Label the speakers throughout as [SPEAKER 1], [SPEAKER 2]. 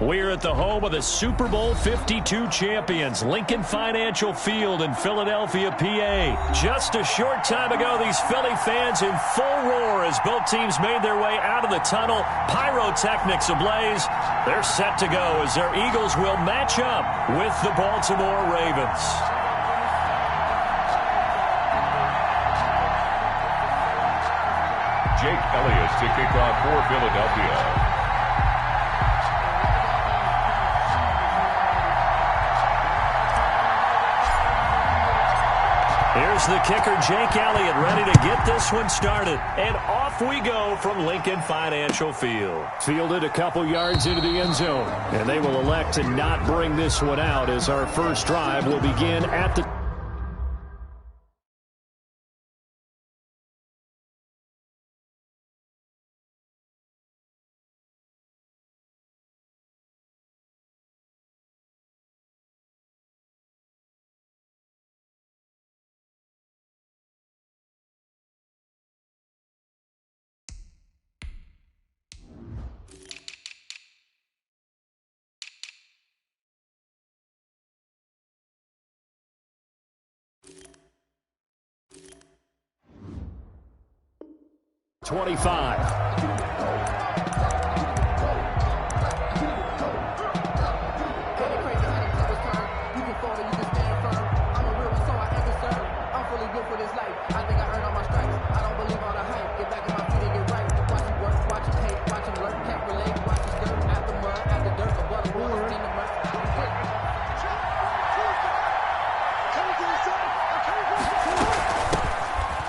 [SPEAKER 1] We're at the home of the Super Bowl 52 champions, Lincoln Financial Field in Philadelphia, PA. Just a short time ago, these Philly fans in full roar as both teams made their way out of the tunnel. Pyrotechnics ablaze. They're set to go as their Eagles will match up with the Baltimore Ravens.
[SPEAKER 2] Jake Elliott to kick off for Philadelphia.
[SPEAKER 1] Here's the kicker, Jake Elliott, ready to get this one started. And off we go from Lincoln Financial Field. Fielded a couple yards into the end zone. And they will elect to not bring this one out as our first drive will begin at the...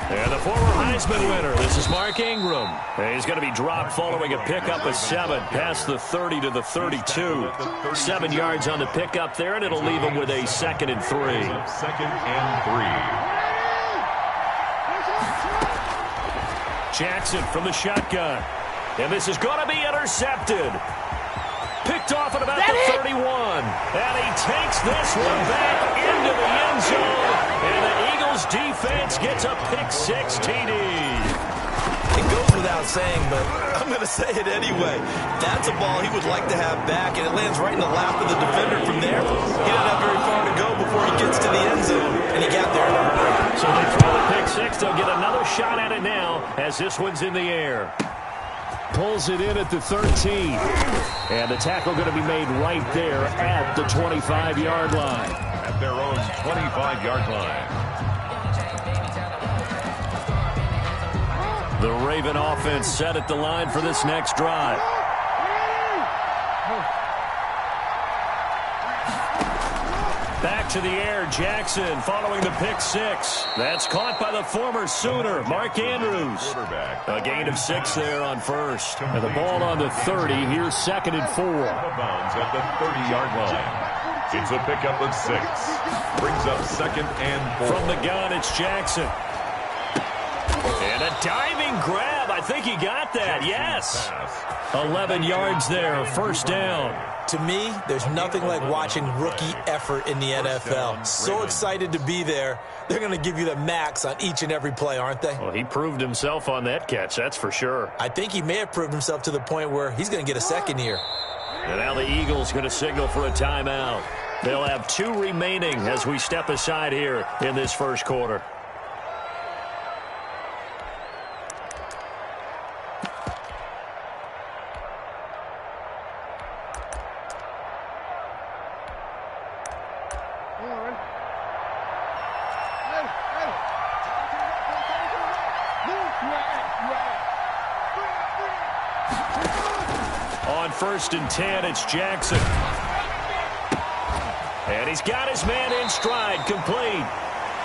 [SPEAKER 1] And the former Heisman winner, this is Mark Ingram. He's going to be dropped following a pickup of 7 past the 30 to the 32. 7 yards on the pickup there, and it'll leave him with a 2nd and 3.
[SPEAKER 2] 2nd and 3.
[SPEAKER 1] Jackson from the shotgun. And this is going to be intercepted. Picked off at about the 31. And he takes this one back into the end zone. And the Eagles defense gets a pick-6 TD.
[SPEAKER 3] It goes without saying, but I'm going to say it anyway. That's a ball he would like to have back, and it lands right in the lap of the defender from there. He didn't have very far to go before he gets to the end zone, and he got there.
[SPEAKER 1] So they throw the pick-6. They'll get another shot at it now as this one's in the air. Pulls it in at the 13. And the tackle going to be made right there at the 25-yard line.
[SPEAKER 2] At their own 25-yard line.
[SPEAKER 1] The Raven offense set at the line for this next drive. Back to the air, Jackson following the pick-6. That's caught by the former Sooner, Mark Andrews. A gain of 6 there on first. And the ball on the 30. Here's 2nd and 4.
[SPEAKER 2] Bounds at the 30-yard line. It's a pickup of 6. Brings up 2nd and 4.
[SPEAKER 1] From the gun, it's Jackson. And a diving grab. I think he got that. Yes. 11 yards there. First down.
[SPEAKER 3] To me, there's nothing like watching rookie effort in the NFL. So excited to be there. They're going to give you the max on each and every play, aren't they?
[SPEAKER 1] Well, he proved himself on that catch, that's for sure.
[SPEAKER 3] I think he may have proved himself to the point where he's going to get a second here.
[SPEAKER 1] And now the Eagles going to signal for a timeout. They'll have 2 remaining as we step aside here in this first quarter. On 1st and 10, it's Jackson. And he's got his man in stride, complete.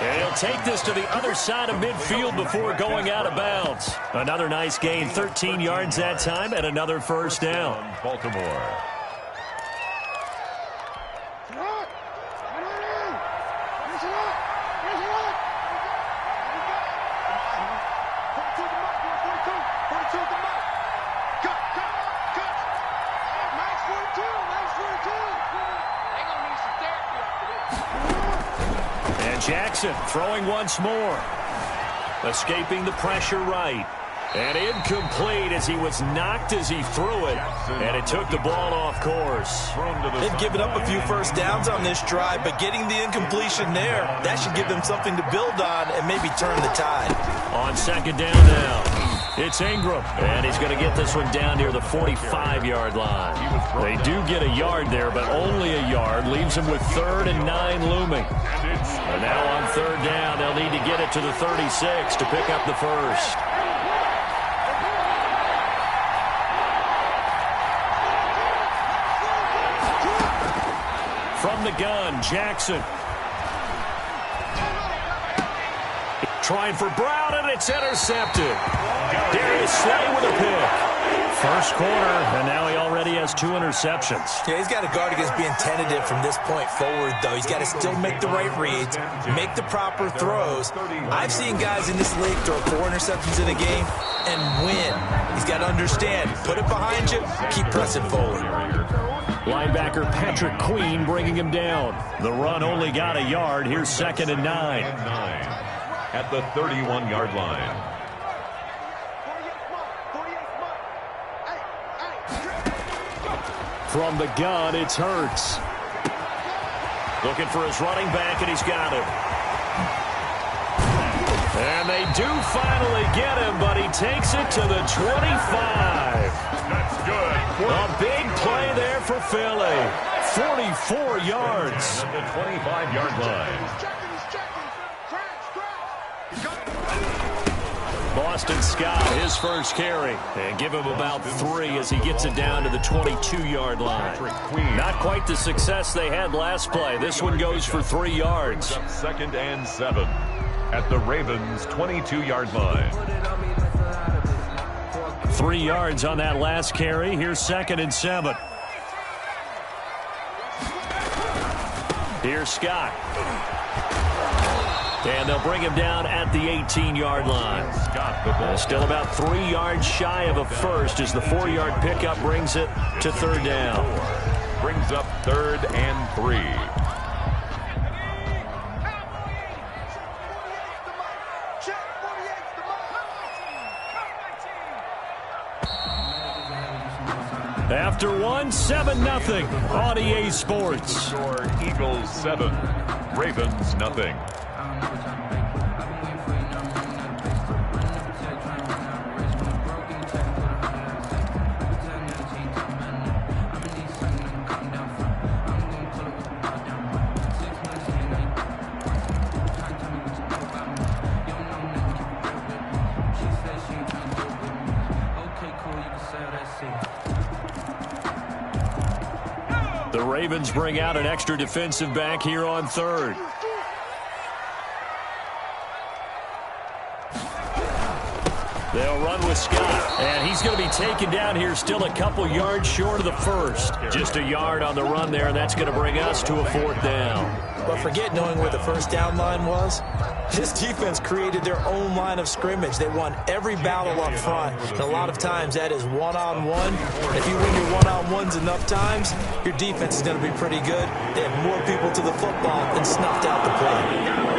[SPEAKER 1] And he'll take this to the other side of midfield before going out of bounds. Another nice gain, 13 yards that time, and another first down.
[SPEAKER 2] Baltimore.
[SPEAKER 1] Jackson throwing once more. Escaping the pressure right. And incomplete as he was knocked as he threw it, and it took the ball off course.
[SPEAKER 3] They've given up a few first downs on this drive, but getting the incompletion there, that should give them something to build on and maybe turn the tide.
[SPEAKER 1] On second down now, it's Ingram, and he's going to get this one down near the 45-yard line. They do get a yard there, but only a yard, leaves them with 3rd and 9 looming. And now on 3rd down, they'll need to get it to the 36 to pick up the first. From the gun, Jackson. Trying for Brown, and it's intercepted. Darius Slay with a pick. First quarter, and now he already has 2 interceptions.
[SPEAKER 3] Yeah, he's got to guard against being tentative from this point forward, though. He's got to still make the right reads, make the proper throws. I've seen guys in this league throw 4 interceptions in a game and win. He's got to understand, put it behind you, keep pressing forward.
[SPEAKER 1] Linebacker Patrick Queen bringing him down. The run only got a yard. Here's 2nd and 9.
[SPEAKER 2] At the 31-yard line.
[SPEAKER 1] From the gun, it's Hurts. Looking for his running back, and he's got him. And they do finally get him, but he takes it to the 25.
[SPEAKER 2] That's good.
[SPEAKER 1] A big play there for Philly. 44 yards.
[SPEAKER 2] At the 25-yard line.
[SPEAKER 1] Boston Scott, his first carry. And give him about 3 as he gets it down to the 22-yard line. Not quite the success they had last play. This one goes for 3 yards.
[SPEAKER 2] 2nd and 7 at the Ravens' 22-yard line.
[SPEAKER 1] 3 yards on that last carry. Here's 2nd and 7. Here's Scott. And they'll bring him down at the 18-yard line. Still about 3 yards shy of a first as the 4-yard pickup brings it to 3rd down.
[SPEAKER 2] Brings up 3rd and 3.
[SPEAKER 1] After 1, 7-0 on EA Sports.
[SPEAKER 2] Score Eagles 7, Ravens nothing.
[SPEAKER 1] The Ravens bring out an extra defensive back here on 3rd. They'll run with Scott, and he's going to be taken down here still a couple yards short of the first. Just a yard on the run there, and that's going to bring us to a 4th down.
[SPEAKER 3] But forget knowing where the first down line was. This defense created their own line of scrimmage. They won every battle up front, and a lot of times that is one-on-one. If you win your one-on-ones enough times, your defense is going to be pretty good. They have more people to the football and snuffed out the play.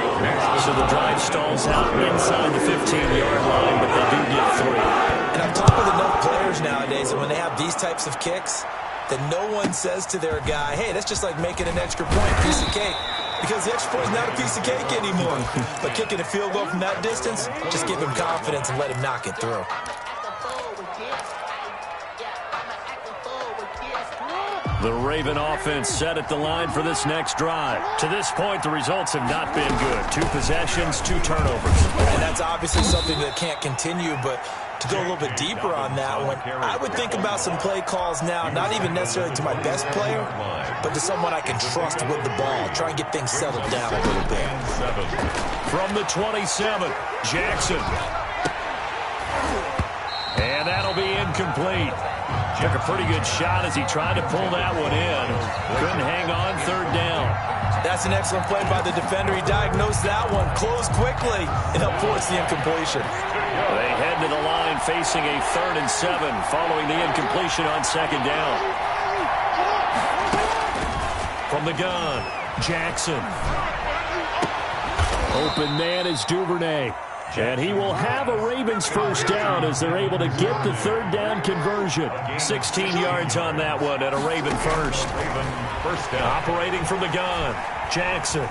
[SPEAKER 1] So the drive stalls out inside the 15-yard line, but they do get 3.
[SPEAKER 3] And I've talked with enough players nowadays that when they have these types of kicks, that no one says to their guy, hey, that's just like making an extra point, piece of cake. Because the extra point is not a piece of cake anymore. But kicking a field goal from that distance, just give him confidence and let him knock it through.
[SPEAKER 1] The Raven offense set at the line for this next drive. To this point, the results have not been good. 2 possessions, 2 turnovers.
[SPEAKER 3] And that's obviously something that can't continue, but to go a little bit deeper on that one, I would think about some play calls now, not even necessarily to my best player, but to someone I can trust with the ball. Try and get things settled down a little bit.
[SPEAKER 1] From the 27, Jackson. And that'll be incomplete. Took a pretty good shot as he tried to pull that one in. Couldn't hang on, 3rd down.
[SPEAKER 3] That's an excellent play by the defender. He diagnosed that one, closed quickly, and helped force the incompletion.
[SPEAKER 1] They head to the line facing a 3rd and 7 following the incompletion on 2nd down. From the gun, Jackson. Open man is Duvernay. And he will have a Ravens first down as they're able to get the third down conversion. 16 yards on that one and a Raven first.
[SPEAKER 2] First down.
[SPEAKER 1] Operating from the gun. Jackson.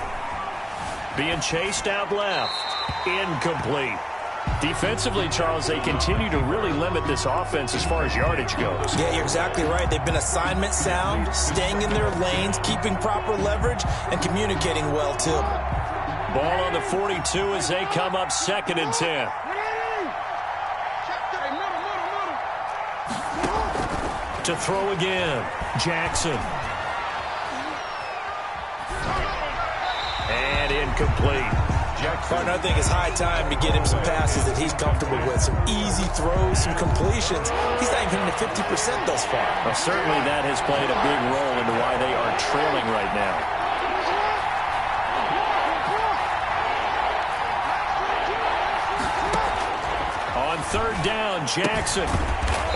[SPEAKER 1] Being chased out left. Incomplete. Defensively, Charles, they continue to really limit this offense as far as yardage goes.
[SPEAKER 3] Yeah, you're exactly right. They've been assignment sound, staying in their lanes, keeping proper leverage, and communicating well, too.
[SPEAKER 1] Ball on the 42 as they come up 2nd and 10. To throw again. Jackson. And incomplete.
[SPEAKER 3] Partner, I think it's high time to get him some passes that he's comfortable with. Some easy throws, some completions. He's not even hitting the 50% thus far.
[SPEAKER 1] Well, certainly that has played a big role into why they are trailing right now. On 3rd down, Jackson.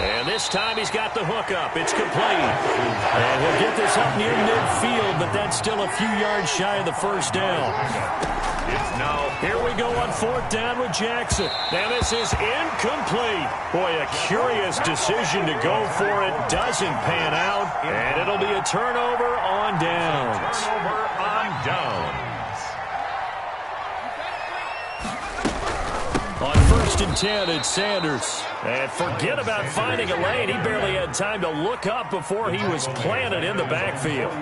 [SPEAKER 1] And this time he's got the hook up. It's complete. And he'll get this up near midfield, but that's still a few yards shy of the first down. Here we go on 4th down with Jackson. Now this is incomplete. Boy, a curious decision to go for it. Doesn't pan out. And it'll be a turnover on downs.
[SPEAKER 2] Turnover on downs.
[SPEAKER 1] On 1st and 10, it's Sanders. And forget about finding a lane. He barely had time to look up before he was planted in the backfield.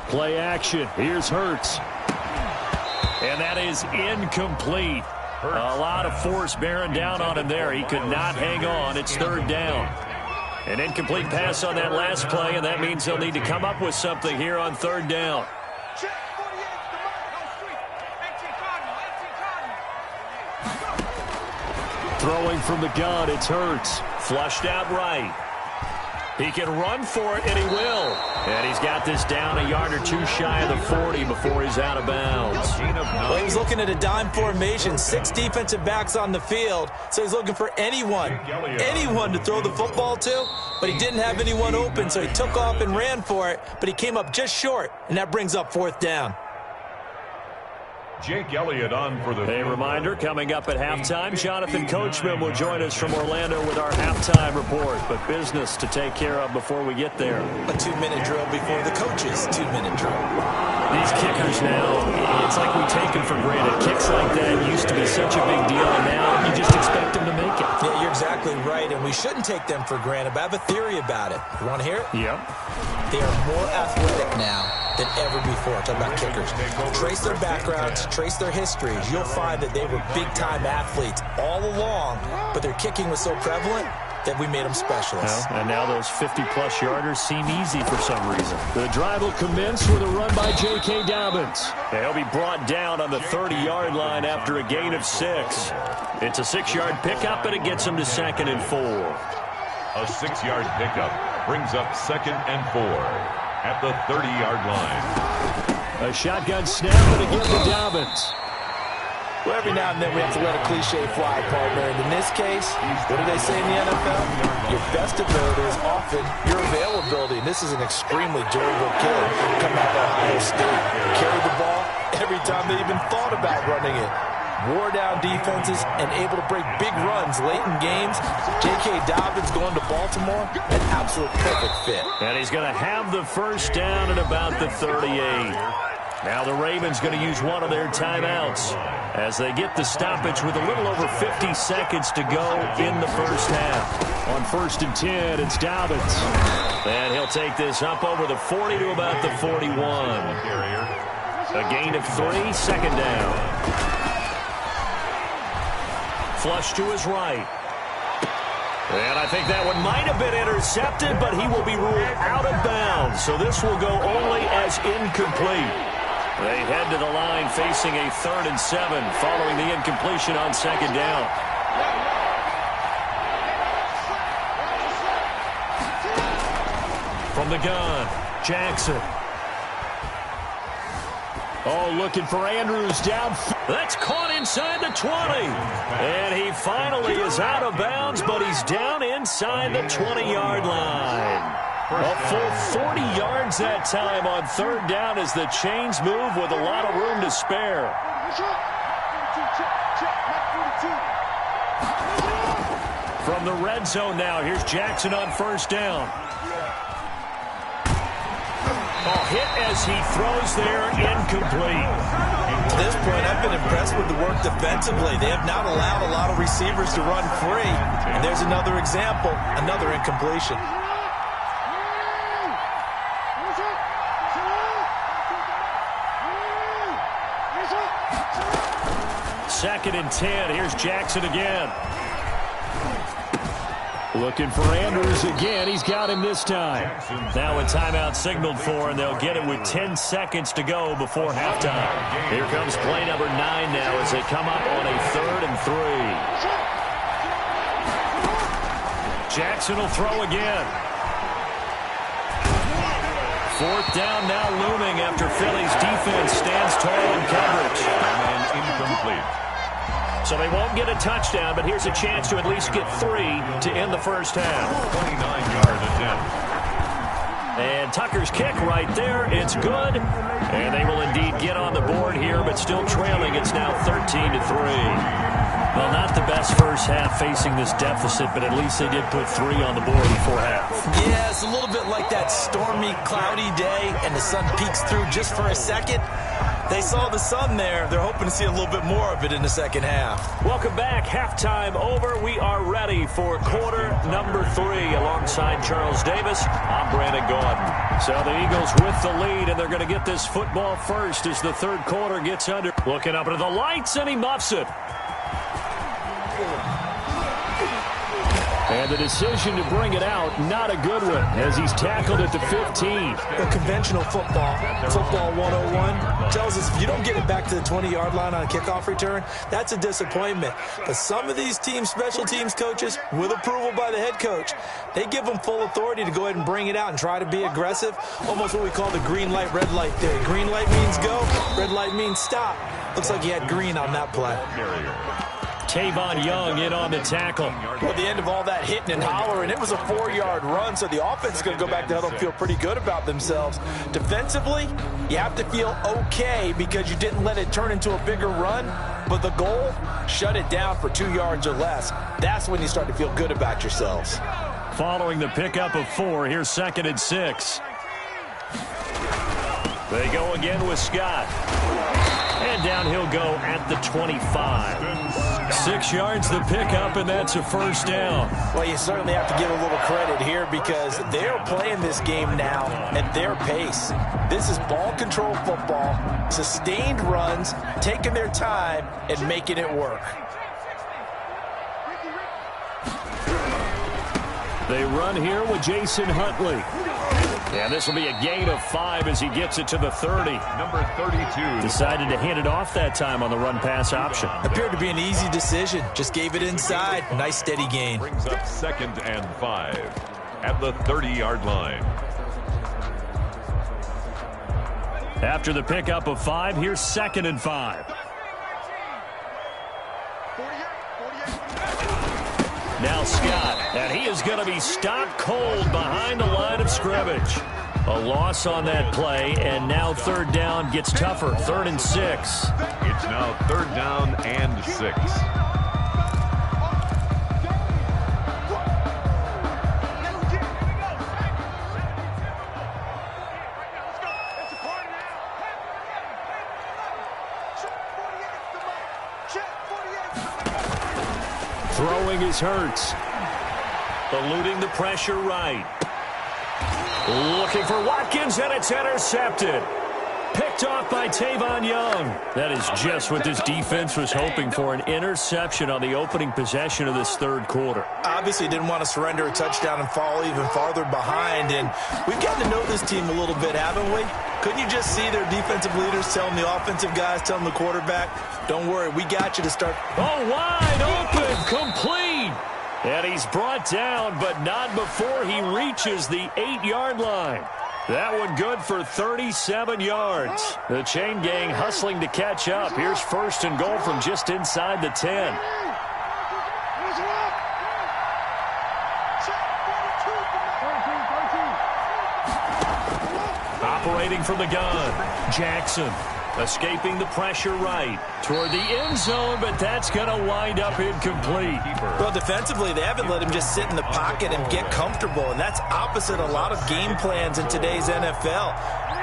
[SPEAKER 1] Play action. Here's Hurts. And that is incomplete. A lot of force bearing down on him there. He could not hang on. It's 3rd down. An incomplete pass on that last play, and that means they'll need to come up with something here on 3rd down. Throwing from the gun, it's Hurts. Flushed out right. He can run for it, and he will. And he's got this down a yard or two shy of the 40 before he's out of bounds.
[SPEAKER 3] Well, he was looking at a dime formation, 6 defensive backs on the field, so he's looking for anyone to throw the football to, but he didn't have anyone open, so he took off and ran for it, but he came up just short, and that brings up 4th down.
[SPEAKER 2] Jake Elliott on for the...
[SPEAKER 1] A reminder, coming up at halftime, Jonathan Coachman will join us from Orlando with our halftime report. But business to take care of before we get there.
[SPEAKER 3] A 2-minute drill before the coach's 2-minute drill.
[SPEAKER 1] These kickers now, it's like we take them for granted. Kicks like that used to be such a big deal, and now you just expect them to make it.
[SPEAKER 3] Yeah, you're exactly right, and we shouldn't take them for granted, but I have a theory about it. You want to hear it?
[SPEAKER 1] Yep.
[SPEAKER 3] They are more athletic now than ever before. Talk about kickers. Trace their backgrounds, trace their histories. You'll find that they were big-time athletes all along, but their kicking was so prevalent that we made them specialists.
[SPEAKER 1] Well, and now those 50-plus yarders seem easy for some reason. The drive will commence with a run by J.K. Dobbins. He'll be brought down on the 30-yard line after a gain of 6. It's a 6-yard pickup, and it gets him to 2nd and 4.
[SPEAKER 2] A 6-yard pickup brings up 2nd and 4 at the 30-yard line.
[SPEAKER 1] A shotgun snap and again to Dobbins.
[SPEAKER 3] Well, every now and then we have to let a cliche fly, partner. And in this case, what do they say in the NFL? Your best ability is often your availability. And this is an extremely durable kid coming out of Ohio State. Carried the ball every time they even thought about running it. Wore down defenses and able to break big runs late in games. J.K. Dobbins going to Baltimore, an absolute perfect fit.
[SPEAKER 1] And he's going to have the first down at about the 38. Now the Ravens going to use one of their timeouts as they get the stoppage with a little over 50 seconds to go in the first half. On 1st and 10, it's Dobbins. And he'll take this up over the 40 to about the 41. A gain of 3, 2nd down. Flush to his right. And I think that one might have been intercepted, but he will be ruled out of bounds. So this will go only as incomplete. They head to the line facing a 3rd and 7 following the incompletion on 2nd down. From the gun, Jackson. Oh, looking for Andrews down. That's caught inside the 20. And he finally is out of bounds, but he's down inside the 20-yard line. A full 40 yards that time on third down as the chains move with a lot of room to spare. From the red zone now, here's Jackson on first down. Hit as he throws there, incomplete.
[SPEAKER 3] To this point, I've been impressed with the work defensively. They have not allowed a lot of receivers to run free. And there's another example, another incompletion.
[SPEAKER 1] Second and 10. Here's Jackson again. Looking for Andrews again. He's got him this time. Now a timeout signaled for, and they'll get it with 10 seconds to go before halftime. Here comes play number 9 now as they come up on a 3rd and 3. Jackson will throw again. 4th down now looming after Philly's defense stands tall in coverage.
[SPEAKER 2] And incomplete.
[SPEAKER 1] So they won't get a touchdown, but here's a chance to at least get 3 to end the first half.
[SPEAKER 2] 29-yard attempt.
[SPEAKER 1] And Tucker's kick right there. It's good. And they will indeed get on the board here, but still trailing. It's now 13 to 3. Well, not the best first half facing this deficit, but at least they did put 3 on the board before half.
[SPEAKER 3] Yeah, it's a little bit like that stormy, cloudy day, and the sun peeks through just for a second. They saw the sun there. They're hoping to see a little bit more of it in the second half.
[SPEAKER 1] Welcome back. Halftime over. We are ready for quarter number 3. Alongside Charles Davis, I'm Brandon Gaudin. So the Eagles with the lead, and they're going to get this football first as the third quarter gets under. Looking up into the lights, and he muffs it. And the decision to bring it out, not a good one, as he's tackled at the 15.
[SPEAKER 3] The conventional football 101, tells us if you don't get it back to the 20-yard line on a kickoff return, that's a disappointment. But some of these teams, special teams coaches, with approval by the head coach, they give them full authority to go ahead and bring it out and try to be aggressive, almost what we call the green light, red light theory. Green light means go, red light means stop. Looks like he had green on that play.
[SPEAKER 1] Tavon Young in on the tackle.
[SPEAKER 3] Well, the end of all that hitting and hollering, it was a 4-yard run, so the offense is going to go back to huddle and feel pretty good about themselves. Defensively, you have to feel okay because you didn't let it turn into a bigger run, but the goal, shut it down for 2 yards or less. That's when you start to feel good about yourselves.
[SPEAKER 1] Following the pickup of 4, here's 2nd and 6. They go again with Scott. And down he'll go at the 25. 6 yards the pickup, and that's a first down.
[SPEAKER 3] Well, you certainly have to give a little credit here because they're playing this game now at their pace. This is ball control football, sustained runs, taking their time and making it work.
[SPEAKER 1] They run here with Jason Huntley. And this will be a gain of 5 as he gets it to the 30.
[SPEAKER 2] Number 32.
[SPEAKER 1] Decided to hand it off that time on the run-pass option.
[SPEAKER 3] Appeared to be an easy decision. Just gave it inside. Nice, steady gain.
[SPEAKER 2] Brings up 2nd and 5 at the 30-yard line.
[SPEAKER 1] After the pickup of 5, here's 2nd and 5. Now Scott, and he is going to be stopped cold behind the line of scrimmage. A loss on that play, and now 3rd down gets tougher. 3rd and 6.
[SPEAKER 2] It's now 3rd down and 6.
[SPEAKER 1] Throwing is Hurts. Eluding the pressure right. Looking for Watkins, and it's intercepted. Picked off by Tavon Young. That is just what this defense was hoping for, an interception on the opening possession of this third quarter.
[SPEAKER 3] Obviously didn't want to surrender a touchdown and fall even farther behind, and we've gotten to know this team a little bit, haven't we? Couldn't you just see their defensive leaders telling the offensive guys, telling the quarterback, don't worry, we got you to start.
[SPEAKER 1] Oh, wide open, complete. And he's brought down, but not before he reaches the 8-yard line. That one good for 37 yards. The chain gang hustling to catch up. Here's 1st and goal from just inside the 10. Operating from the gun, Jackson. Escaping the pressure right toward the end zone, but that's going to wind up incomplete.
[SPEAKER 3] Well, defensively, they haven't let him just sit in the pocket and get comfortable, and that's opposite a lot of game plans in today's NFL.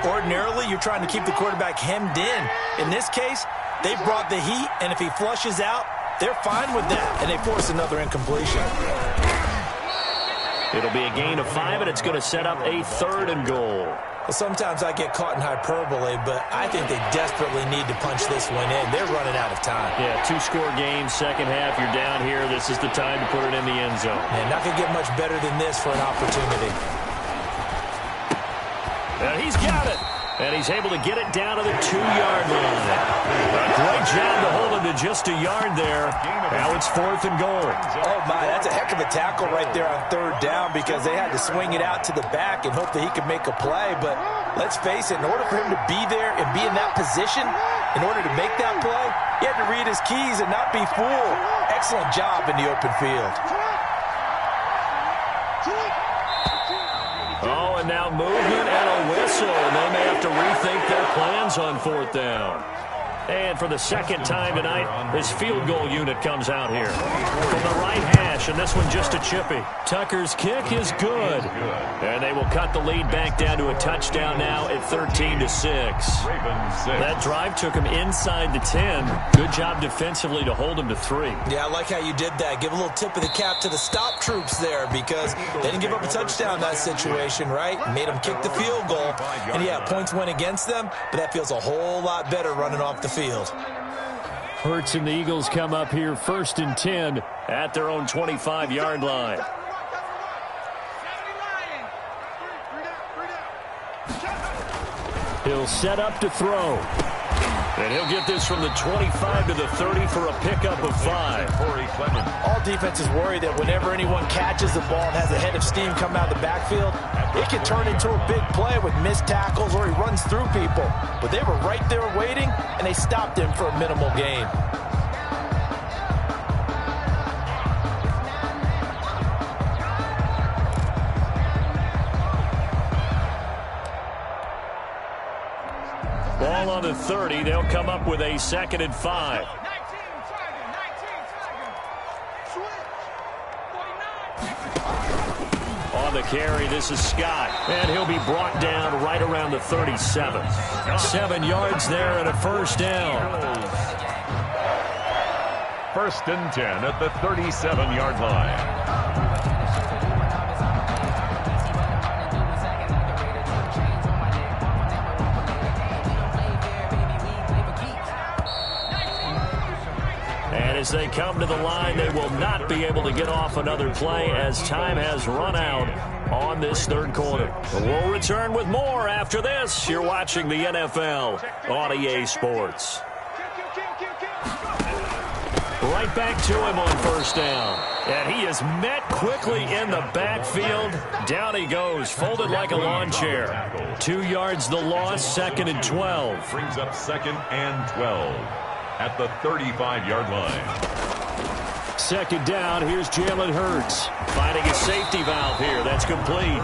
[SPEAKER 3] Ordinarily, you're trying to keep the quarterback hemmed in. In this case, they brought the heat, and if he flushes out, they're fine with that, and they force another incompletion.
[SPEAKER 1] It'll be a gain of 5, and it's going to set up a 3rd and goal.
[SPEAKER 3] Well, sometimes I get caught in hyperbole, but I think they desperately need to punch this one in. They're running out of time.
[SPEAKER 1] Yeah, 2-score game, second half. You're down here. This is the time to put it in the end zone.
[SPEAKER 3] Man, not going to get much better than this for an opportunity.
[SPEAKER 1] And he's got it. And he's able to get it down to the 2-yard line. A great job to hold him to just a yard there. Now it's 4th and goal.
[SPEAKER 3] Oh, my, that's a heck of a tackle right there on 3rd down because they had to swing it out to the back and hope that he could make a play. But let's face it, in order for him to be there and be in that position, in order to make that play, he had to read his keys and not be fooled. Excellent job in the open field.
[SPEAKER 1] Oh, and now movement and a whistle. And they may have to rethink their plans on 4th down. And for the second time tonight, this field goal unit comes out here. From the right hash, and this one just a chippy. Tucker's kick is good. And they will cut the lead back down to a touchdown now at 13-6. That drive took him inside the 10. Good job defensively to hold him to 3.
[SPEAKER 3] Yeah, I like how you did that. Give a little tip of the cap to the stop troops there because they didn't give up a touchdown in that situation, right? Made them kick the field goal. And yeah, points went against them, but that feels a whole lot better running off the field.
[SPEAKER 1] Hurts and the Eagles come up here 1st and 10 at their own 25-yard line. He'll set up to throw. And he'll get this from the 25 to the 30 for a pickup of 5.
[SPEAKER 3] All defenses worry that whenever anyone catches the ball and has a head of steam come out of the backfield, it can turn into a big play with missed tackles or he runs through people. But they were right there waiting, and they stopped him for a minimal gain.
[SPEAKER 1] Ball on the 30. They'll come up with a 2nd and 5. On the carry, this is Scott. And he'll be brought down right around the 37. 7 yards there and a 1st down.
[SPEAKER 2] 1st and 10 at the 37-yard line.
[SPEAKER 1] As they come to the line, they will not be able to get off another play as time has run out on this 3rd quarter. We'll return with more after this. You're watching the NFL on EA Sports. Right back to him on 1st down. And he is met quickly in the backfield. Down he goes, folded like a lawn chair. 2 yards the loss, 2nd and 12.
[SPEAKER 2] Brings up 2nd and 12. At the 35-yard line.
[SPEAKER 1] 2nd down, here's Jalen Hurts. Finding a safety valve here. That's complete.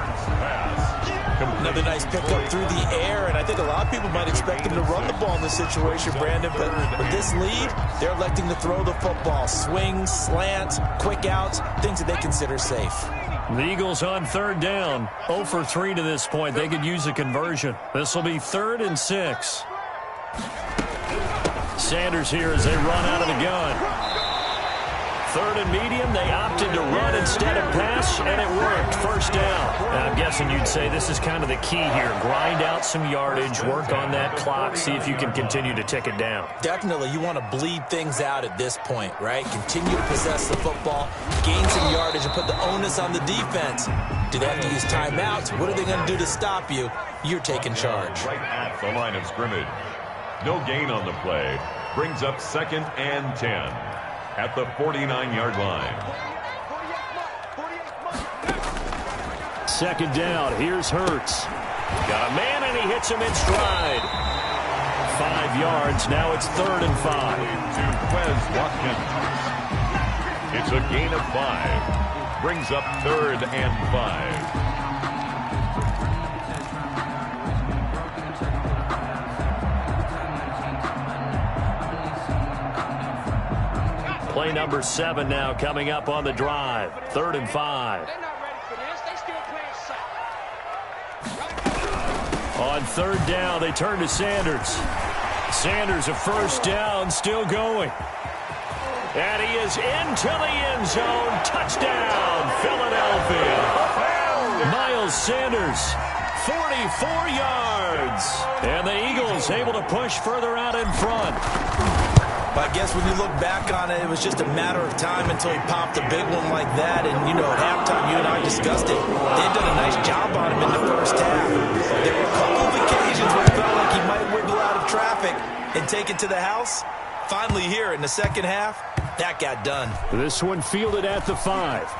[SPEAKER 3] Another nice pickup through the air, and I think a lot of people might expect him to run the ball in this situation, Brandon, but with this lead, they're electing to throw the football. Swings, slants, quick outs, things that they consider safe.
[SPEAKER 1] The Eagles on 3rd down. 0 for 3 to this point. They could use a conversion. This will be 3rd and 6. Sanders here as they run out of the gun. 3rd and medium, they opted to run instead of pass, and it worked. 1st down. Now, I'm guessing you'd say this is kind of the key here. Grind out some yardage, work on that clock, see if you can continue to tick it down.
[SPEAKER 3] Definitely, you want to bleed things out at this point, right? Continue to possess the football, gain some yardage, and put the onus on the defense. Do they have to use timeouts? What are they going to do to stop you? You're taking charge.
[SPEAKER 2] Right at the line of scrimmage. No gain on the play. Brings up 2nd and 10 at the 49-yard line.
[SPEAKER 1] 2nd down. Here's Hurts. Got a man, and he hits him in stride. 5 yards. Now it's 3rd and 5.
[SPEAKER 2] To Quez Watkins. It's a gain of 5. Brings up 3rd and 5.
[SPEAKER 1] Play number 7 now coming up on the drive. 3rd and 5.
[SPEAKER 4] They're not ready for this. They still playing safe.
[SPEAKER 1] On 3rd down, they turn to Sanders. Sanders, a first down, still going. And he is into the end zone. Touchdown, Philadelphia. Miles Sanders, 44 yards. And the Eagles able to push further out in front.
[SPEAKER 3] But I guess when you look back on it, it was just a matter of time until he popped a big one like that. And, you know, at halftime, you and I discussed it. They've done a nice job on him in the first half. There were a couple of occasions where it felt like he might wiggle out of traffic and take it to the house. Finally here in the second half, that got done.
[SPEAKER 1] This one fielded at the 5.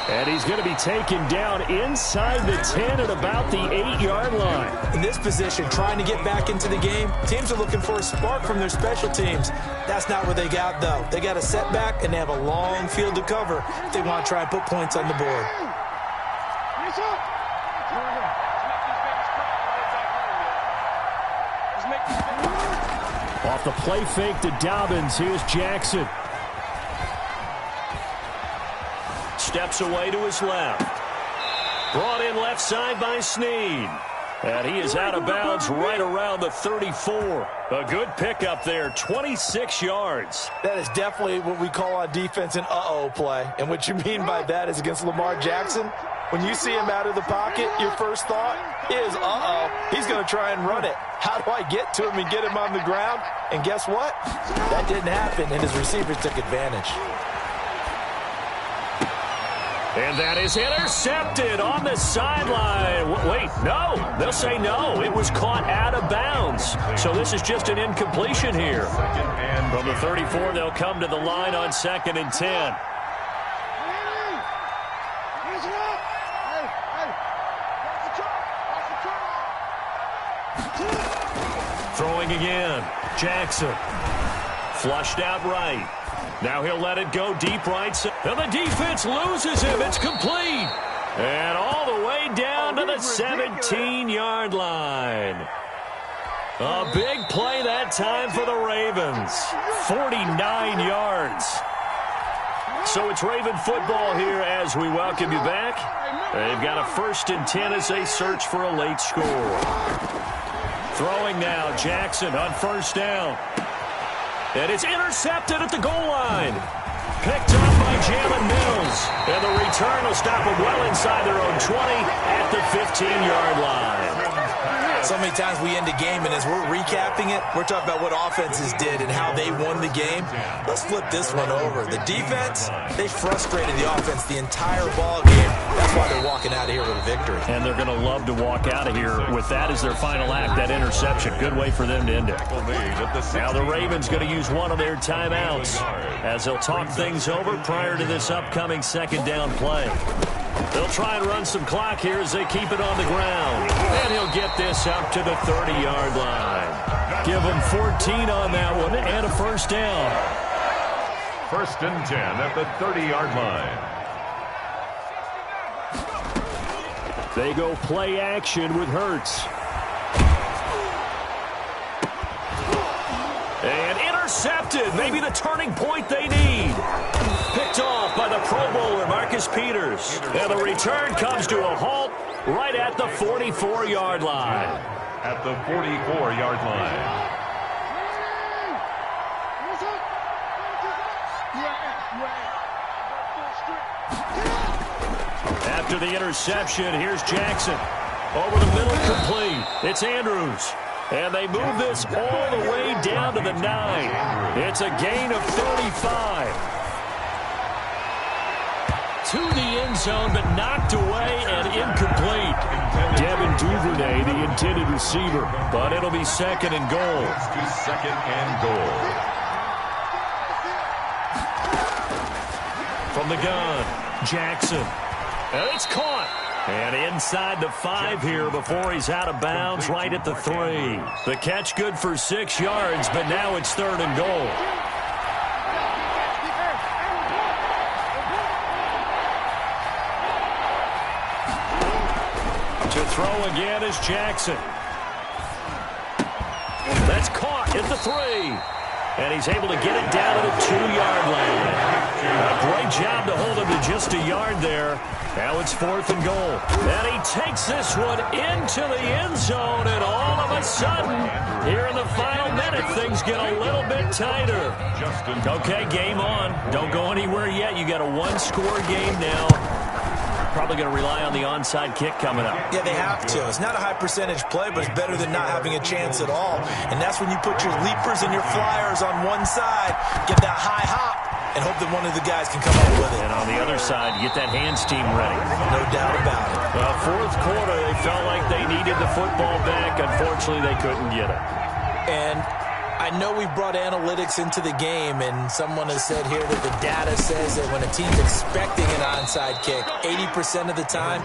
[SPEAKER 1] And he's going to be taken down inside the 10 at about the 8-yard line.
[SPEAKER 3] In this position, trying to get back into the game, teams are looking for a spark from their special teams. That's not what they got, though. They got a setback, and they have a long field to cover if they want to try and put points on the board.
[SPEAKER 1] Off the play fake to Dobbins, here's Jackson. Steps away to his left. Brought in left side by Snead. And he is out of bounds right around the 34. A good pickup there, 26 yards.
[SPEAKER 3] That is definitely what we call on defense an uh-oh play. And what you mean by that is against Lamar Jackson, when you see him out of the pocket, your first thought is, uh-oh, he's going to try and run it. How do I get to him and get him on the ground? And guess what? That didn't happen, and his receivers took advantage.
[SPEAKER 1] And that is intercepted on the sideline. Wait, no. They'll say no. It was caught out of bounds. So this is just an incompletion here. From the 34, they'll come to the line on 2nd and 10. Throwing again. Jackson. Flushed out right. Now he'll let it go deep right. And the defense loses him. It's complete. And all the way down to the 17-yard line. A big play that time for the Ravens. 49 yards. So it's Raven football here as we welcome you back. They've got a 1st and 10 as they search for a late score. Throwing now, Jackson on 1st down. And it's intercepted at the goal line. Picked up by Jalen Mills. And the return will stop them well inside their own 20 at the 15-yard line.
[SPEAKER 3] So many times we end a game, and as we're recapping it, we're talking about what offenses did and how they won the game. Let's flip this one over. The defense, they frustrated the offense the entire ball game. That's why they're walking out of here with a victory.
[SPEAKER 1] And they're going to love to walk out of here with that as their final act, that interception. Good way for them to end it. Now the Ravens going to use one of their timeouts as they'll talk things over prior to this upcoming 2nd down play. They'll try and run some clock here as they keep it on the ground. And he'll get this up to the 30-yard line. Give them 14 on that one and a 1st down.
[SPEAKER 2] 1st and 10 at the 30-yard line.
[SPEAKER 1] They go play action with Hurts. And intercepted. Maybe the turning point they need. Picked off by the Pro Bowler, Marcus Peters. And the return comes to a halt right at the 44-yard line.
[SPEAKER 2] At the 44-yard line.
[SPEAKER 1] After the interception, here's Jackson. Over the middle, complete. It's Andrews. And they move this all the way down to the 9. It's a gain of 35. To the end zone, but knocked away and incomplete. Devin Duvernay, the intended receiver. But it'll be 2nd and goal.
[SPEAKER 2] To 2nd and goal.
[SPEAKER 1] From the gun, Jackson. And it's caught. And inside the 5 here before he's out of bounds right at the 3. The catch good for 6 yards, but now it's 3rd and goal. To throw again is Jackson. That's caught at the 3. And he's able to get it down to the 2-yard line. A great job to hold him to just a yard there. Now it's 4th and goal. And he takes this one into the end zone, and all of a sudden, here in the final minute, things get a little bit tighter. Okay, game on. Don't go anywhere yet. You got a one-score game now. Probably going to rely on the onside kick coming up.
[SPEAKER 3] Yeah, they have to. It's not a high-percentage play, but it's better than not having a chance at all. And that's when you put your leapers and your flyers on one side, get that high hop, and hope that one of the guys can come up with it.
[SPEAKER 1] And on the other side, get that hands team ready.
[SPEAKER 3] No doubt about it.
[SPEAKER 1] Well, 4th quarter, they felt like they needed the football back. Unfortunately, they couldn't get it.
[SPEAKER 3] And I know we brought analytics into the game, and someone has said here that the data says that when a team's expecting an onside kick, 80% of the time,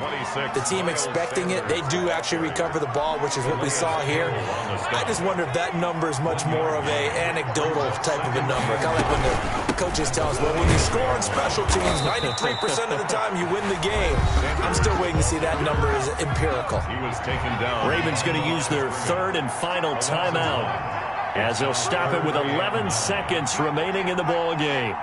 [SPEAKER 3] the team expecting it, they do actually recover the ball, which is what we saw here. I just wonder if that number is much more of a anecdotal type of a number. Kind of like when the coaches tell us, well, when you score on special teams, 93% of the time you win the game. I'm still waiting to see that number is empirical.
[SPEAKER 2] He was taken down.
[SPEAKER 1] Ravens going to use their 3rd and final timeout, as they'll stop it with 11 seconds remaining in the ball game.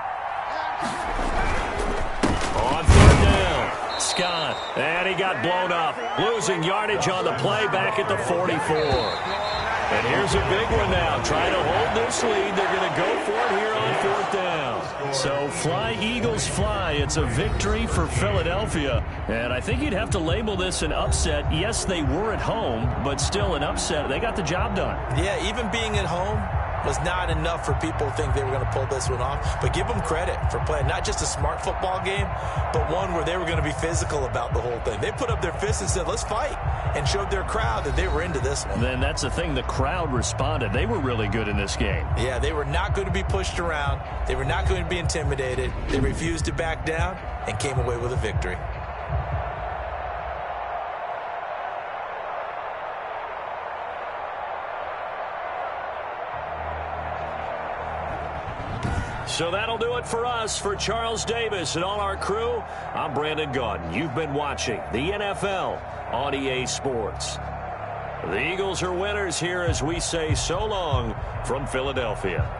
[SPEAKER 1] On 3rd down, Scott, and he got blown up, losing yardage on the play back at the 44. And here's a big one now, trying to hold this lead. They're going to go for it here on 4th down. So fly, Eagles, fly. It's a victory for Philadelphia. And I think you'd have to label this an upset. Yes, they were at home, but still an upset. They got the job done.
[SPEAKER 3] Yeah, even being at home was not enough for people to think they were going to pull this one off. But give them credit for playing not just a smart football game, but one where they were going to be physical about the whole thing. They put up their fists and said, let's fight, and showed their crowd that they were into this one.
[SPEAKER 1] Then that's the thing. The crowd responded. They were really good in this game.
[SPEAKER 3] Yeah, they were not going to be pushed around. They were not going to be intimidated. They refused to back down and came away with a victory.
[SPEAKER 1] So that'll do it for us. For Charles Davis and all our crew, I'm Brandon Gaudin. You've been watching the NFL on EA Sports. The Eagles are winners here as we say so long from Philadelphia.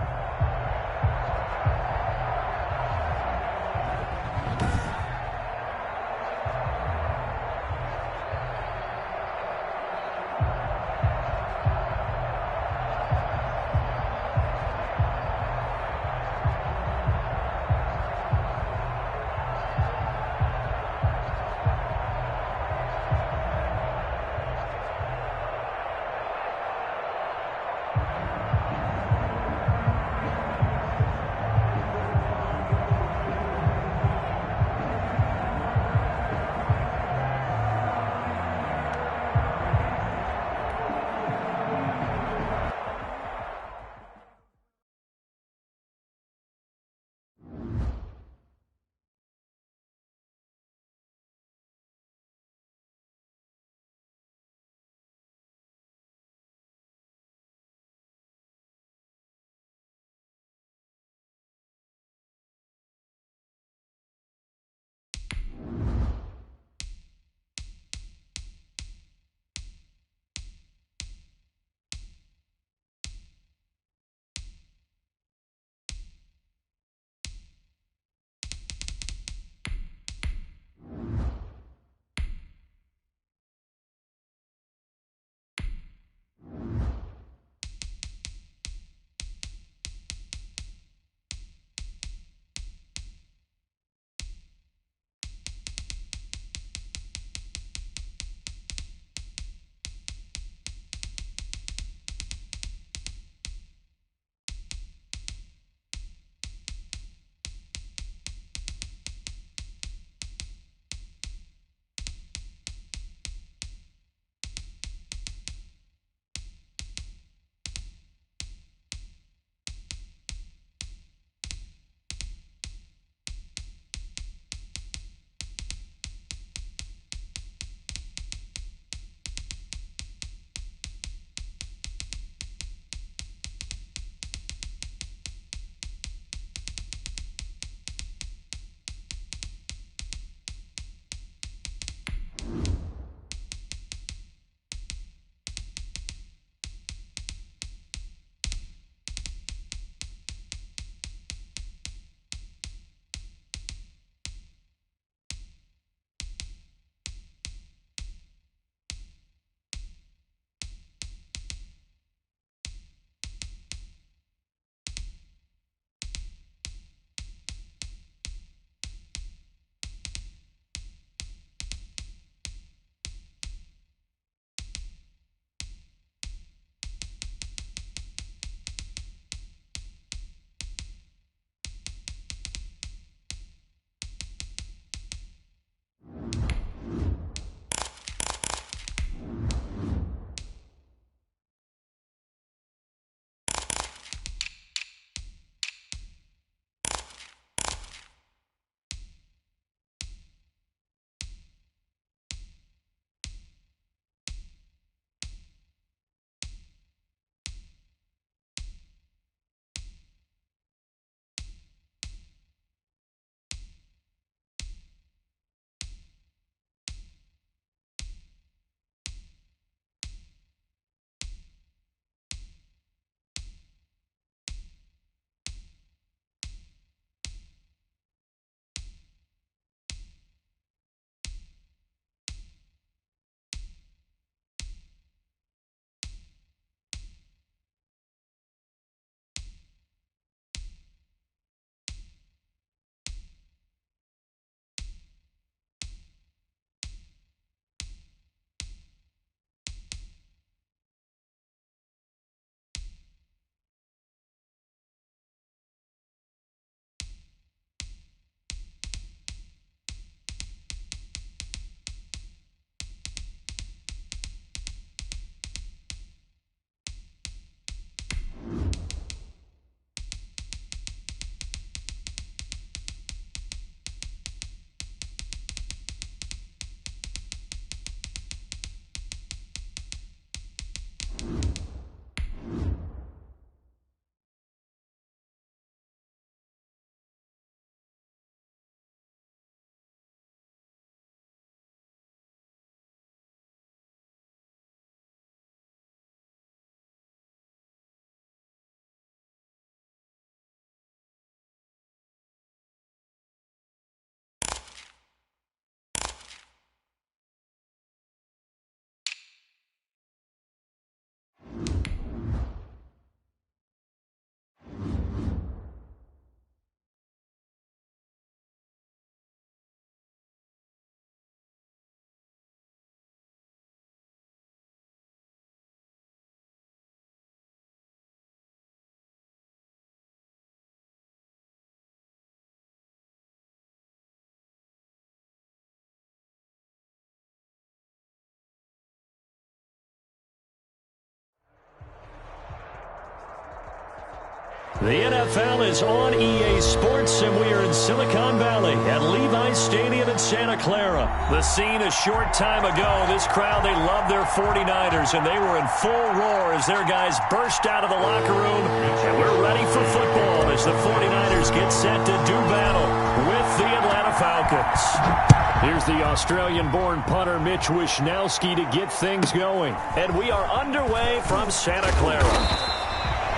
[SPEAKER 1] The NFL is on EA Sports, and we are in Silicon Valley at Levi's Stadium in Santa Clara. The scene a short time ago, this crowd, they love their 49ers, and they were in full roar as their guys burst out of the locker room. And we're ready for football as the 49ers get set to do battle with the Atlanta Falcons. Here's the Australian-born punter Mitch Wishnowsky to get things going. And we are underway from Santa Clara.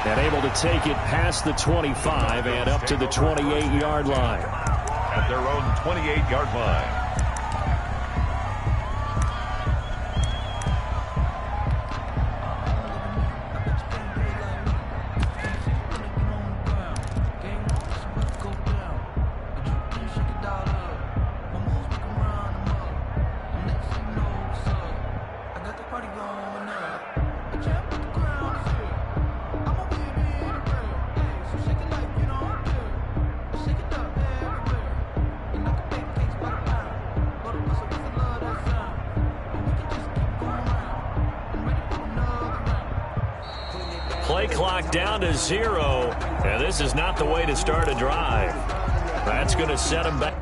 [SPEAKER 1] And able to take it past the 25 and up to the 28-yard line.
[SPEAKER 2] At their own 28-yard line.
[SPEAKER 1] Play clock down to 0, and this is not the way to start a drive. That's going to set them back.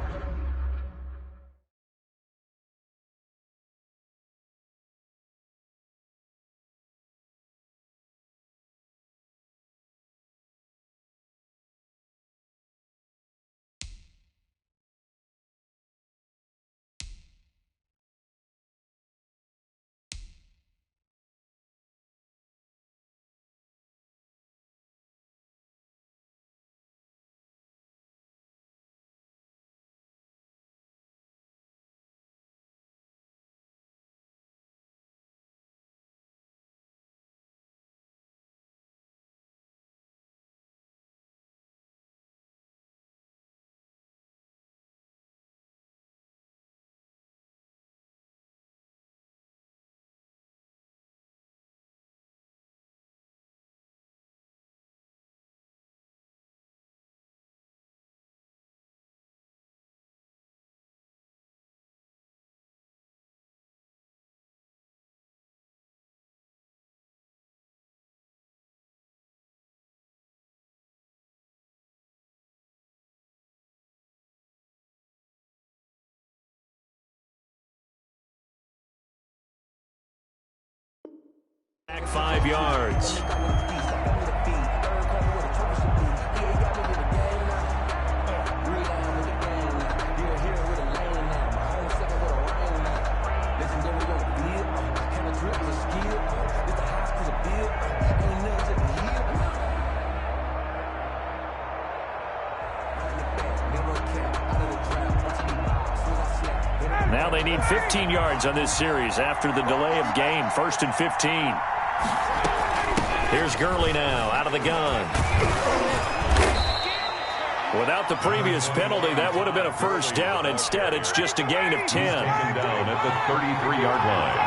[SPEAKER 1] Back 5 yards. Now they need 15 yards on this series after the delay of game. 1st and 15. Here's Gurley now, out of the gun. Without the previous penalty, that would have been a first down. Instead, it's just a gain of 10.
[SPEAKER 2] Taken down at the 33-yard line.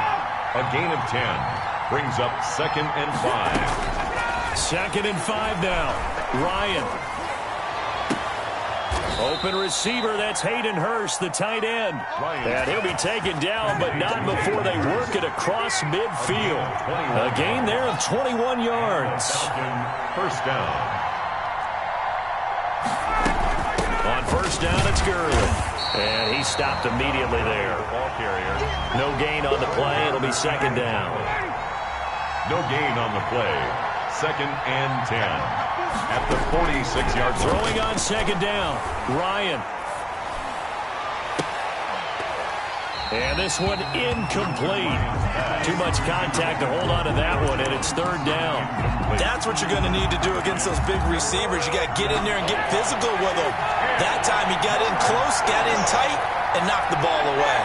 [SPEAKER 2] A gain of 10 brings up 2nd and 5.
[SPEAKER 1] 2nd and 5 now. Ryan. Open receiver, that's Hayden Hurst, the tight end. And he'll be taken down, but not before they work it across midfield. A gain there of 21 yards.
[SPEAKER 2] First down.
[SPEAKER 1] On first down, it's Gurley. And he stopped immediately there.
[SPEAKER 2] Ball carrier.
[SPEAKER 1] No gain on the play. It'll be 2nd down.
[SPEAKER 2] No gain on the play. 2nd and 10. At the 46-yard line.
[SPEAKER 1] Throwing on 2nd down. Ryan. And this one incomplete. Too much contact to hold on to that one, and it's 3rd down.
[SPEAKER 3] That's what you're going to need to do against those big receivers. You got to get in there and get physical with them. That time he got in close, got in tight, and knocked the ball away.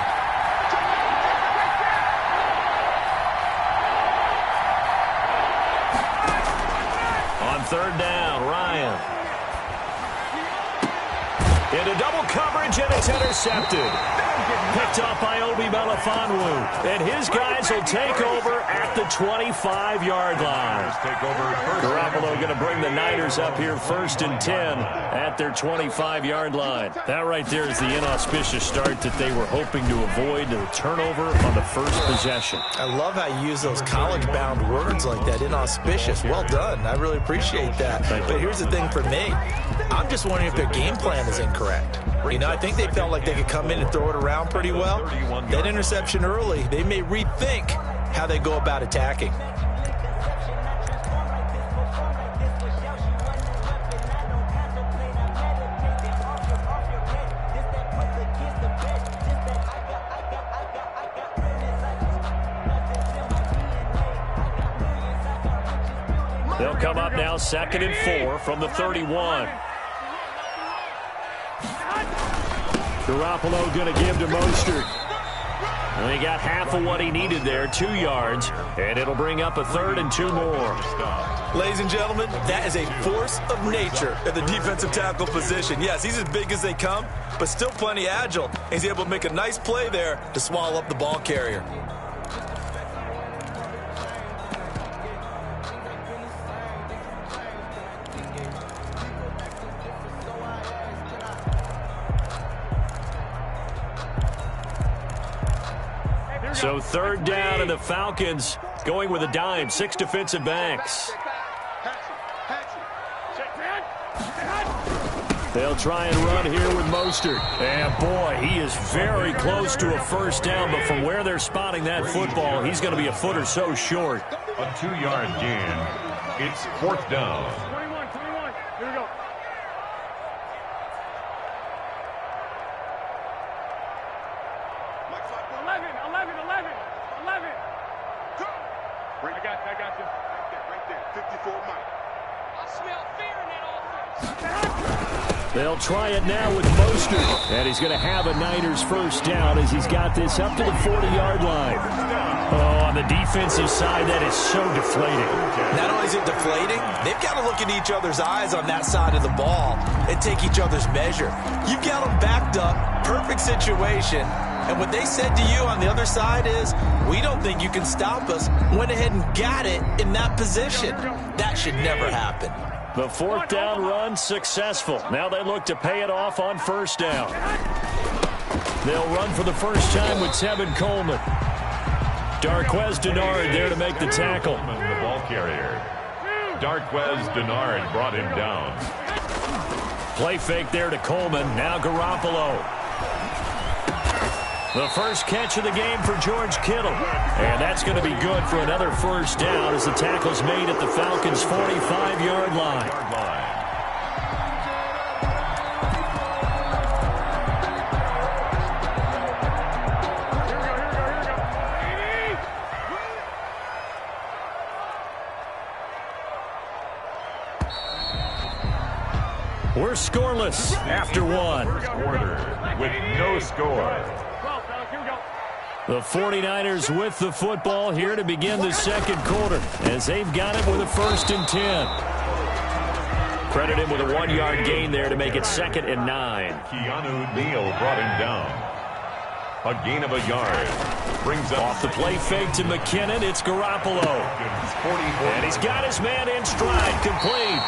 [SPEAKER 3] On
[SPEAKER 1] 3rd down, Ryan. Into double coverage. coverage, and it's intercepted. Picked off by Obi Melifonwu. And his guys will take over at the 25-yard line. Garoppolo going to bring the Niners up here 1st and 10 at their 25-yard line. That right there is the inauspicious start that they were hoping to avoid, the turnover on the first possession.
[SPEAKER 3] I love how you use those college-bound words like that, inauspicious. Well done. I really appreciate that. But here's the thing for me. I'm just wondering if their game plan is incorrect. You know, I think they felt like they could come in and throw it around pretty well. That interception early, they may rethink how they go about attacking.
[SPEAKER 1] They'll come up now 2nd and 4 from the 31. Garoppolo going to give to Mostert. And he got half of what he needed there, 2 yards, and it'll bring up a 3rd and 2 more.
[SPEAKER 3] Ladies and gentlemen, that is a force of nature at the defensive tackle position. Yes, he's as big as they come, but still plenty agile. He's able to make a nice play there to swallow up the ball carrier.
[SPEAKER 1] So 3rd down, and the Falcons going with a dime. 6 defensive backs. They'll try and run here with Mostert. And boy, he is very close to a 1st down, but from where they're spotting that football, he's going to be a foot or so short.
[SPEAKER 2] A 2-yard gain. It's 4th down.
[SPEAKER 4] 21. Here we go. I got you. Right there. 54 Mike. I smell fear in that offense.
[SPEAKER 1] They'll try it now with Mostert. And he's going to have a Niners 1st down as he's got this up to the 40-yard line. Oh, on the defensive side, that is so deflating.
[SPEAKER 3] Not only is it deflating, they've got to look in each other's eyes on that side of the ball and take each other's measure. You've got them backed up, perfect situation. And what they said to you on the other side is, we don't think you can stop us. Went ahead and got it in that position. That should never happen.
[SPEAKER 1] The 4th down run successful. Now they look to pay it off on 1st down. They'll run for the first time with Tevin Coleman. Darqueze Dennard there to make the tackle.
[SPEAKER 2] The ball carrier. Darqueze Dennard brought him down.
[SPEAKER 1] Play fake there to Coleman. Now Garoppolo. The first catch of the game for George Kittle. And that's going to be good for another 1st down as the tackle's made at the Falcons' 45-yard line. We're scoreless after 1.
[SPEAKER 2] Quarter with no score.
[SPEAKER 1] The 49ers with the football here to begin the 2nd quarter as they've got it with a 1st and 10. Credit him with a 1-yard gain there to make it 2nd and 9.
[SPEAKER 2] Keanu Neal brought him down. A gain of a yard. Brings up
[SPEAKER 1] off the play fake to McKinnon. It's Garoppolo. And he's got his man in stride, complete.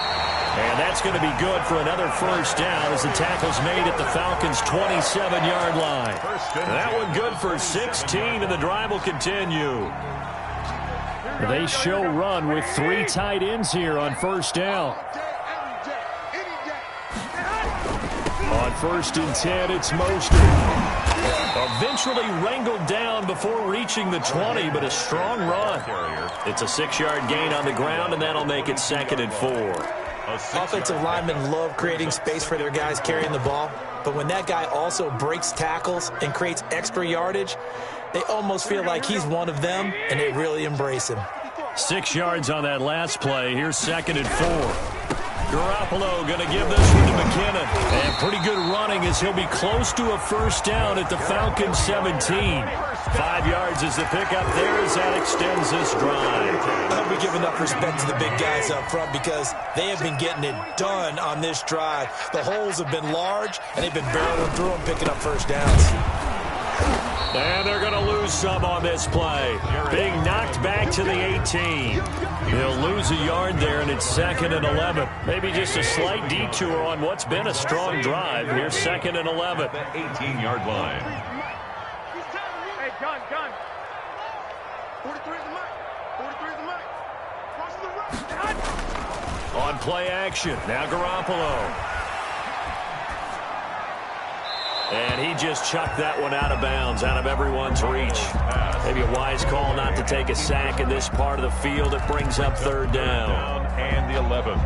[SPEAKER 1] And that's going to be good for another 1st down as the tackle's made at the Falcons' 27-yard line. That one good for 16, and the drive will continue. They show run with 3 tight ends here on 1st down. On 1st and 10, it's Mostert. Eventually wrangled down before reaching the 20, but a strong run. It's a 6-yard gain on the ground, and that'll make it 2nd and 4.
[SPEAKER 3] Offensive linemen love creating space for their guys carrying the ball, but when that guy also breaks tackles and creates extra yardage, they almost feel like he's one of them, and they really embrace him.
[SPEAKER 1] 6 yards on that last play. Here's 2nd and 4. Garoppolo going to give this one to McKinnon. And pretty good running as he'll be close to a first down at the Falcons 17. 5 yards is the pickup there as that extends this drive.
[SPEAKER 3] I hope we give enough respect to the big guys up front because they have been getting it done on this drive. The holes have been large, and they've been barreling through and picking up first downs.
[SPEAKER 1] And they're going to lose some on this play. Being knocked back to the 18. He'll lose a yard there, and it's 2nd and 11. Maybe just a slight detour on what's been a strong drive. Here's 2nd and 11.
[SPEAKER 2] The 18-yard line.
[SPEAKER 4] Hey, gun. 43 is the mic. 43 is the mic. Crossing the road.
[SPEAKER 1] On play action, now Garoppolo. And he just chucked that one out of bounds, out of everyone's reach. Maybe a wise call not to take a sack in this part of the field. It brings up 3rd down.
[SPEAKER 2] And the 11.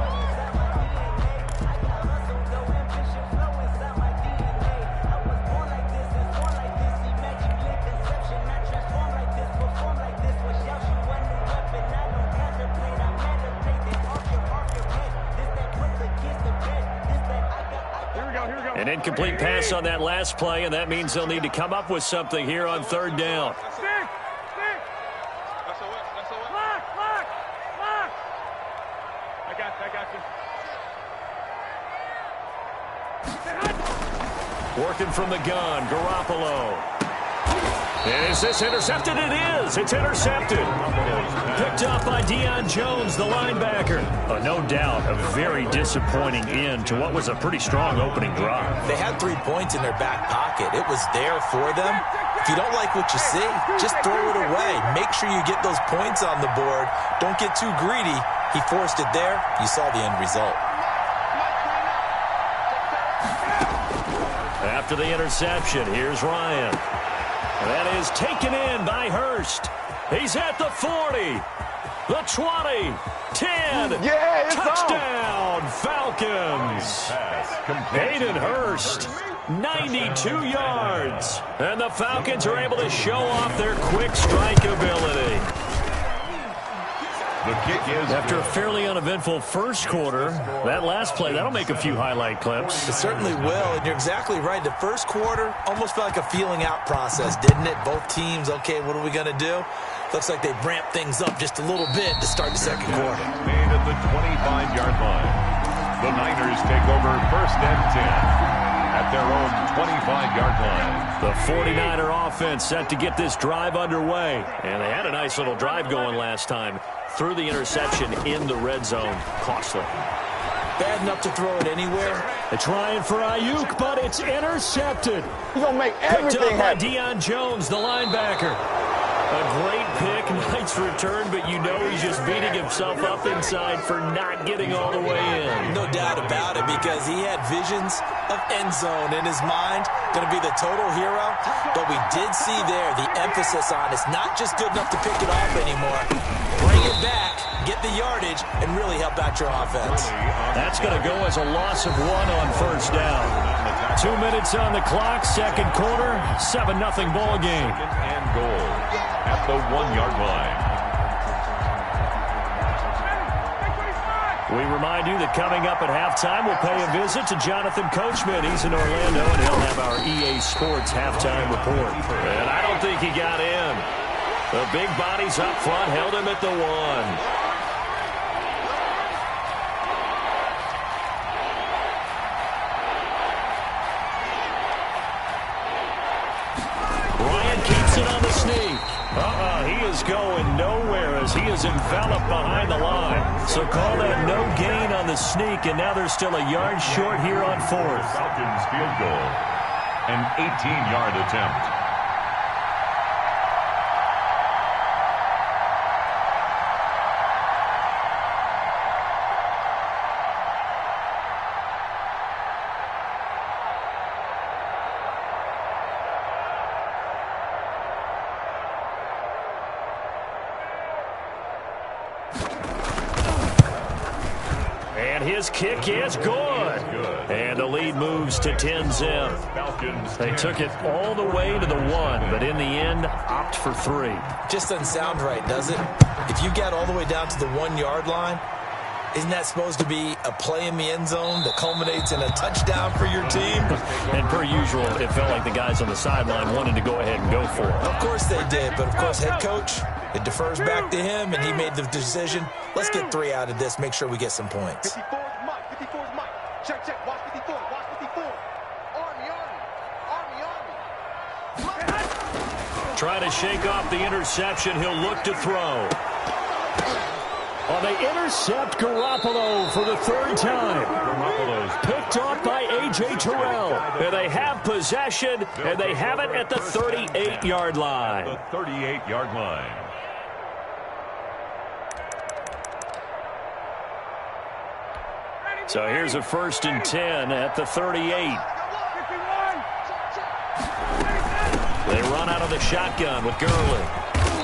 [SPEAKER 1] An incomplete pass on that last play, and that means they'll need to come up with something here on 3rd down.
[SPEAKER 4] Stick. Lock. I got you.
[SPEAKER 1] Working from the gun, Garoppolo. And is this intercepted? It is. It's intercepted. Picked up by Deion Jones, the linebacker. No doubt a very disappointing end to what was a pretty strong opening drive.
[SPEAKER 3] They had 3 points in their back pocket. It was there for them. If you don't like what you see, just throw it away. Make sure you get those points on the board. Don't get too greedy. He forced it there. You saw the end result.
[SPEAKER 1] After the interception, here's Ryan. That is taken in by Hurst. He's at the 40, the 20, 10.
[SPEAKER 5] Yeah, it's
[SPEAKER 1] touchdown, Falcons. Hayden Hurst, 92 yards. And the Falcons are able to show off their quick strike ability.
[SPEAKER 2] The kick is
[SPEAKER 1] after a fairly uneventful first quarter. That last play, that'll make a few highlight clips.
[SPEAKER 3] It certainly will, and you're exactly right. The first quarter almost felt like a feeling out process, didn't it? Both teams, okay, what are we going to do? Looks like they ramped things up just a little bit to start the second quarter.
[SPEAKER 2] Made at the 25-yard line. The Niners take over 1st and 10 at their own 25-yard line.
[SPEAKER 1] The 49er offense set to get this drive underway. And they had a nice little drive going last time. Threw the interception in the red zone. Costly.
[SPEAKER 3] Bad enough to throw it anywhere.
[SPEAKER 1] They're trying for Ayuk, but it's intercepted.
[SPEAKER 5] He's going to make everything
[SPEAKER 1] Picked up by
[SPEAKER 5] happen.
[SPEAKER 1] Deion Jones, the linebacker. A great pick, nice return, but you know he's just beating himself up inside for not getting all the way in.
[SPEAKER 3] No doubt about it, because he had visions of end zone in his mind. Going to be the total hero. But we did see there the emphasis on it's not just good enough to pick it off anymore. Bring it back, get the yardage, and really help out your offense.
[SPEAKER 1] That's going to go as a loss of 1 on first down. 2 minutes on the clock, second quarter, 7-0 ball game.
[SPEAKER 2] And goal at the 1-yard line.
[SPEAKER 1] We remind you that coming up at halftime, we'll pay a visit to Jonathan Coachman. He's in Orlando, and he'll have our EA Sports halftime report. And I don't think he got in. The big bodies up front held him at the 1. He is going nowhere as he is enveloped behind the line. So call that no gain on the sneak, and now they're still a yard short here on 4th.
[SPEAKER 2] Falcons field goal. An 18-yard attempt.
[SPEAKER 1] His kick is good. And the lead moves to 10-0. They took it all the way to the 1, but in the end, opt for 3.
[SPEAKER 3] Just doesn't sound right, does it? If you get all the way down to the 1-yard line, Isn't that supposed to be a play in the end zone that culminates in a touchdown for your team?
[SPEAKER 1] And per usual, it felt like the guys on the sideline wanted to go ahead and go for it.
[SPEAKER 3] Of course they did, but of course head coach, it defers back to him, and he made the decision. Let's get 3 out of this, make sure we get some points.
[SPEAKER 4] 54 is Mike. 54 is Mike. Check, check. Watch 54. Watch 54. Army, Army. Army, Army.
[SPEAKER 1] Trying to shake off the interception. He'll look to throw. They intercept Garoppolo for the 3rd time. Garoppolo's picked off by A.J. Terrell. And they have possession, and they have it at the 38-yard line.
[SPEAKER 2] The 38-yard line.
[SPEAKER 1] So here's a 1st and 10 at the 38. They run out of the shotgun with Gurley.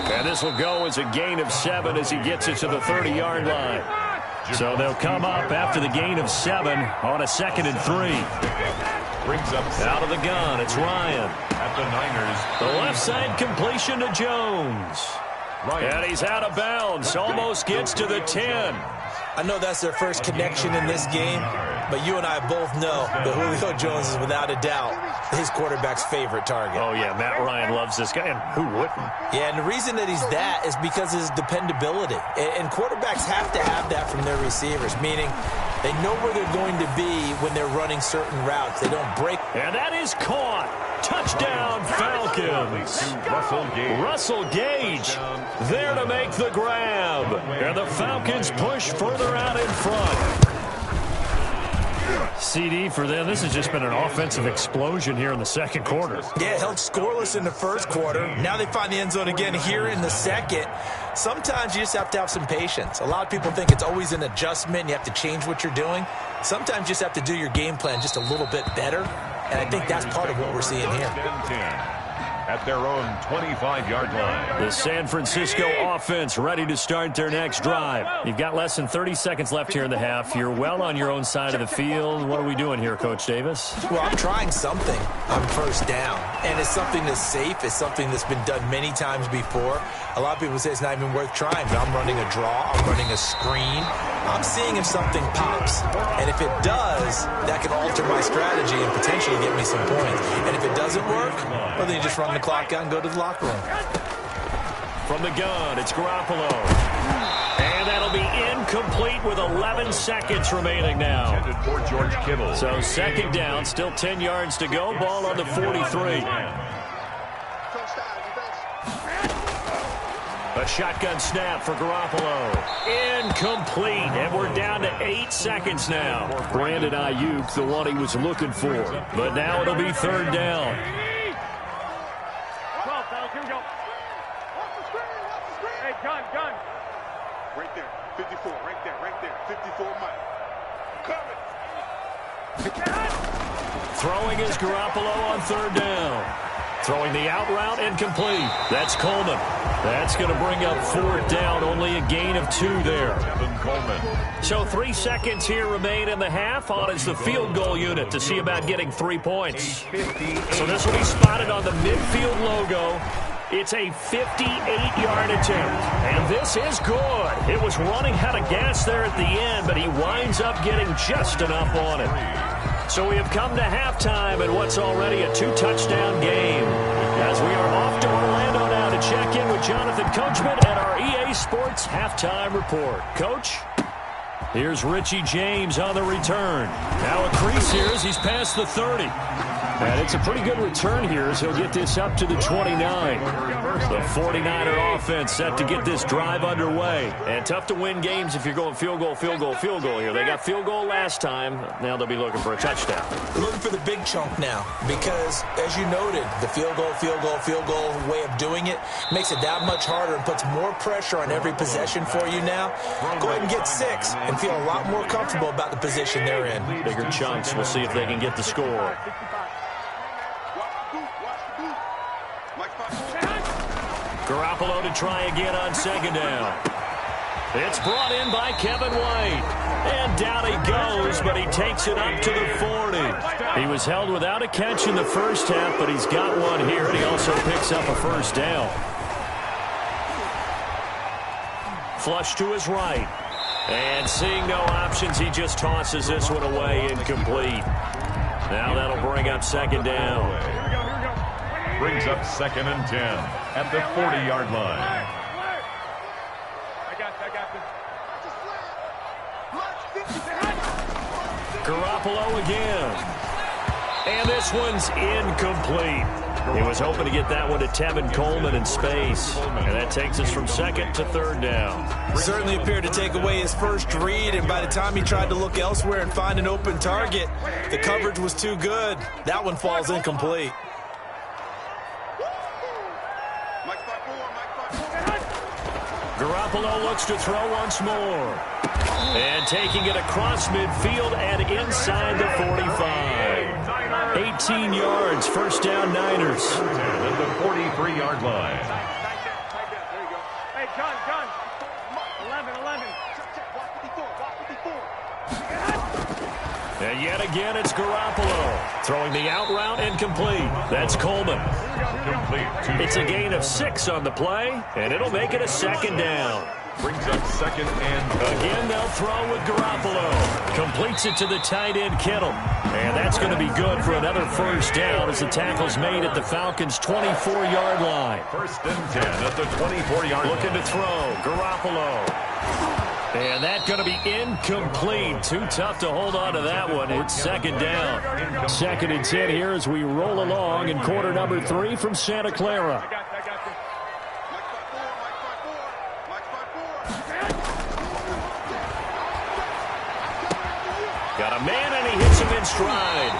[SPEAKER 1] And this will go as a gain of 7 as he gets it to the 30-yard line. So they'll come up after the gain of 7 on a 2nd and 3.
[SPEAKER 2] Brings up
[SPEAKER 1] Out of the gun, it's Ryan.
[SPEAKER 2] at the Niners.
[SPEAKER 1] The left side completion to Jones. And he's out of bounds. Almost gets to the 10.
[SPEAKER 3] I know that's their first connection in this game, but you and I both know that Julio Jones is without a doubt his quarterback's favorite target.
[SPEAKER 1] Oh, yeah, Matt Ryan loves this guy, and who wouldn't?
[SPEAKER 3] Yeah, and the reason that he's that is because of his dependability. And quarterbacks have to have that from their receivers, meaning they know where they're going to be when they're running certain routes. They don't break.
[SPEAKER 1] And that is caught. Touchdown, Falcons. Russell Gage there to make the grab. And the Falcons push further out in front. CD for them. This has just been an offensive explosion here in the 2nd quarter.
[SPEAKER 3] Yeah, held scoreless in the 1st quarter. Now they find the end zone again here in the 2nd. Sometimes you just have to have some patience. A lot of people think it's always an adjustment. You have to change what you're doing. Sometimes you just have to do your game plan just a little bit better. And I think that's part of what we're seeing here.
[SPEAKER 2] At their own 25-yard line.
[SPEAKER 1] The San Francisco offense ready to start their next drive. You've got less than 30 seconds left here in the half. You're well on your own side of the field. What are we doing here, Coach Davis?
[SPEAKER 3] Well, I'm trying something on 1st down. And it's something that's safe. It's something that's been done many times before. A lot of people say it's not even worth trying, but I'm running a draw. I'm running a screen. I'm seeing if something pops. And if it does, that can alter my strategy and potentially get me some points. And if it doesn't work, well, then you just run the clock out and go to the locker room.
[SPEAKER 1] From the gun, it's Garoppolo. And that'll be incomplete with 11 seconds remaining now.
[SPEAKER 2] Intended for George Kittle.
[SPEAKER 1] So 2nd down, still 10 yards to go. Ball on the 43. A shotgun snap for Garoppolo. Incomplete. And we're down to 8 seconds now. Brandon Ayuk, the one he was looking for. But now it'll be 3rd down.
[SPEAKER 4] Hey, gun. Right there. 54. Right there. 54 Mike. Coming.
[SPEAKER 1] Throwing is Garoppolo on 3rd down. Throwing the out route incomplete. That's Coleman. That's going to bring up 4th down. Only a gain of 2 there.
[SPEAKER 2] Kevin Coleman.
[SPEAKER 1] So 3 seconds here remain in the half. On is the field goal unit to see about getting 3 points. So this will be spotted on the midfield logo. It's a 58-yard attempt. And this is good. It was running out of gas there at the end, but he winds up getting just enough on it. So we have come to halftime in what's already a 2-touchdown game. As we are off to Orlando now to check in with Jonathan Coachman and our EA Sports Halftime Report. Coach? Here's Richie James on the return. Now a crease here as he's past the 30. And it's a pretty good return here as he'll get this up to the 29. The 49er offense set to get this drive underway. And tough to win games if you're going field goal here. They got field goal last time. Now they'll be looking for a touchdown.
[SPEAKER 3] We're looking for the big chunk now because, as you noted, the field goal way of doing it makes it that much harder and puts more pressure on every possession for you now. Go ahead and get 6 and feel a lot more comfortable about the position they're in.
[SPEAKER 1] Bigger chunks. We'll see if they can get the score. Garoppolo to try again on 2nd down. It's brought in by Kevin White. And down he goes, but he takes it up to the 40. He was held without a catch in the 1st half, but he's got one here, and he also picks up a 1st down. Flush to his right. And seeing no options, he just tosses this one away incomplete. Now that'll bring up second down.
[SPEAKER 2] Brings up 2nd and 10 at the 40-yard line.
[SPEAKER 1] Garoppolo again. And this one's incomplete. He was hoping to get that one to Tevin Coleman in space. And that takes us from 2nd to 3rd down.
[SPEAKER 3] Certainly appeared to take away his first read, and by the time he tried to look elsewhere and find an open target, the coverage was too good. That one falls incomplete.
[SPEAKER 1] Garoppolo looks to throw once more. And taking it across midfield and inside the 45. 18 yards, first down Niners.
[SPEAKER 2] At the 43-yard line.
[SPEAKER 4] There you go. Hey, John. 11. Check. Watch 54.
[SPEAKER 1] And yet again, it's Garoppolo. Throwing the out route incomplete. That's Coleman.
[SPEAKER 2] Complete.
[SPEAKER 1] It's a gain of 6 on the play, and it'll make it a second down.
[SPEAKER 2] Brings up 2nd and 4.
[SPEAKER 1] Again, they'll throw with Garoppolo. Completes it to the tight end, Kittle. And that's going to be good for another first down as the tackle's made at the Falcons' 24-yard line.
[SPEAKER 2] 1st and 10 at the 24-yard line.
[SPEAKER 1] Looking to throw. Garoppolo. And that's going to be incomplete. Too tough to hold on to that one. It's second down. 2nd and 10 here as we roll along in quarter number 3 from Santa Clara. Got a man, and he hits him in stride.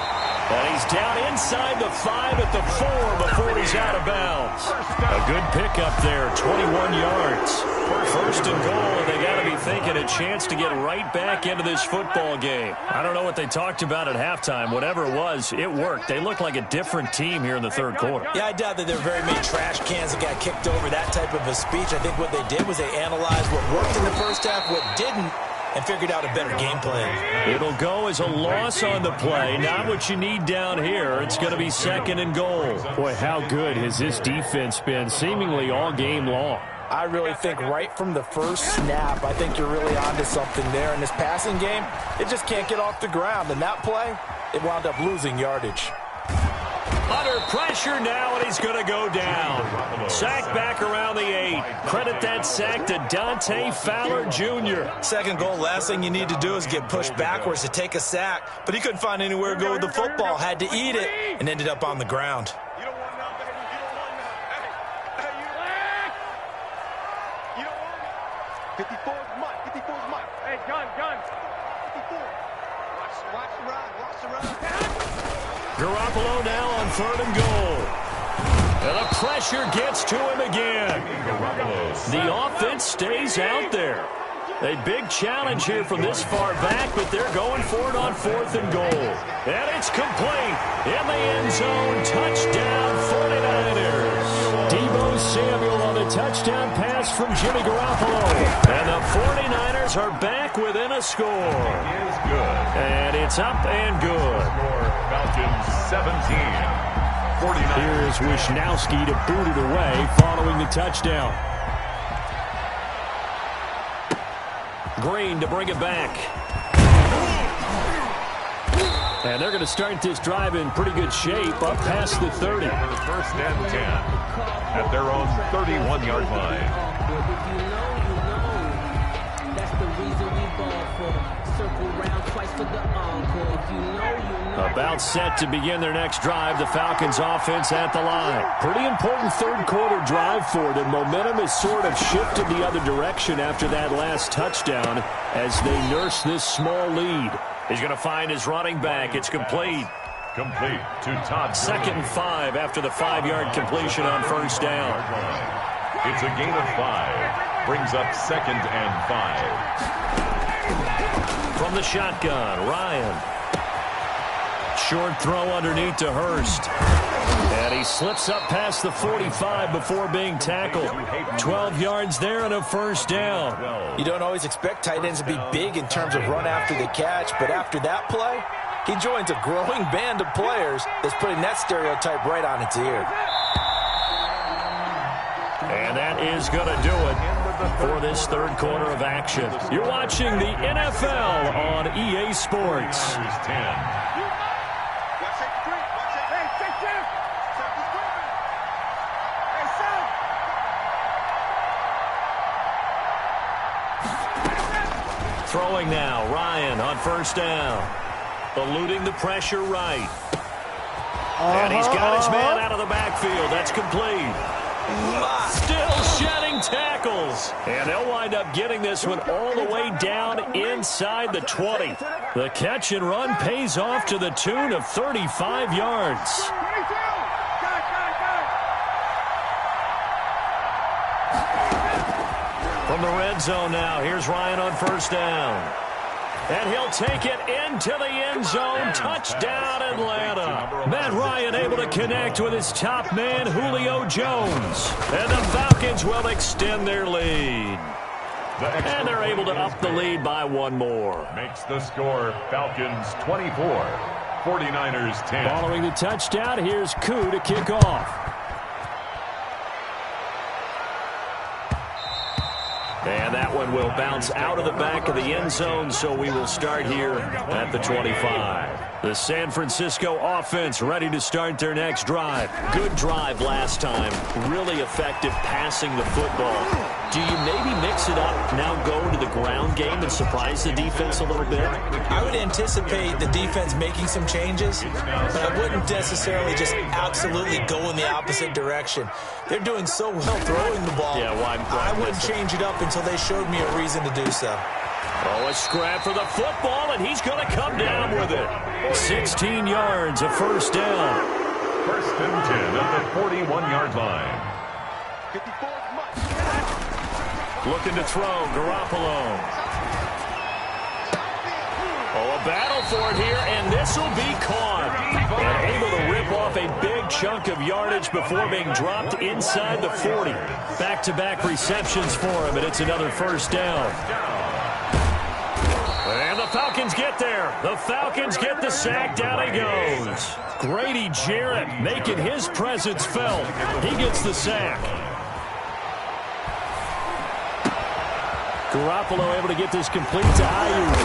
[SPEAKER 1] And he's down inside the 5 at the 4 before he's out of bounds. A good pickup there, 21 yards. 1st and goal, and they got to be thinking a chance to get right back into this football game. I don't know what they talked about at halftime. Whatever it was, it worked. They look like a different team here in the 3rd quarter.
[SPEAKER 3] Yeah, I doubt that there were very many trash cans that got kicked over, that type of a speech. I think what they did was they analyzed what worked in the first half, what didn't, and figured out a better game plan.
[SPEAKER 1] It'll go as a loss on the play. Not what you need down here. It's going to be 2nd and goal. Boy, how good has this defense been seemingly all game long?
[SPEAKER 3] I really think right from the first snap, I think you're really onto something there. In this passing game, it just can't get off the ground. And that play, it wound up losing yardage.
[SPEAKER 1] Under pressure now, and he's going to go down. Sacked back around the 8. Credit that sack to Dante Fowler Jr.
[SPEAKER 3] 2nd goal, last thing you need to do is get pushed backwards to take a sack. But he couldn't find anywhere to go with the football, had to eat it, and ended up on the ground.
[SPEAKER 4] You don't want none, baby. You don't want none. Hey, you don't want me. 54 is Mike. Hey, gun. 54. Watch the run.
[SPEAKER 1] Garoppolo now on 3rd and goal. And the pressure gets to him again. The offense stays out there. A big challenge here from this far back, but they're going for it on 4th and goal. And it's complete. In the end zone, touchdown 49ers. Deebo Samuel on the touchdown pass from Jimmy Garoppolo. And the 49ers are back within a score.
[SPEAKER 2] Is good.
[SPEAKER 1] And it's up and good.
[SPEAKER 2] Falcons 17. 49.
[SPEAKER 1] Here's Wisnowski to boot it away following the touchdown. Green to bring it back. And they're going to start this drive in pretty good shape up past the 30.
[SPEAKER 2] 1st and 10 at their own 31-yard line.
[SPEAKER 5] That's the reason we ball for. Circle round twice for the encore. If you know.
[SPEAKER 1] About set to begin their next drive. The Falcons offense at the line. Pretty important 3rd quarter drive for them. Momentum has sort of shifted the other direction after that last touchdown as they nurse this small lead. He's going to find his running back. It's complete.
[SPEAKER 2] Complete to Todd.
[SPEAKER 1] 2nd and 5 after the 5-yard completion on 1st down.
[SPEAKER 2] It's a gain of 5. Brings up 2nd and 5.
[SPEAKER 1] From the shotgun, Ryan. Short throw underneath to Hurst. And he slips up past the 45 before being tackled. 12 yards there and a 1st down.
[SPEAKER 3] You don't always expect tight ends to be big in terms of run after the catch, but after that play, he joins a growing band of players that's putting that stereotype right on its ear.
[SPEAKER 1] And that is going to do it. for this third quarter of action. You're watching the NFL on EA Sports.
[SPEAKER 2] 10.
[SPEAKER 1] Throwing now, Ryan on first down. Eluding the pressure right. And he's got his man out of the backfield. That's complete. Still shedding tackles. And they'll wind up getting this one all the way down inside the 20. The catch and run pays off to the tune of 35 yards. From the red zone now, here's Ryan on first down. And he'll take it into the end zone. Touchdown, Atlanta. Matt Ryan able to connect with his top man, Julio Jones. And the Falcons will extend their lead. And they're able to up the lead by one more.
[SPEAKER 2] Makes the score Falcons 24, 49ers 10.
[SPEAKER 1] Following the touchdown, here's Koo to kick off. And that one will bounce out of the back of the end zone, so we will start here at the 25. The San Francisco offense ready to start their next drive. Good drive last time. Really effective passing the football. Do you maybe mix it up, now go to the ground game and surprise the defense a little bit?
[SPEAKER 3] I would anticipate the defense making some changes, but I wouldn't necessarily just absolutely go in the opposite direction. They're doing so well throwing the ball.
[SPEAKER 1] Yeah, why
[SPEAKER 3] I wouldn't change it up until they showed me a reason to do so.
[SPEAKER 1] Oh, a scrap for the football, and he's going to come down with it. 16 yards, a first down.
[SPEAKER 2] First and 10 at the 41-yard line.
[SPEAKER 4] 54 is much.
[SPEAKER 1] Looking to throw, Garoppolo. Oh, a battle for it here, and this will be caught. And able to rip off a big chunk of yardage before being dropped inside the 40. Back-to-back receptions for him, and it's another first down. And the Falcons get there. The Falcons get the sack. Down he goes. Grady Jarrett making his presence felt. He gets the sack. Garoppolo able to get this complete to Ayuk.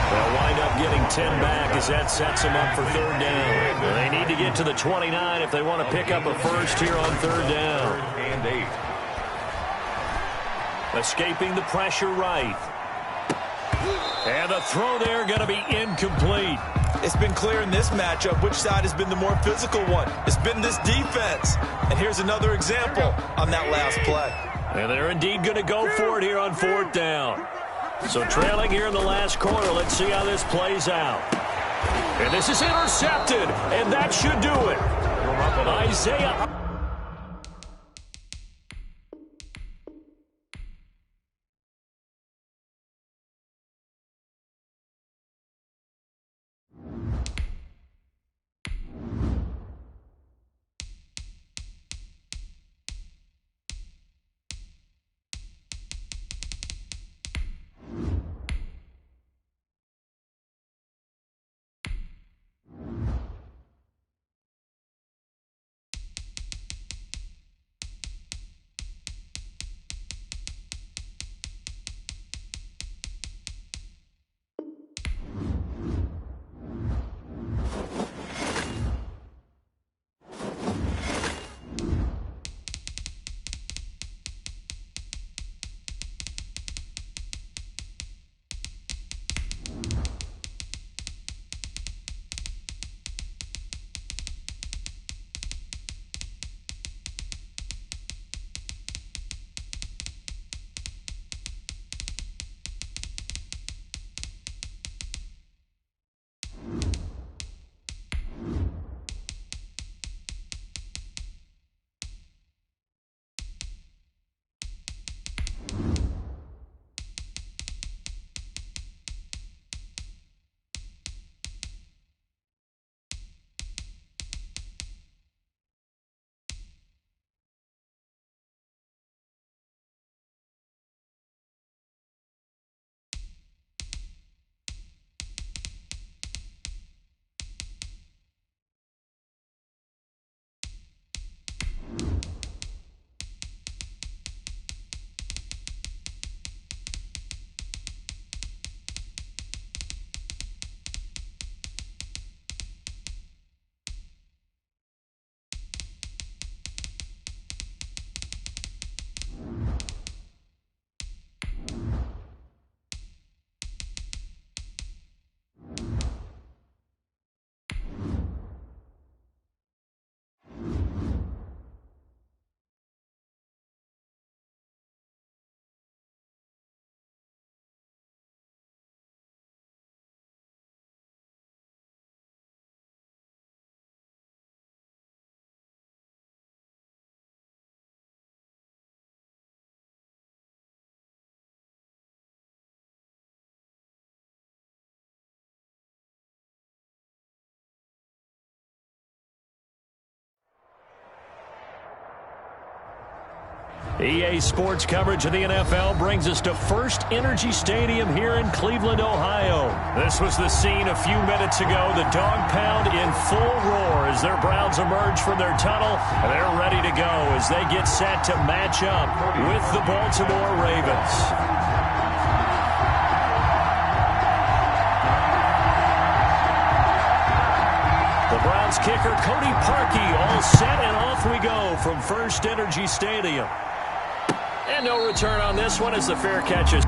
[SPEAKER 1] They'll wind up getting 10 back as that sets them up for third down. They need to get to the 29 if they want to pick up a first here on third down.
[SPEAKER 2] And 8.
[SPEAKER 1] Escaping the pressure right. And the throw there going to be incomplete.
[SPEAKER 3] It's been clear in this matchup which side has been the more physical one. It's been this defense. And here's another example on that last play.
[SPEAKER 1] And they're indeed going to go for it here on fourth down. So trailing here in the last quarter, let's see how this plays out. And this is intercepted, and that should do it. Isaiah. EA Sports coverage of the NFL brings us to First Energy Stadium here in Cleveland, Ohio. This was the scene a few minutes ago. The dog pound in full roar as their Browns emerge from their tunnel. And they're ready to go as they get set to match up with the Baltimore Ravens. The Browns kicker Cody Parkey all set, and off we go from First Energy Stadium. And no return on this one as the fair catch is.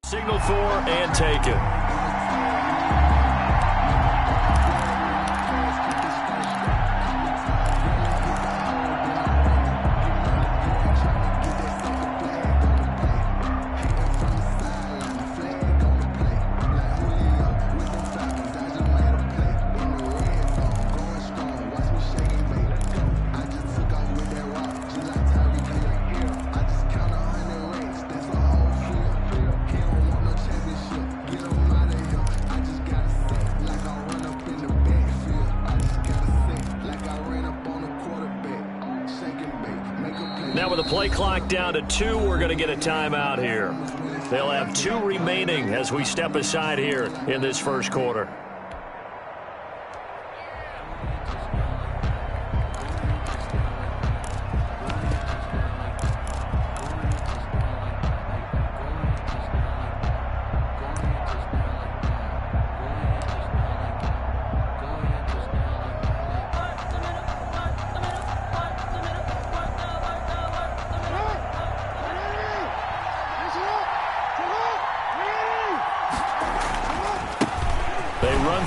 [SPEAKER 1] Signal for and taken. Now with the play clock down to 2, we're going to get a timeout here. They'll have 2 remaining as we step aside here in this first quarter.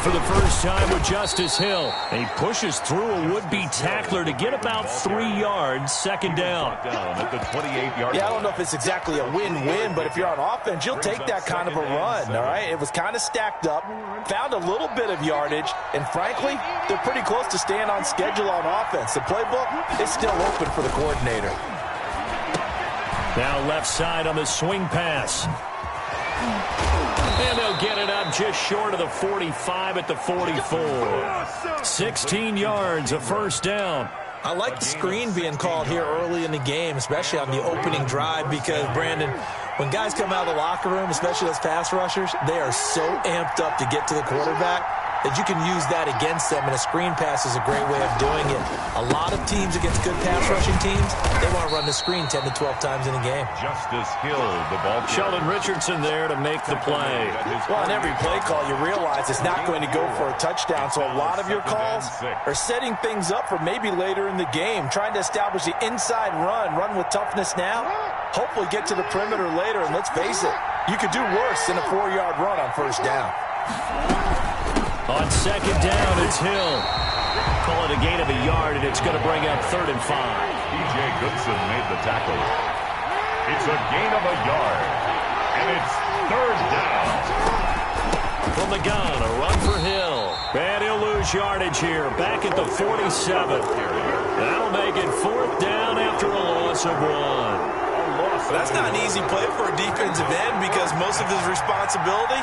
[SPEAKER 1] For the first time with Justice Hill. He pushes through a would-be tackler to get about 3 yards, second down.
[SPEAKER 2] At the 28-yard
[SPEAKER 3] Yeah, I don't know if it's exactly a win-win, but if you're on offense, you'll take that kind of a run, all right? It was kind of stacked up, found a little bit of yardage, and frankly, they're pretty close to staying on schedule on offense. The playbook is still open for the coordinator.
[SPEAKER 1] Now left side on the swing pass. And they'll get it up just short of the 45 at the 44. 16 yards, a first down.
[SPEAKER 3] I like the screen being called here early in the game, especially on the opening drive, because, Brandon, when guys come out of the locker room, especially those pass rushers, they are so amped up to get to the quarterback that you can use that against them, and a screen pass is a great way of doing it. A lot of teams against good pass rushing teams, they want to run the screen 10 to 12 times in a game.
[SPEAKER 2] Justice Hill, the ball.
[SPEAKER 1] Sheldon Richardson there to make the play.
[SPEAKER 3] Well, on every play call, you realize it's not going to go for a touchdown, so a lot of your calls are setting things up for maybe later in the game, trying to establish the inside run with toughness now, hopefully get to the perimeter later, and let's face it, you could do worse than a 4-yard run on first down.
[SPEAKER 1] On second down, it's Hill. Call it a gain of a yard, and it's going to bring up 3rd and 5.
[SPEAKER 2] T.J. Goodson made the tackle. It's a gain of a yard, and it's 3rd down.
[SPEAKER 1] From the gun, a run for Hill. And he'll lose yardage here, back at the 47. That'll make it 4th down after a loss of 1.
[SPEAKER 2] A loss
[SPEAKER 3] That's not an easy play for a defensive end because most of his responsibility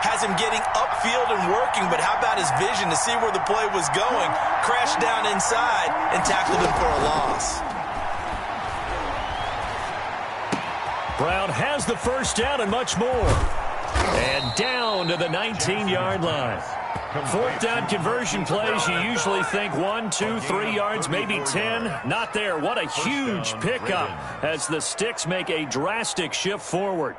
[SPEAKER 3] has him getting upfield and working, but how about his vision to see where the play was going, crashed down inside, and tackled him for a loss.
[SPEAKER 1] Brown has the first down and much more. And down to the 19-yard line. Fourth down conversion plays, you usually think 1, 2, 3 yards, maybe 10. Not there. What a huge pickup as the Sticks make a drastic shift forward.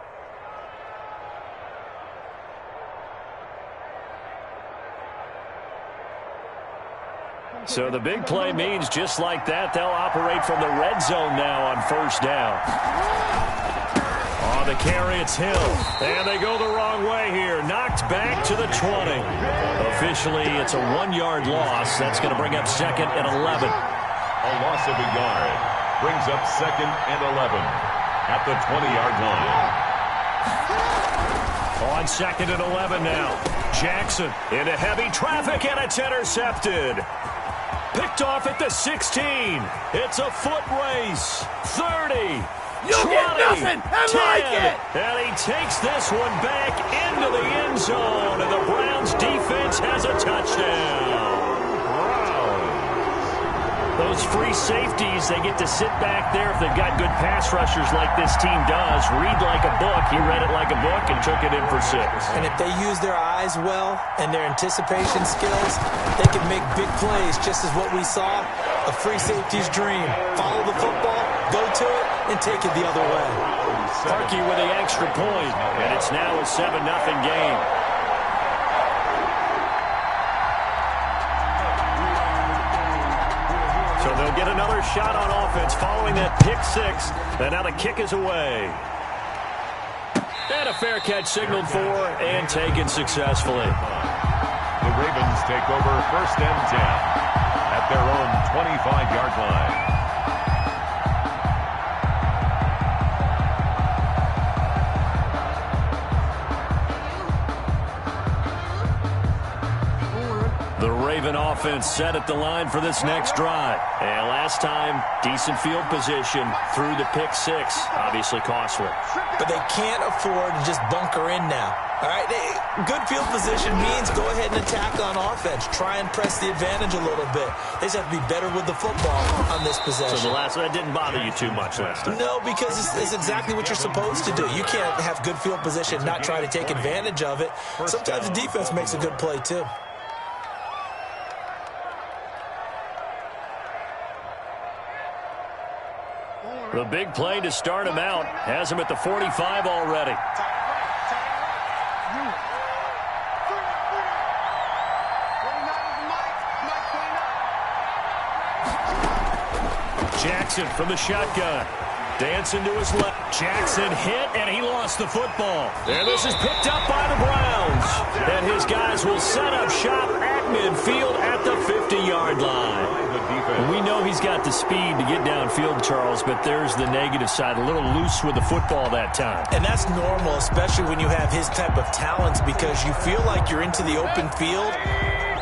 [SPEAKER 1] So the big play means just like that, they'll operate from the red zone now on first down. On the carry, it's Hill. And they go the wrong way here. Knocked back to the 20. Officially, it's a 1-yard loss. That's going to bring up second and 11.
[SPEAKER 2] A loss of a yard brings up second and 11 at the 20-yard line.
[SPEAKER 1] On second and 11 now. Jackson into heavy traffic, and it's intercepted. Picked off at the 16. It's a foot race. 30.
[SPEAKER 6] You
[SPEAKER 1] 20,
[SPEAKER 6] get nothing. I
[SPEAKER 1] 10,
[SPEAKER 6] like it.
[SPEAKER 1] and he takes this one back into the end zone, and the Browns defense has a touchdown. Those free safeties, they get to sit back there if they've got good pass rushers like this team does. Read like a book. He read it like a book and took it in for 6.
[SPEAKER 3] And if they use their eyes well and their anticipation skills, they can make big plays, just as what we saw, a free safety's dream. Follow the football, go to it, and take it the other way.
[SPEAKER 1] Parkey with the extra point, and it's now a 7-0 game. So they'll get another shot on offense following that pick 6, and now the kick is away. And a fair catch signaled for and taken successfully.
[SPEAKER 2] The Ravens take over first and 10 at their own 25-yard line.
[SPEAKER 1] The Raven offense set at the line for this next drive. And last time, decent field position through the pick 6. Obviously costly.
[SPEAKER 3] But they can't afford to just bunker in now. All right, good field position means go ahead and attack on offense. Try and press the advantage a little bit. They just have to be better with the football on this possession.
[SPEAKER 1] So that didn't bother you too much last time?
[SPEAKER 3] No, because it's exactly what you're supposed to do. You can't have good field position, not try to take advantage of it. Sometimes the defense makes a good play, too.
[SPEAKER 1] The big play to start him out has him at the 45 already. Jackson from the shotgun. Dancing to his left. Jackson hit, and he lost the football. And this is picked up by the Browns. And his guys will set up shop at midfield at the 50-yard line. We know he's got the speed to get downfield, Charles, but there's the negative side. A little loose with the football that time.
[SPEAKER 3] And that's normal, especially when you have his type of talents, because you feel like you're into the open field,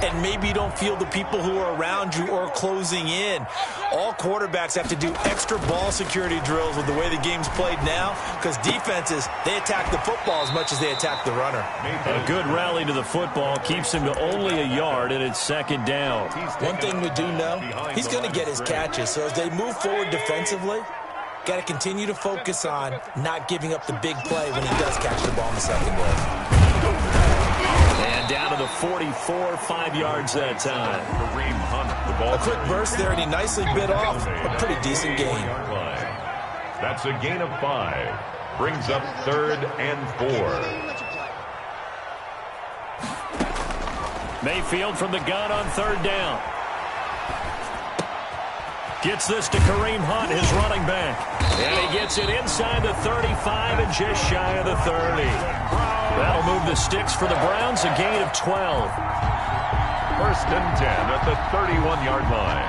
[SPEAKER 3] and maybe you don't feel the people who are around you or closing in. All quarterbacks have to do extra ball security drills with the way the game's played now, because defenses, they attack the football as much as they attack the runner.
[SPEAKER 1] A good rally to the football keeps him to only a yard, and it's second down.
[SPEAKER 3] One thing we do know, he's going to get his catches. So as they move forward defensively, got to continue to focus on not giving up the big play when he does catch the ball in the secondary.
[SPEAKER 1] And down to the 44, 5 yards that time.
[SPEAKER 2] Kareem Hunt, the ball.
[SPEAKER 3] A quick burst there, and he nicely bit off a pretty decent gain.
[SPEAKER 2] That's a gain of 5. Brings up third and 4.
[SPEAKER 1] Mayfield from the gun on third down. Gets this to Kareem Hunt, his running back. And he gets it inside the 35 and just shy of the 30. That'll move the Sticks for the Browns, a gain of 12.
[SPEAKER 2] First and 10 at the 31-yard line.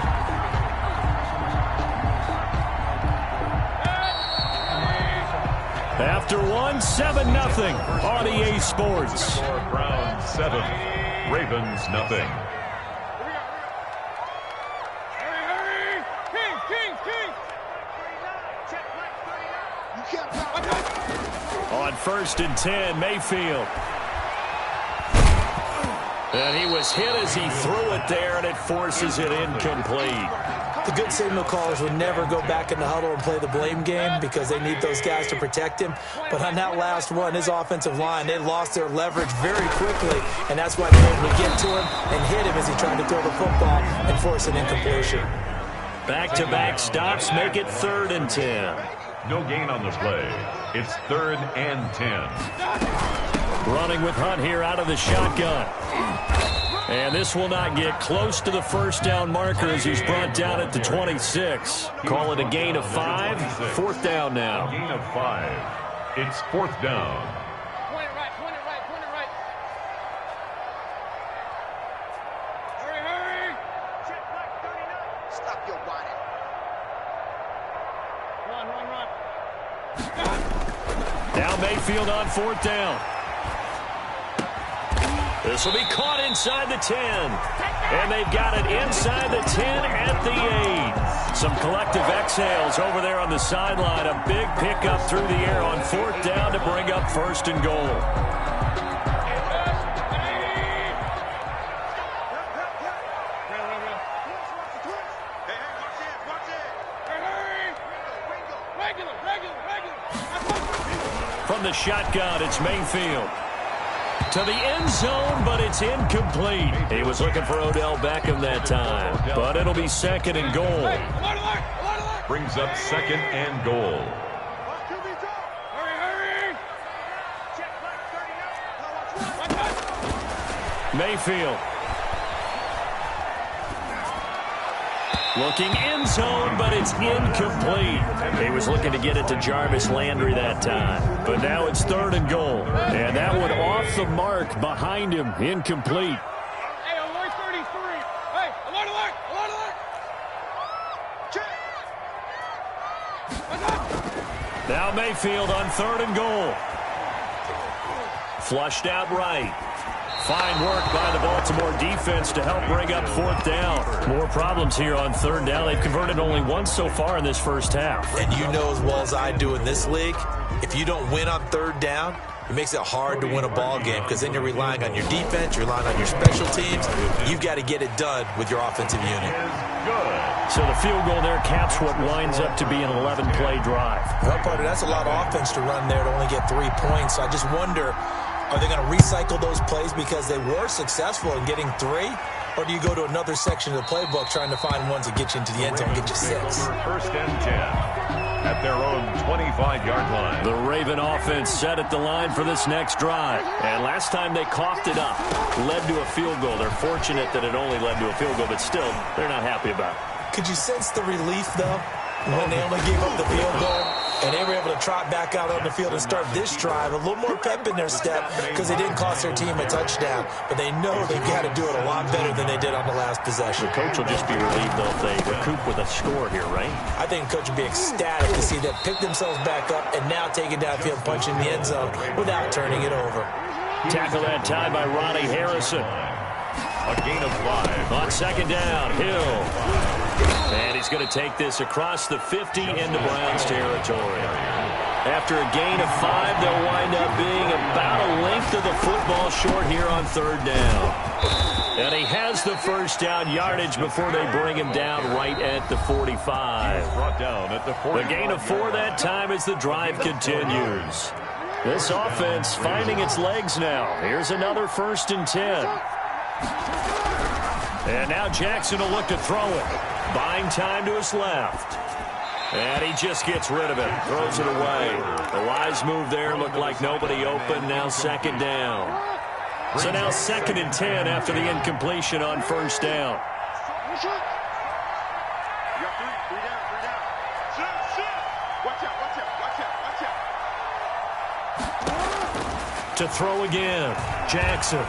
[SPEAKER 1] After 7-0 on EA Sports.
[SPEAKER 2] Browns 7, Ravens nothing.
[SPEAKER 4] You can't
[SPEAKER 1] 1st and 10, Mayfield. And he was hit as he threw it there, and it forces it incomplete.
[SPEAKER 3] The good signal callers would never go back in the huddle and play the blame game because they need those guys to protect him. But on that last one, his offensive line, they lost their leverage very quickly, and that's why they were able to get to him and hit him as he tried to throw the football and force an incompletion.
[SPEAKER 1] Back-to-back stops make it 3rd and 10.
[SPEAKER 2] No gain on the play. It's 3rd and 10.
[SPEAKER 1] Running with Hunt here out of the shotgun. And this will not get close to the first down marker as he's brought down at the 26. Call it a gain of 5. 4th down now.
[SPEAKER 2] Gain of 5. It's 4th down.
[SPEAKER 4] Point it right, point it right, point it right. Hurry, hurry. Check back 39. Stop your whining. Run.
[SPEAKER 1] Now Mayfield on 4th down. This will be caught inside the 10. And they've got it inside the 10 at the 8. Some collective exhales over there on the sideline. A big pickup through the air on 4th down to bring up 1st and goal. From the shotgun, it's Mayfield. To the end zone, but it's incomplete. He was looking for Odell Beckham that time, but it'll be 2nd and goal.
[SPEAKER 2] Brings up 2nd and goal.
[SPEAKER 1] Mayfield. Looking end zone, but it's incomplete. He was looking to get it to Jarvis Landry that time. But now it's 3rd and goal. And that one off the mark behind him. Incomplete.
[SPEAKER 4] Hey, alert 33. Hey, alert, alert, alert, alert. Check.
[SPEAKER 1] Now Mayfield on 3rd and goal. Flushed out right. Fine work by the Baltimore defense to help bring up 4th down. More problems here on 3rd down. They've converted only once so far in this first half.
[SPEAKER 3] And you know as well as I do in this league, if you don't win on 3rd down, it makes it hard to win a ball game because then you're relying on your defense, you're relying on your special teams. You've got to get it done with your offensive unit.
[SPEAKER 1] So the field goal there caps what winds up to be an 11-play drive.
[SPEAKER 3] Well, partner, that's a lot of offense to run there to only get 3 points. So I just wonder, are they going to recycle those plays because they were successful in getting 3? Or do you go to another section of the playbook trying to find ones that get you into the end zone and get you 6?
[SPEAKER 2] 1st and 10 at their own 25-yard line.
[SPEAKER 1] The Raven offense set at the line for this next drive. And last time they coughed it up, led to a field goal. They're fortunate that it only led to a field goal, but still, they're not happy about it.
[SPEAKER 3] Could you sense the relief, though, when they only gave up the field goal? And they were able to trot back out on the field and start this drive. A little more pep in their step because they didn't cost their team a touchdown. But they know they've got to do it a lot better than they did on the last possession.
[SPEAKER 1] The coach will just be relieved, though, if they recoup with a score here, right?
[SPEAKER 3] I think the coach would be ecstatic to see them pick themselves back up and now take it downfield, punch in the end zone without turning it over.
[SPEAKER 1] Tackle that time by Ronnie Harrison.
[SPEAKER 2] A gain of 5.
[SPEAKER 1] On 2nd down, Hill. And he's going to take this across the 50 into Browns territory. After a gain of 5, they'll wind up being about a length of the football short here on 3rd down. And he has the first down yardage before they bring him down right at the 45.
[SPEAKER 2] Brought down at the 40.
[SPEAKER 1] The gain of 4 that time as the drive continues. This offense finding its legs now. Here's another 1st and 10. And now Jackson will look to throw it. Buying time to his left. And he just gets rid of it. Throws it away. The wise move there looked like nobody open. Now 2nd down. So now 2nd and 10 after the incompletion on 1st down. To throw again. Jackson.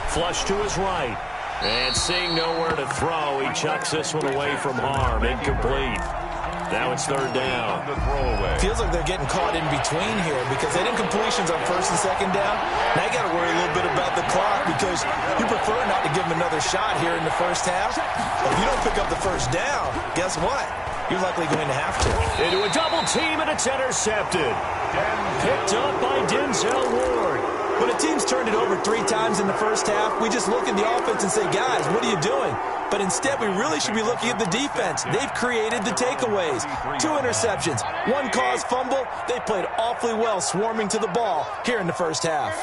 [SPEAKER 1] Flush to his right. And seeing nowhere to throw, he chucks this one away from harm. Incomplete. Now it's 3rd down.
[SPEAKER 3] Feels like they're getting caught in between here because they didn't completions on 1st and 2nd down. Now you got to worry a little bit about the clock because you prefer not to give them another shot here in the first half. If you don't pick up the 1st down, guess what? You're likely going to have to.
[SPEAKER 1] Into a double team, and it's intercepted. Picked up by Denzel Ward.
[SPEAKER 3] When a team's turned it over 3 times in the first half, we just look at the offense and say, guys, what are you doing? But instead, we really should be looking at the defense. They've created the takeaways. 2 interceptions, 1 caused fumble. They played awfully well swarming to the ball here in the first half.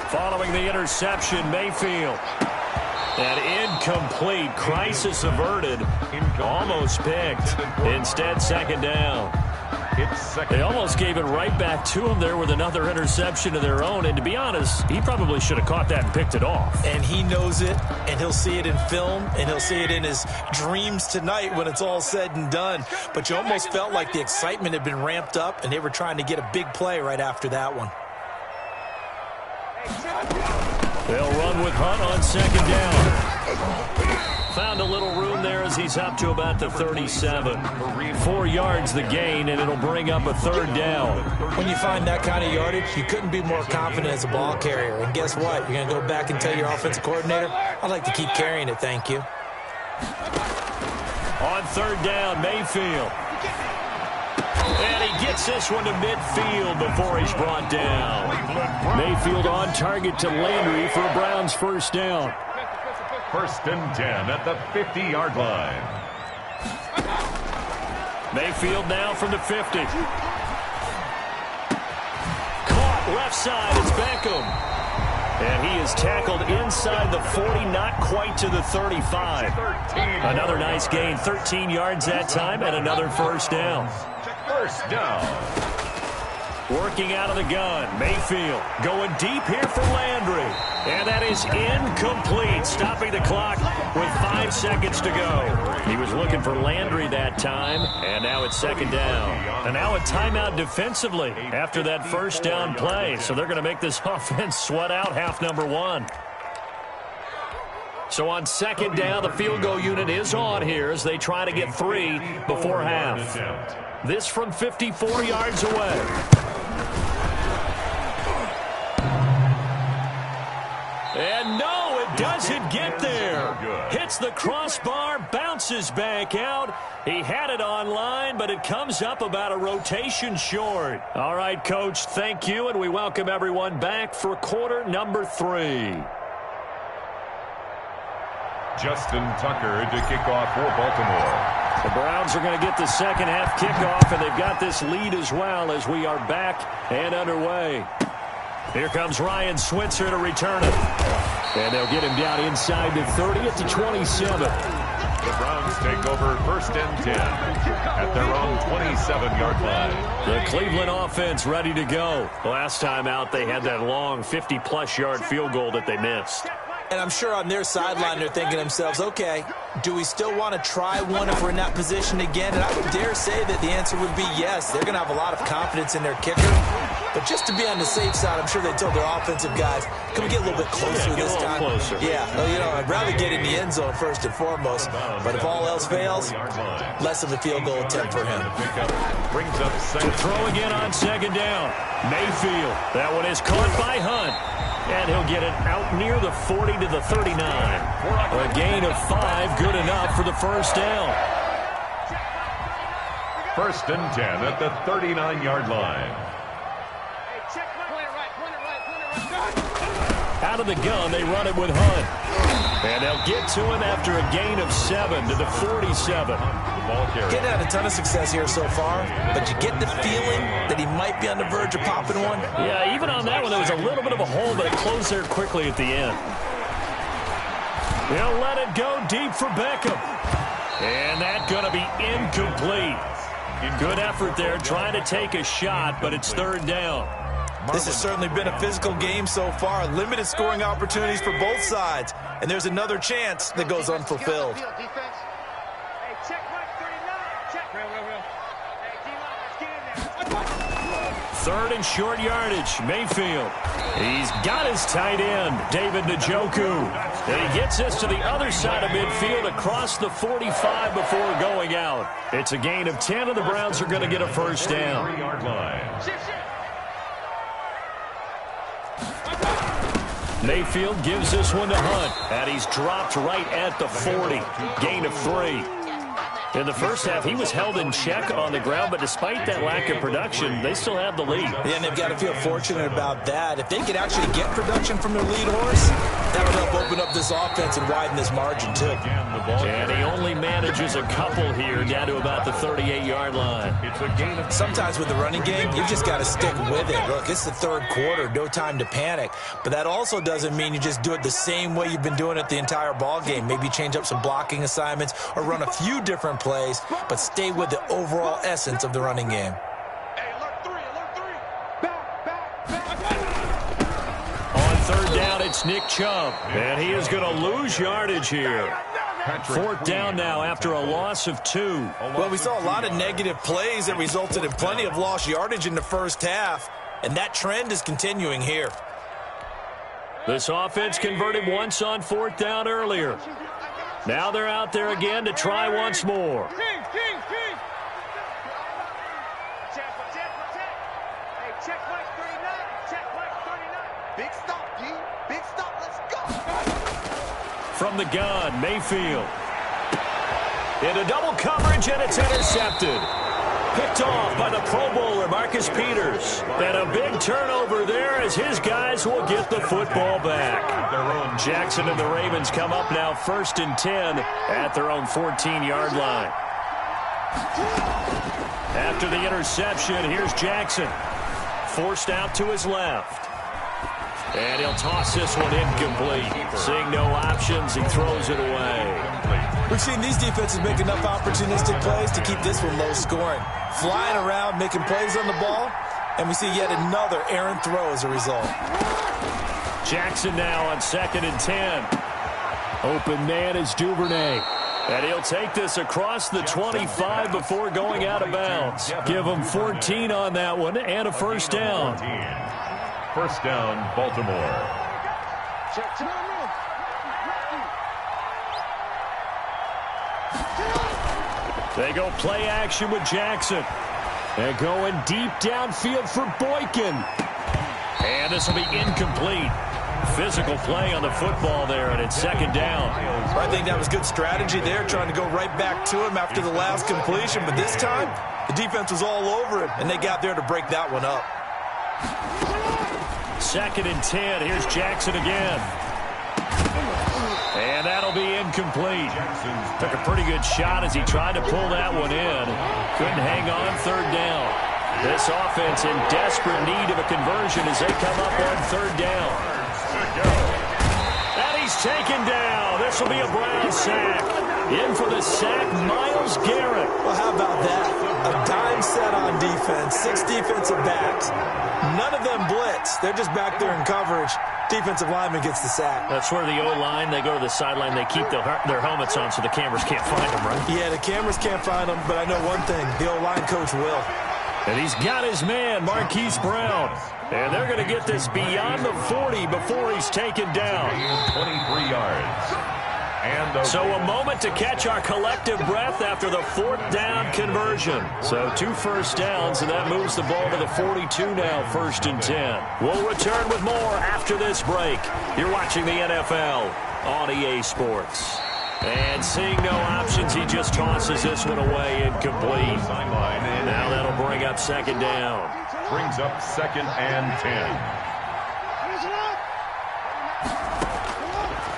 [SPEAKER 1] Following the interception, Mayfield. And incomplete. Crisis averted. Almost picked. Instead, second down. They almost gave it right back to him there with another interception of their own. And to be honest, he probably should have caught that and picked it off.
[SPEAKER 3] And he knows it, and he'll see it in film, and he'll see it in his dreams tonight when it's all said and done. But you almost felt like the excitement had been ramped up, and they were trying to get a big play right after that one.
[SPEAKER 1] They'll run with Hunt on second down. Found a little room there as he's up to about the 37. 4 yards the gain, and it'll bring up a third down.
[SPEAKER 3] When you find that kind of yardage, you couldn't be more confident as a ball carrier. And guess what? You're going to go back and tell your offensive coordinator, I'd like to keep carrying it, thank you.
[SPEAKER 1] On third down, Mayfield. And he gets this one to midfield before he's brought down. Mayfield on target to Landry for a Browns first down.
[SPEAKER 2] 1st and 10 at the 50-yard line.
[SPEAKER 1] Mayfield now from the 50. Caught left side, it's Beckham. And he is tackled inside the 40, not quite to the 35. Another nice gain, 13 yards that time, and another first down.
[SPEAKER 2] First down.
[SPEAKER 1] Working out of the gun, Mayfield going deep here for Landry. And that is incomplete, stopping the clock with 5 seconds to go. He was looking for Landry that time, and now it's second down. And now a timeout defensively after that first down play. So they're going to make this offense sweat out half number 1. So on second down, the field goal unit is on here as they try to get 3 before half. This from 54 yards away. And no, it doesn't get there. Hits the crossbar, bounces back out. He had it on line, but it comes up about a rotation short. All right, Coach, thank you, and we welcome everyone back for quarter number 3.
[SPEAKER 2] Justin Tucker to kick off for Baltimore.
[SPEAKER 1] The Browns are going to get the second half kickoff, and they've got this lead as well as we are back and underway. Here comes Ryan Switzer to return it. And they'll get him down inside the 30 at the 27.
[SPEAKER 2] The Browns take over 1st and 10 at their own 27-yard line.
[SPEAKER 1] The Cleveland offense ready to go. Last time out, they had that long 50-plus yard field goal that they missed.
[SPEAKER 3] And I'm sure on their sideline they're thinking to themselves, okay, do we still want to try one if we're in that position again? And I would dare say that the answer would be yes. They're going to have a lot of confidence in their kicker. But just to be on the safe side, I'm sure they told their offensive guys, can we get a little bit closer this time?
[SPEAKER 1] Closer.
[SPEAKER 3] Yeah, well, you know, I'd rather get in the end zone first and foremost. But if all else fails, less of a field goal attempt for him.
[SPEAKER 2] Brings up second.
[SPEAKER 1] To throw again on second down. Mayfield. That one is caught by Hunt. And he'll get it out near the 40 to the 39. A gain of 5, good enough for the first down.
[SPEAKER 2] 1st and 10 at the 39-yard line.
[SPEAKER 1] Out of the gun, they run it with Hunt. And they'll get to him after a gain of 7 to the 47.
[SPEAKER 3] Getting had a ton of success here so far, but you get the feeling that he might be on the verge of popping one.
[SPEAKER 1] Yeah, even on that one, there was a little bit of a hole, but it closed there quickly at the end. They'll let it go deep for Beckham. And that's going to be incomplete. Good effort there, trying to take a shot, but it's third down.
[SPEAKER 3] This has certainly been a physical game so far. Limited scoring opportunities for both sides. And there's another chance that goes unfulfilled.
[SPEAKER 1] 3rd and short yardage. Mayfield. He's got his tight end, David Njoku. And he gets this to the other side of midfield across the 45 before going out. It's a gain of 10, and the Browns are going to get a first down.
[SPEAKER 2] 3-yard line.
[SPEAKER 1] Mayfield gives this one to Hunt, and he's dropped right at the 40. Gain of 3. In the first half, he was held in check on the ground, but despite that lack of production, they still have the lead.
[SPEAKER 3] Yeah, and they've got to feel fortunate about that. If they could actually get production from their lead horse, that would help open up this offense and widen this margin, too.
[SPEAKER 1] And he only manages a couple here, down to about the 38-yard line.
[SPEAKER 2] It's a gain of
[SPEAKER 3] Sometimes with the running game, you just got to stick with it. Look, it's the 3rd quarter, no time to panic. But that also doesn't mean you just do it the same way you've been doing it the entire ball game. Maybe change up some blocking assignments or run a few different plays, but stay with the overall essence of the running game.
[SPEAKER 4] Hey, alert 3, alert 3. Back.
[SPEAKER 1] On 3rd down, it's Nick Chubb, and he is going to lose yardage here. 4th down now after a loss of 2.
[SPEAKER 3] Well, we saw a lot of negative plays that resulted in plenty of lost yardage in the first half, and that trend is continuing here.
[SPEAKER 1] This offense converted once on 4th down earlier. Now they're out there again to try once more.
[SPEAKER 4] Check. Hey, check Mike 39. Check Mike 39. Big stop, D. Big stop. Let's go.
[SPEAKER 1] From the gun, Mayfield. Into double coverage, and it's intercepted. Picked off by the Pro Bowler, Marcus Peters. And a big turnover there as his guys will get the football back. Jackson and the Ravens come up now 1st and 10 at their own 14-yard line. After the interception, here's Jackson. Forced out to his left. And he'll toss this one incomplete. Seeing no options, he throws it away.
[SPEAKER 3] We've seen these defenses make enough opportunistic plays to keep this one low scoring. Flying around, making plays on the ball, and we see yet another errant throw as a result.
[SPEAKER 1] Jackson now on 2nd and 10. Open man is Duvernay. And he'll take this across the 25 before going out of bounds. Give him 14 on that one and a first down.
[SPEAKER 2] First down, Baltimore.
[SPEAKER 1] They go play action with Jackson. They're going deep downfield for Boykin. And this will be incomplete. Physical play on the football there, and it's 2nd down.
[SPEAKER 3] I think that was good strategy there, trying to go right back to him after the last completion. But this time, the defense was all over him, and they got there to break that one up.
[SPEAKER 1] 2nd and 10. Here's Jackson again. And that'll be incomplete. Took a pretty good shot as he tried to pull that one in. Couldn't hang on 3rd down. This offense in desperate need of a conversion as they come up on 3rd down. And he's taken down. This will be a Brown sack. In for the sack, Myles Garrett.
[SPEAKER 3] Well, how about that? A dime set on defense, 6 defensive backs. None of them blitz. They're just back there in coverage. Defensive lineman gets the sack.
[SPEAKER 1] That's where the O-line, they go to the sideline, they keep their helmets on so the cameras can't find them, right?
[SPEAKER 3] Yeah, the cameras can't find them, but I know one thing. The O-line coach will.
[SPEAKER 1] And he's got his man, Marquise Brown. And they're going to get this beyond the 40 before he's taken down.
[SPEAKER 2] 23 yards. And
[SPEAKER 1] so a moment to catch our collective breath after the 4th down conversion. So 2 first downs, and that moves the ball to the 42 now, 1st and 10. We'll return with more after this break. You're watching the NFL on EA Sports. And seeing no options, he just tosses this one away incomplete. Now that'll bring up 2nd down.
[SPEAKER 2] Brings up 2nd and 10.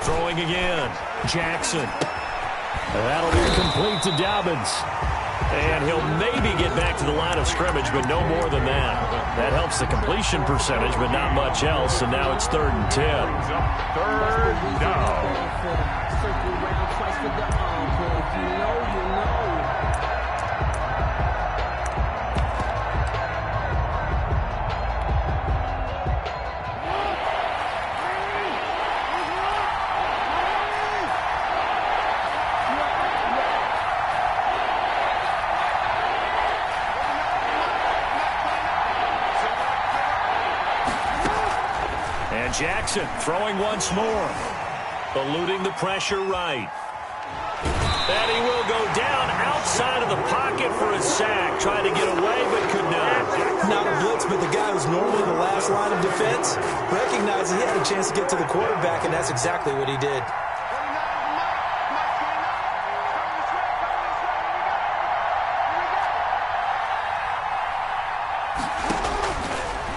[SPEAKER 1] Throwing again, Jackson. That'll be complete to Dobbins. And he'll maybe get back to the line of scrimmage, but no more than that. That helps the completion percentage, but not much else. And now it's 3rd and 10.
[SPEAKER 2] 3rd down.
[SPEAKER 5] Circle round twice for the encore. If you know, you know.
[SPEAKER 1] Jackson throwing once more. Eluding the pressure right. And he will go down outside of the pocket for a sack. Trying to get away, but could not.
[SPEAKER 3] Not a blitz, but the guy who's normally the last line of defense recognized he had a chance to get to the quarterback, and that's exactly what he did.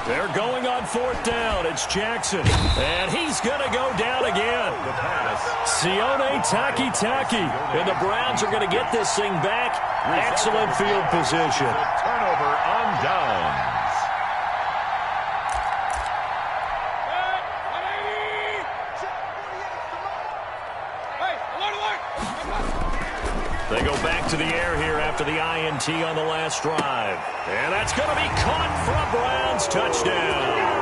[SPEAKER 1] They're going on fourth down. It's Jackson. And he's going to go down again. Sione Takitaki. And the Browns are going to get this thing back. Excellent field position.
[SPEAKER 2] Turnover on downs.
[SPEAKER 1] They go back to the air here after the INT on the last drive. And that's going to be caught for a Browns touchdown.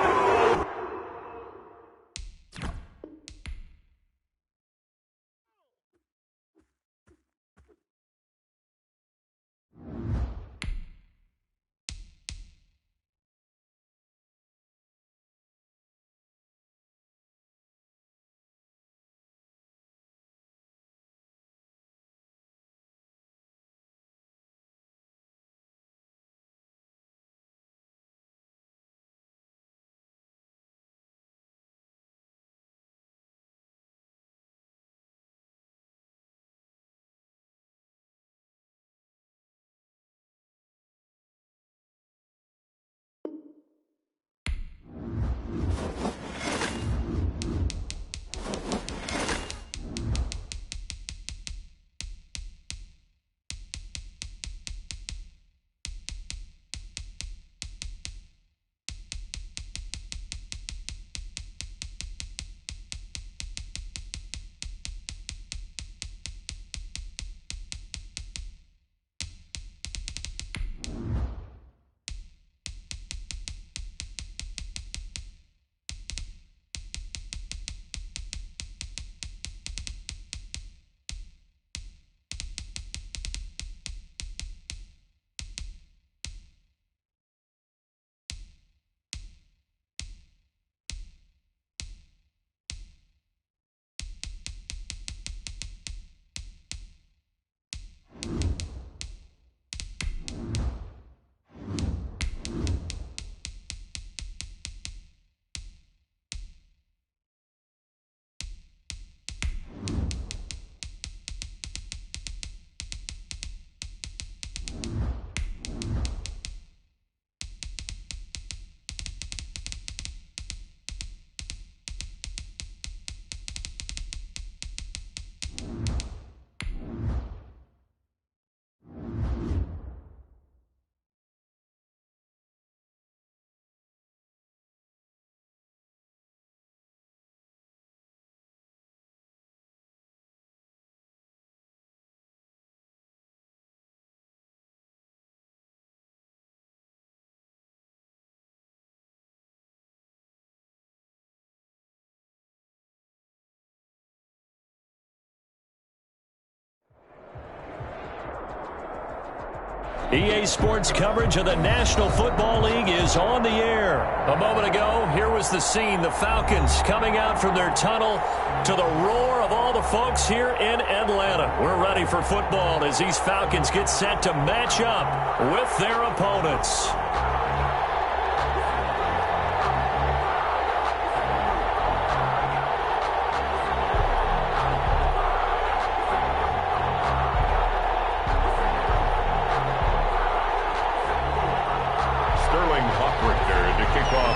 [SPEAKER 1] EA Sports coverage of the National Football League is on the air. A moment ago, here was the scene. The Falcons coming out from their tunnel to the roar of all the folks here in Atlanta. We're ready for football as these Falcons get set to match up with their opponents.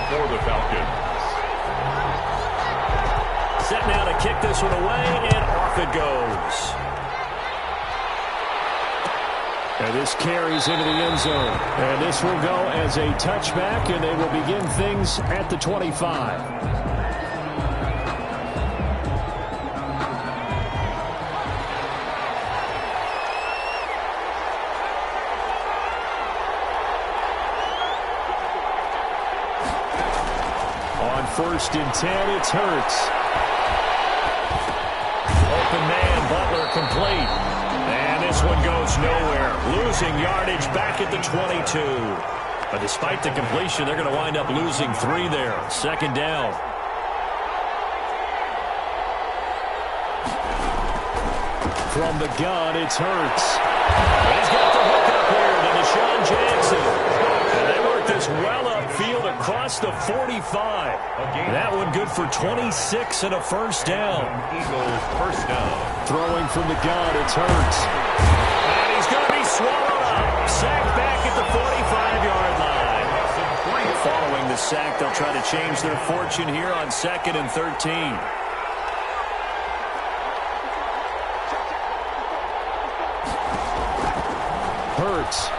[SPEAKER 2] For the Falcons.
[SPEAKER 1] Set now to kick this one away, and off it goes. And this carries into the end zone. And this will go as a touchback, and they will begin things at the 25. First and 10, it's Hurts. Open man, Butler complete. And this one goes nowhere. Losing yardage back at the 22. But despite the completion, they're going to wind up losing 3 there. Second down. From the gun, it's Hurts. He's got the hook up here to Deshaun Jackson. And they work this well upfield across the 45. That one good for 26 and a first down.
[SPEAKER 2] Eagles first down.
[SPEAKER 1] Throwing from the gun, it's Hurts. And he's going to be swallowed up. Sacked back at the 45-yard line. Following the sack, they'll try to change their fortune here on 2nd and 13. Hurts.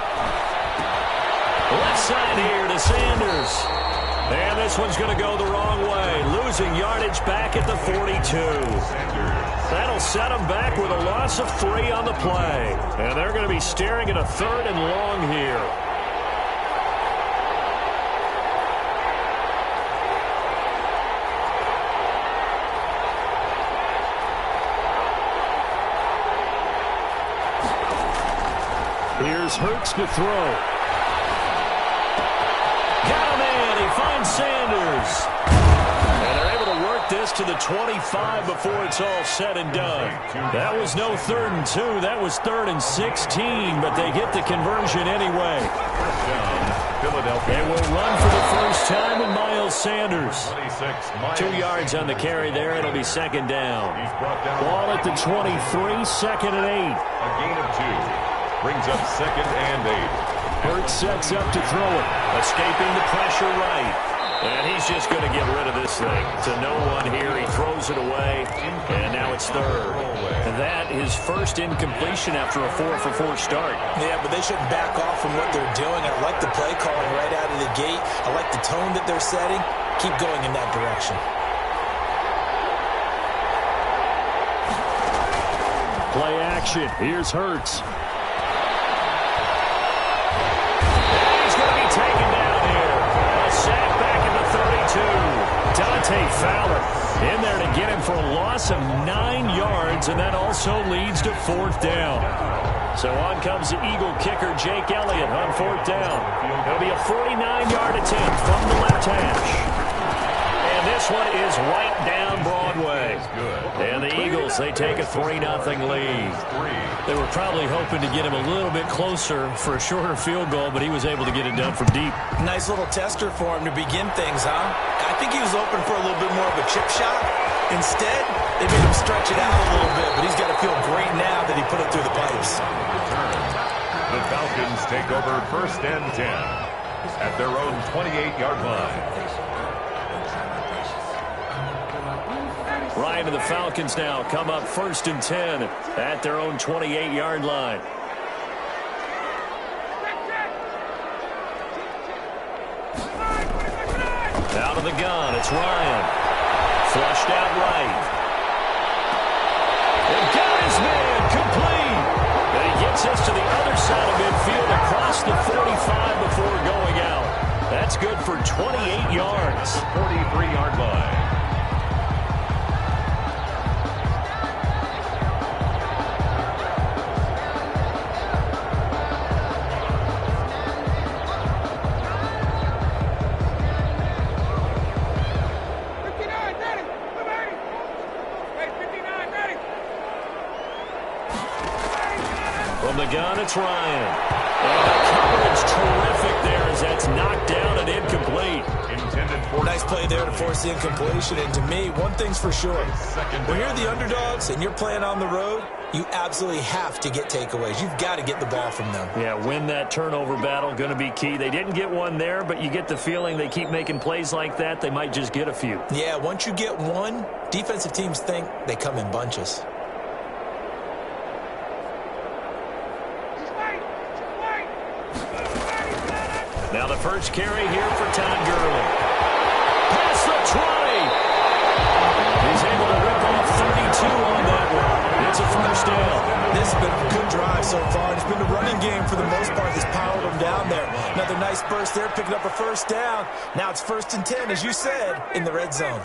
[SPEAKER 1] Left side here to Sanders. And this one's going to go the wrong way. Losing yardage back at the 42. That'll set them back with a loss of 3 on the play. And they're going to be staring at a 3rd and long here. Here's Hurts to throw. Got a man. He finds Sanders. And they're able to work this to the 25 before it's all said and done. That was no 3rd and 2. That was 3rd and 16, but they get the conversion anyway.
[SPEAKER 2] Philadelphia.
[SPEAKER 1] They will run for the first time with Miles Sanders.
[SPEAKER 2] 26,
[SPEAKER 1] 2 yards on the carry there. It'll be 2nd down.
[SPEAKER 2] He's brought down.
[SPEAKER 1] Ball at the 23, 2nd and 8.
[SPEAKER 2] A gain of 2. Brings up 2nd and 8.
[SPEAKER 1] Hurts sets up to throw it. Escaping the pressure right. And he's just going to get rid of this thing. To no one here. He throws it away. And now it's 3rd. And that is first incompletion after a 4-for-4 start.
[SPEAKER 3] Yeah, but they shouldn't back off from what they're doing. I like the play calling right out of the gate. I like the tone that they're setting. Keep going in that direction.
[SPEAKER 1] Play action. Here's Hurts. Taken down here. A sack back at the 32. Dante Fowler in there to get him for a loss of 9 yards, and that also leads to 4th down. So on comes the Eagle kicker, Jake Elliott, on 4th down. It'll be a 49-yard attempt from the left hash. And this one is right down Broadway. And the Eagles, they take a 3-0 lead. They were probably hoping to get him a little bit closer for a shorter field goal, but he was able to get it done from deep.
[SPEAKER 3] Nice little tester for him to begin things, huh? I think he was open for a little bit more of a chip shot. Instead, they made him stretch it out a little bit, but he's got to feel great now that he put it through the pipes.
[SPEAKER 2] The Falcons take over 1st and 10 at their own 28-yard line.
[SPEAKER 1] Ryan and the Falcons now come up 1st and 10 at their own 28-yard line. Out of the gun, it's Ryan. Flushed out right. And got his man complete. And he gets us to the other side of midfield across the 45 before going out. That's good for 28 yards.
[SPEAKER 2] 43-yard line.
[SPEAKER 1] The gun, it's Ryan. And the coverage terrific there as that's knocked down and incomplete.
[SPEAKER 3] Nice play there to force the incompletion. And to me, one thing's for sure. When you're the underdogs and you're playing on the road, you absolutely have to get takeaways. You've got to get the ball from them.
[SPEAKER 1] Yeah, win that turnover battle, going to be key. They didn't get one there, but you get the feeling they keep making plays like that, they might just get a few.
[SPEAKER 3] Yeah, once you get one, defensive teams think they come in bunches.
[SPEAKER 1] Now the first carry here for Todd Gurley. Past the 20. He's able to rip off 32 on that one. It's a first down.
[SPEAKER 3] This has been a good drive so far. It's been the running game for the most part that's powered them down there. Another nice burst there, picking up a first down. Now it's 1st and 10, as you said, in the red zone.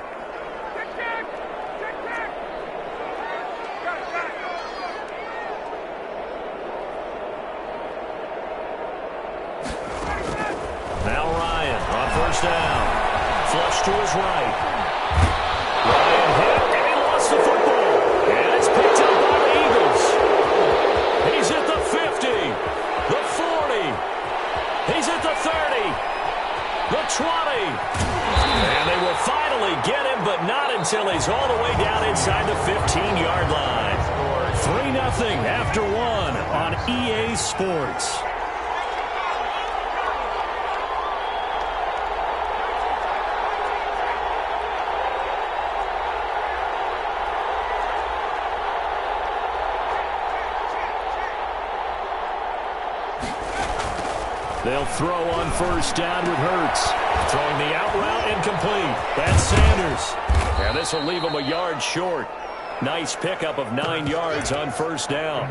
[SPEAKER 1] Now Ryan on first down. Flush to his right. Ryan hit, and he lost the football. And it's picked up by the Eagles. inside the 15-yard line. 3-0 after one on EA Sports. They'll throw on first down with Hurts. Throwing the out route incomplete. That's Sanders. And this will leave him a yard short. Nice pickup of 9 yards on first down.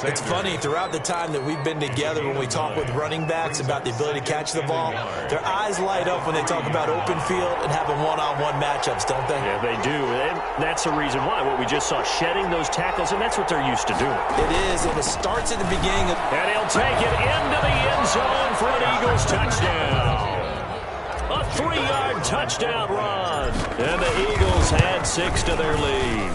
[SPEAKER 3] It's funny, throughout the time that we've been together, when we talk with running backs about the ability to catch the ball, their eyes light up when they talk about open field and having one-on-one matchups, don't they?
[SPEAKER 1] Yeah, they do. And that's the reason why. What we just saw, shedding those tackles, and that's what they're used to doing.
[SPEAKER 3] It is, and it starts at the beginning.
[SPEAKER 1] And he'll take it into the end zone for an Eagles touchdown. A 3-yard touchdown run. And the Eagles had 6 to their lead.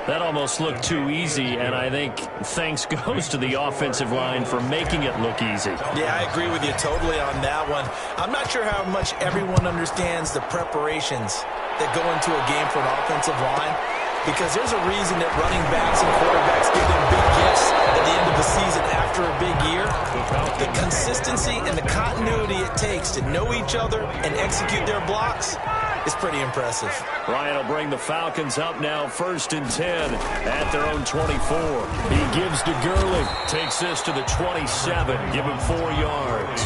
[SPEAKER 1] That almost looked too easy, and I think thanks goes to the offensive line for making it look easy.
[SPEAKER 3] Yeah, I agree with you totally on that one. I'm not sure how much everyone understands the preparations that go into a game for an offensive line, because there's a reason that running backs and quarterbacks give them big gifts at the end of the season after a big year. The consistency and the continuity it takes to know each other and execute their blocks is pretty impressive.
[SPEAKER 1] Ryan will bring the Falcons up now, 1st and 10 at their own 24. He gives to Gurley. Takes this to the 27. Give him 4 yards.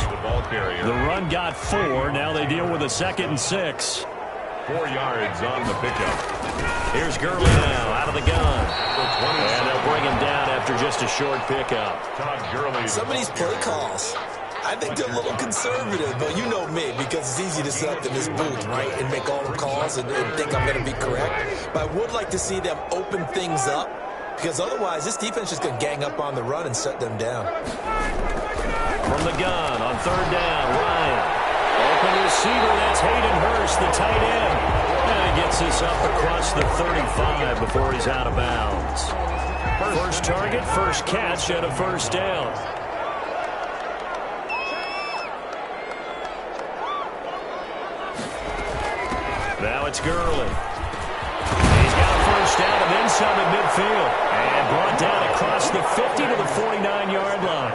[SPEAKER 1] The run got 4. Now they deal with a 2nd and 6.
[SPEAKER 2] 4 yards on the pickup.
[SPEAKER 1] Here's Gurley now out of the gun. And they'll bring him down after just a short pickup.
[SPEAKER 2] Todd Gurley.
[SPEAKER 3] Some of these play calls, I think they're a little conservative, but you know me, because it's easy to sit up in this booth, right, and make all the calls and think I'm going to be correct. But I would like to see them open things up, because otherwise this defense is going to gang up on the run and shut them down.
[SPEAKER 1] From the gun on 3rd down, Ryan. Open receiver, that's Hayden Hurst, the tight end. And he gets this up across the 35 before he's out of bounds. First target, first catch, and a first down. Now it's Gurley. He's got a first down and then some at midfield. And brought down across the 50 to the 49-yard line.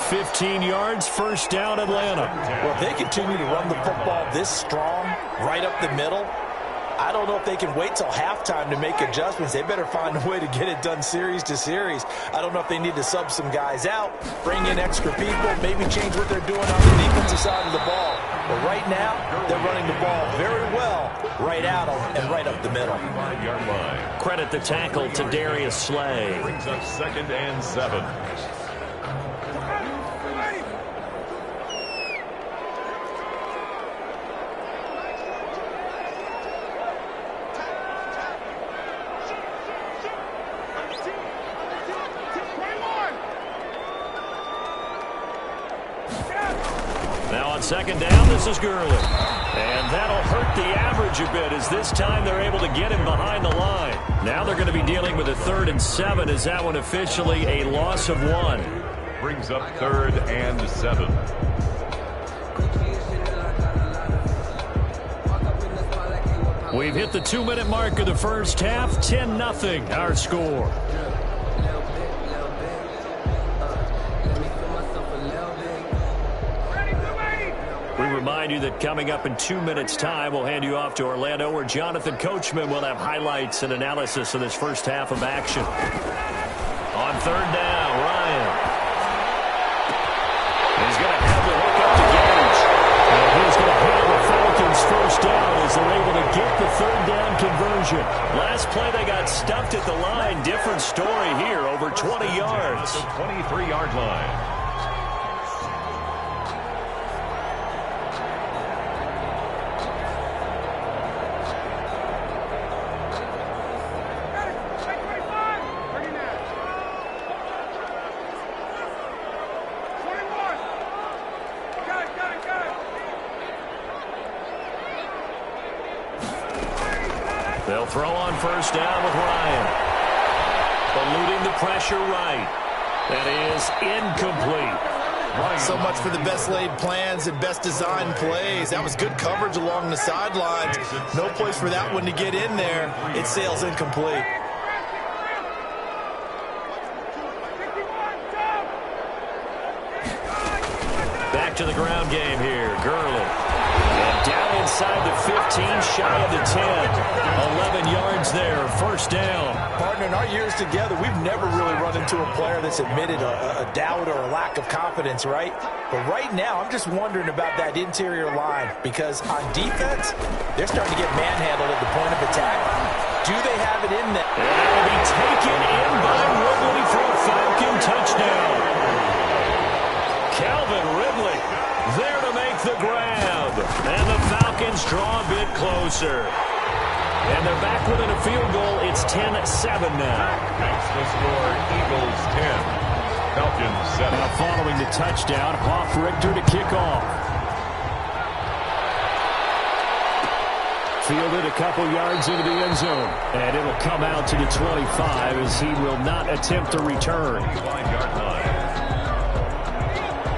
[SPEAKER 1] 15 yards, first down, Atlanta.
[SPEAKER 3] Well, if they continue to run the football this strong, right up the middle, I don't know if they can wait till halftime to make adjustments. They better find a way to get it done series to series. I don't know if they need to sub some guys out, bring in extra people, maybe change what they're doing on the defensive side of the ball. But right now, they're running the ball very well, right out and right up the middle.
[SPEAKER 2] 5-yard line.
[SPEAKER 1] Credit the tackle to Darius Slay.
[SPEAKER 2] Brings up 2nd and 7.
[SPEAKER 1] Now on 2nd down, this is Gurley. And that'll hurt the average a bit, as this time they're able to get him behind the line. Now they're going to be dealing with a 3rd and 7. Is that one officially a loss of 1?
[SPEAKER 2] Brings up 3rd and 7.
[SPEAKER 1] We've hit the 2-minute mark of the first half. 10-0 our score. We remind you that coming up in 2 minutes' time, we'll hand you off to Orlando, where Jonathan Coachman will have highlights and analysis of this first half of action. On 3rd down, Ryan. He's going to have to hook up to Gage. And he's going to have the Falcons first down as they're able to get the 3rd down conversion. Last play, they got stuffed at the line. Different story here, over 20 yards.
[SPEAKER 2] The 23-yard line.
[SPEAKER 1] They'll throw on first down with Ryan. Eluding the pressure right. That is incomplete.
[SPEAKER 3] So much for the best laid plans and best designed plays. That was good coverage along the sidelines. No place for that one to get in there. It sails incomplete.
[SPEAKER 1] Back to the ground game here. Gurley. And down inside the 15, shy of the 10. 11 yards there, first down.
[SPEAKER 3] Partner, in our years together, we've never really run into a player that's admitted a doubt or a lack of confidence, right? But right now, I'm just wondering about that interior line because on defense, they're starting to get manhandled at the point of attack. Do they have it in them?
[SPEAKER 1] And it'll be taken in by Ridley for a Falcon touchdown. Calvin Ridley there to make the grab. And the Falcons draw a bit closer. And they're back within a field goal. It's 10-7 now.
[SPEAKER 2] Makes the score Eagles 10, Falcons 7.
[SPEAKER 1] Now following the touchdown, Hoff Richter to kick off. Fielded a couple yards into the end zone. And it'll come out to the 25 as he will not attempt to return.
[SPEAKER 2] 25-yard line.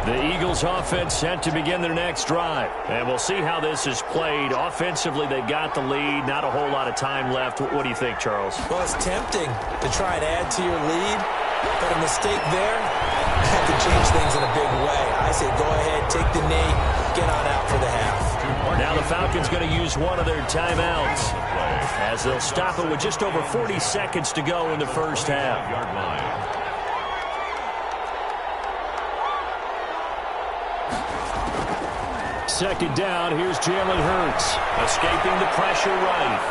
[SPEAKER 1] The Eagles offense set to begin their next drive. And we'll see how this is played. Offensively, they've got the lead. Not a whole lot of time left. What do you think, Charles?
[SPEAKER 3] Well, it's tempting to try and add to your lead, but a mistake there had to change things in a big way. I say go ahead, take the knee, get on out for the half.
[SPEAKER 1] Now the Falcons going to use one of their timeouts as they'll stop it with just over 40 seconds to go in the first half.
[SPEAKER 2] Yard line.
[SPEAKER 1] Second down, here's Jalen Hurts. Escaping the pressure right.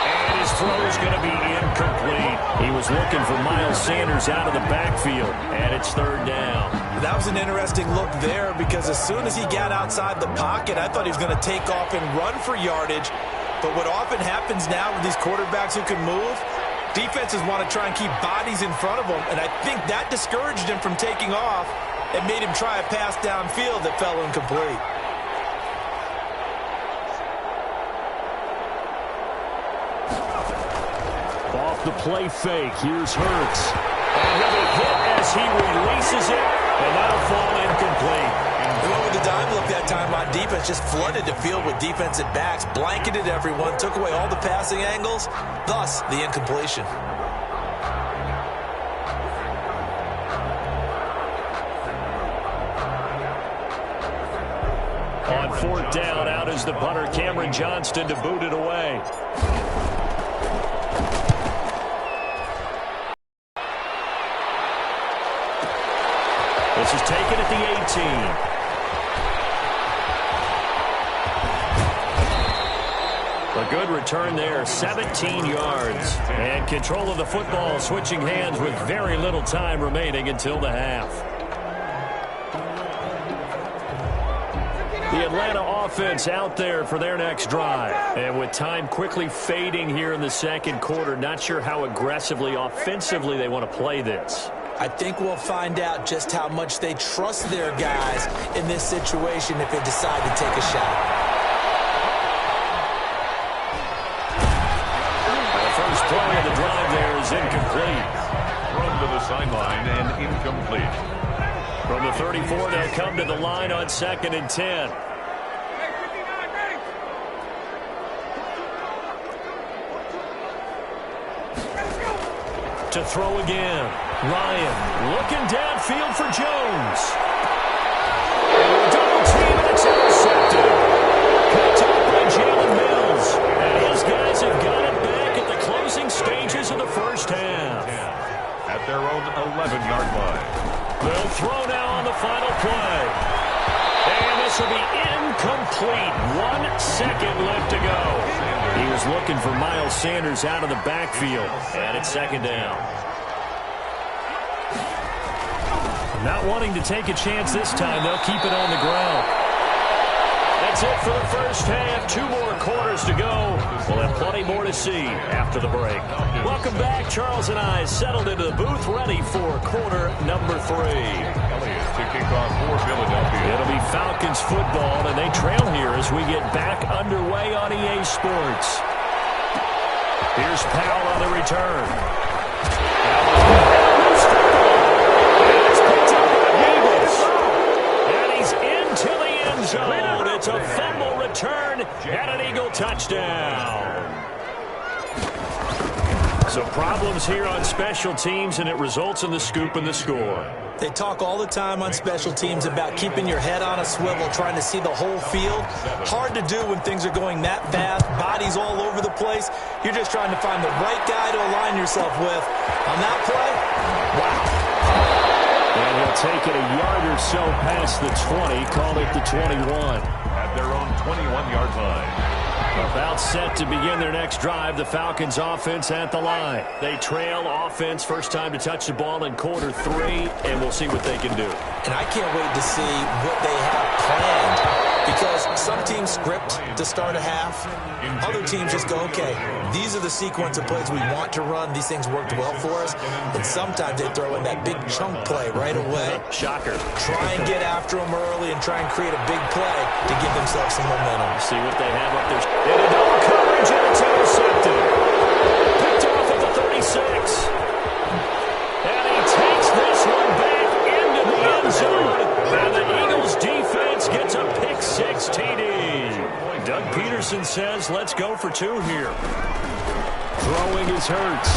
[SPEAKER 1] And his throw is going to be incomplete. He was looking for Miles Sanders out of the backfield, and it's third down.
[SPEAKER 3] That was an interesting look there because as soon as he got outside the pocket, I thought he was going to take off and run for yardage. But what often happens now with these quarterbacks who can move, defenses want to try and keep bodies in front of them, and I think that discouraged him from taking off. It made him try a pass downfield that fell incomplete.
[SPEAKER 1] Off the play fake, here's Hurts. And he'll be hit as he releases it, and that'll fall incomplete.
[SPEAKER 3] They went with the dime look that time on defense, just flooded the field with defensive backs, blanketed everyone, took away all the passing angles, thus the incompletion.
[SPEAKER 1] On fourth down, out is the punter, Cameron Johnston, to boot it away. This is taken at the 18. A good return there, 17 yards. And control of the football, switching hands with very little time remaining until the half. The Atlanta offense out there for their next drive. And with time quickly fading here in the second quarter, not sure how aggressively, offensively they want to play this.
[SPEAKER 3] I think we'll find out just how much they trust their guys in this situation if they decide to take a shot.
[SPEAKER 1] The first play of the drive there is incomplete.
[SPEAKER 2] Thrown to the sideline and incomplete.
[SPEAKER 1] From the 34, they'll come to the line on 2nd and 10. To throw again. Ryan looking downfield for Jones. Double team, and it's intercepted. Picked up by Jalen Mills. And his guys have got it back at the closing stages of the first half.
[SPEAKER 2] At their own 11-yard line.
[SPEAKER 1] They'll throw now on the final play. And this will be incomplete. 1 second left to go. He was looking for Miles Sanders out of the backfield. And it's second down. Not wanting to take a chance this time, they'll keep it on the ground. That's it for the first half. 2 more quarters to go. We'll have plenty more to see after the break. Welcome back. Charles and I settled into the booth, ready for quarter number 3.
[SPEAKER 2] Elliott to kick off for Philadelphia.
[SPEAKER 1] It'll be Falcons football, and they trail here as we get back underway on EA Sports. Here's Powell on the return. zone. It's a fumble return and an Eagle touchdown. So problems here on special teams, and it results in the scoop and the score.
[SPEAKER 3] They talk all the time on special teams about keeping your head on a swivel, trying to see the whole field. Hard to do when things are going that fast, bodies all over the place. You're just trying to find the right guy to align yourself with. On that play, wow.
[SPEAKER 1] And he'll take it a yard or so past the 20, call it the 21.
[SPEAKER 2] At their own 21-yard line.
[SPEAKER 1] About set to begin their next drive, the Falcons offense at the line. They trail offense, first time to touch the ball in quarter 3, and we'll see what they can do.
[SPEAKER 3] And I can't wait to see what they have planned, because some teams script to start a half. Other teams just go, okay, these are the sequence of plays we want to run. These things worked well for us. And sometimes they throw in that big chunk play right away.
[SPEAKER 1] Shocker.
[SPEAKER 3] Try and get after them early and try and create a big play to give themselves some momentum.
[SPEAKER 1] See what they have up there. Into double coverage, and it's intercepted. Picked off at the 36. And he takes this one back into the end zone. And the Eagles defense gets a pick-6 TD. Doug Peterson says, let's go for 2 here. Throwing is Hurts.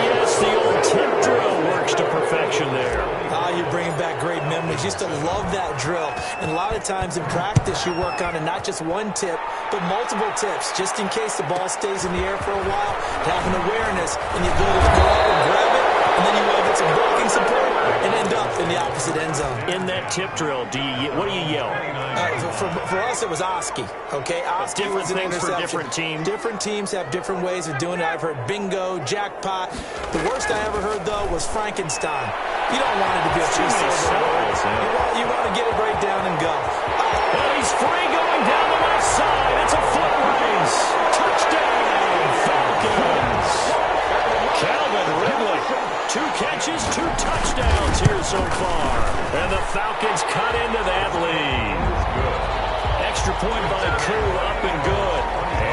[SPEAKER 1] Yes, the old tip drill works to perfection there.
[SPEAKER 3] You're bringing back great memories. Used to love that drill. And a lot of times in practice, you work on it, not just one tip, but multiple tips, just in case the ball stays in the air for a while, to have an awareness and the ability to go up and grab it, and then you will get some blocking support and end up in the opposite end zone.
[SPEAKER 1] In that tip drill, what do you yell?
[SPEAKER 3] For us, it was Oski. Okay, Oski
[SPEAKER 1] different
[SPEAKER 3] was an
[SPEAKER 1] things
[SPEAKER 3] interception.
[SPEAKER 1] for different teams.
[SPEAKER 3] Different teams have different ways of doing it. I've heard bingo, jackpot. The worst I ever heard, though, was Frankenstein. You don't want it to be a two-syllable word. You want to get it right down and go.
[SPEAKER 1] And he's free going down the left side. It's a foot race. Touchdown, Falcons. Calvin Ridley, 2 catches, 2 touchdowns here so far. And the Falcons cut into that lead. Extra point by Koo, up and good.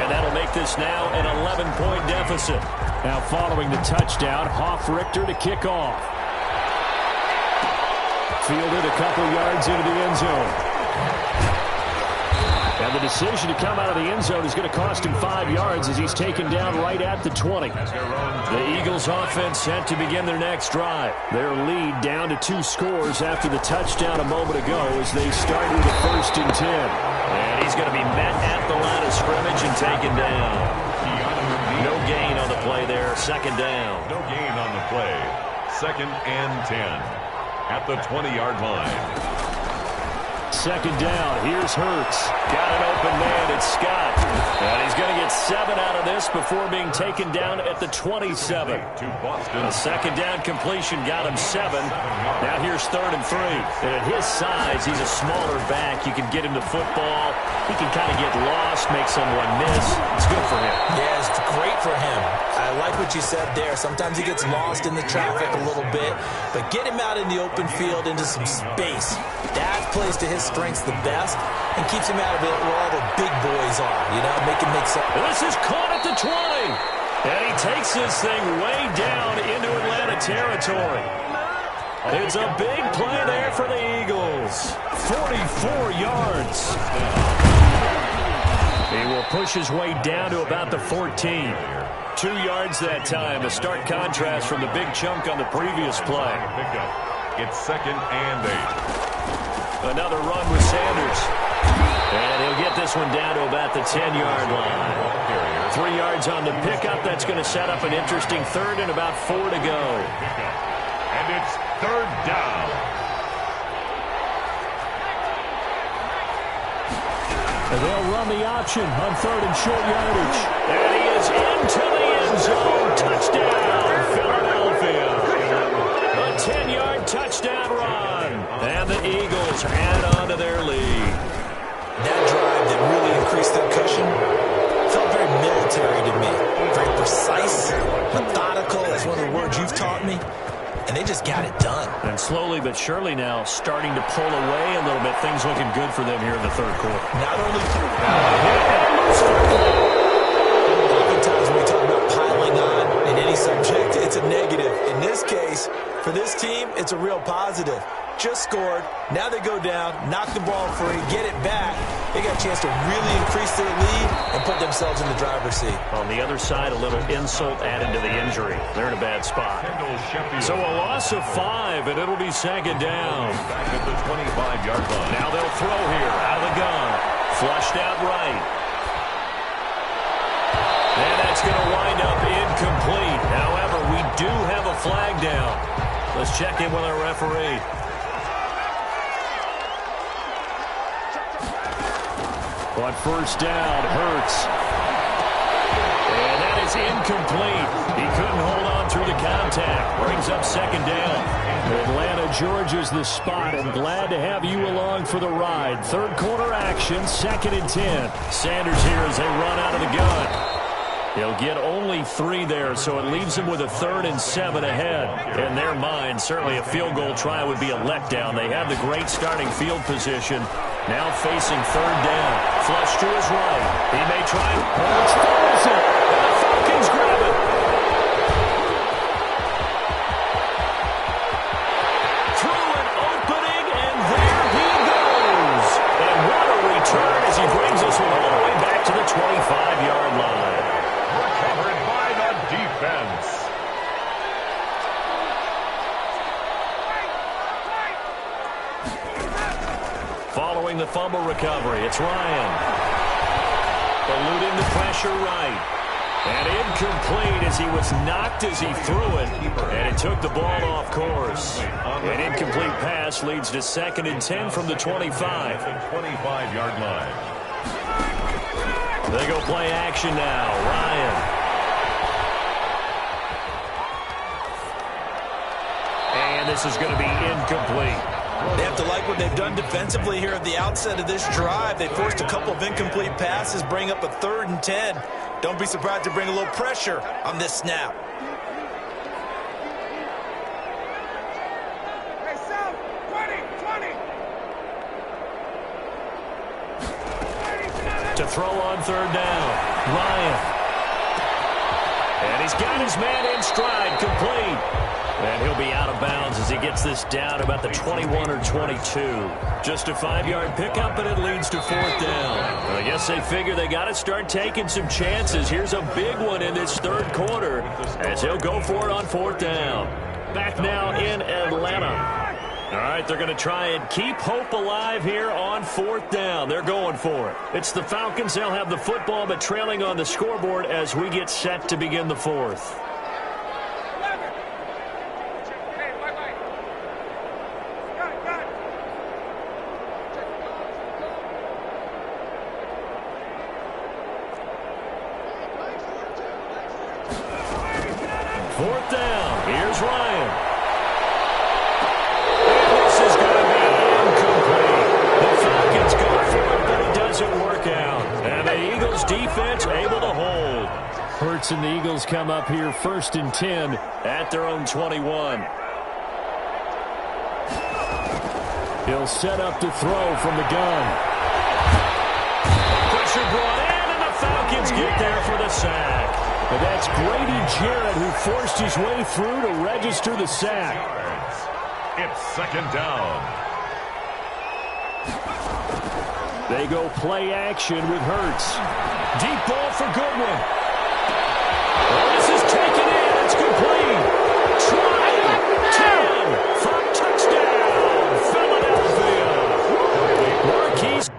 [SPEAKER 1] And that'll make this now an 11-point deficit. Now following the touchdown, Hoff-Richter to kick off. Fielded a couple yards into the end zone. And the decision to come out of the end zone is going to cost him 5 yards as he's taken down right at the 20. The Eagles offense set to begin their next drive. Their lead down to 2 scores after the touchdown a moment ago as they start with a 1st and 10. And he's going to be met at the line of scrimmage and taken down. No gain on the play there, 2nd down.
[SPEAKER 2] No gain on the play, 2nd and 10. At the 20-yard line.
[SPEAKER 1] 2nd down. Here's Hurts. Got an open man. It's Scott. And he's going to get 7 out of this before being taken down at the 27.
[SPEAKER 2] To Boston.
[SPEAKER 1] A 2nd down completion got him 7. Now here's 3rd and 3. And at his size, he's a smaller back. You can get him to football. He can kind of get lost, make someone miss. It's good for him.
[SPEAKER 3] Yeah, it's great for him. I like what you said there. Sometimes he gets lost in the traffic a little bit, but get him out in the open field into some space. That plays to his strengths the best and keeps him out of it where all the big boys are, you know, make him make sense.
[SPEAKER 1] This is caught at the 20. And he takes this thing way down into Atlanta territory. It's a big play there for the Eagles. 44 yards. He will push his way down to about the 14. 2 yards that time. A stark contrast from the big chunk on the previous play.
[SPEAKER 2] It's 2nd and 8.
[SPEAKER 1] Another run with Sanders. And he'll get this one down to about the 10-yard line. 3 yards on the pickup. That's going to set up an interesting 3rd and about 4 to go.
[SPEAKER 2] And it's 3rd down.
[SPEAKER 1] And they'll run the option on 3rd and short yardage. And he is into the end zone. Touchdown, Philadelphia. A 10-yard touchdown run. And the Eagles add on to their lead.
[SPEAKER 3] That drive that really increased their cushion felt very military to me. Very precise, methodical. That's one of the words you've taught me. And they just got it done.
[SPEAKER 1] And slowly but surely now starting to pull away a little bit. Things looking good for them here in the 3rd quarter.
[SPEAKER 3] Not only oftentimes when we talk about piling on in any subject, it's a negative. In this case, for this team, it's a real positive. just scored. Now they go down, knock the ball free, get it back. They got a chance to really increase their lead and put themselves in the driver's seat.
[SPEAKER 1] On the other side, a little insult added to the injury. They're in a bad spot. So a loss of 5, and it'll be second down.
[SPEAKER 2] Back at the 25-yard line.
[SPEAKER 1] Now they'll throw here out of the gun. Flushed out right. And that's going to wind up incomplete. However, we do have a flag down. Let's check in with our referee. On first down, Hurts. And that is incomplete. He couldn't hold on through the contact. Brings up second down. Atlanta, Georgia's the spot, and glad to have you along for the ride. Third quarter action, 2nd and 10. Sanders here as they run out of the gun. He'll get only 3 there, so it leaves him with a 3rd and 7 ahead. In their mind, certainly a field goal try would be a letdown. They have the great starting field position. Now facing 3rd down. Flush to his right. He may try. Hurts fumbles it. And the Falcons grab it. Through an opening, and there he goes. And what a return as he brings us all the way back to the 25-yard line.
[SPEAKER 2] Recovered by the defense.
[SPEAKER 1] Following the fumble recovery, it's Ryan. Eluding the pressure right. And incomplete as he was knocked as he threw it. And it took the ball off course. An incomplete pass leads to 2nd and 10 from the 25.
[SPEAKER 2] 25-yard line.
[SPEAKER 1] They go play action now. Ryan. And this is going to be incomplete.
[SPEAKER 3] They have to like what they've done defensively here at the outset of this drive. They forced a couple of incomplete passes, bring up a 3rd and 10. Don't be surprised to bring a little pressure on this snap.
[SPEAKER 1] To throw on 3rd down, Ryan. And he's got his man in stride, complete. And he'll be out of bounds as he gets this down about the 21 or 22. Just a 5-yard pickup, and it leads to 4th down. I guess they figure they got to start taking some chances. Here's a big one in this 3rd quarter as he'll go for it on 4th down. Back now in Atlanta. All right, they're going to try and keep hope alive here on 4th down. They're going for it. It's the Falcons. They'll have the football, but trailing on the scoreboard as we get set to begin the 4th. Fourth down. Here's Ryan. And this is going to be incomplete. The Falcons go for it, but it doesn't work out. And the Eagles defense able to hold. Hurts and the Eagles come up here 1st and 10 at their own 21. He'll set up to throw from the gun. Pressure brought in, and the Falcons get there for the sack. And that's Grady Jarrett who forced his way through to register the sack.
[SPEAKER 2] It's 2nd down.
[SPEAKER 1] They go play action with Hurts. Deep ball for Goodwin. Oh, this is taken in. It's complete. Try 10 for touchdown, Philadelphia. Marquise.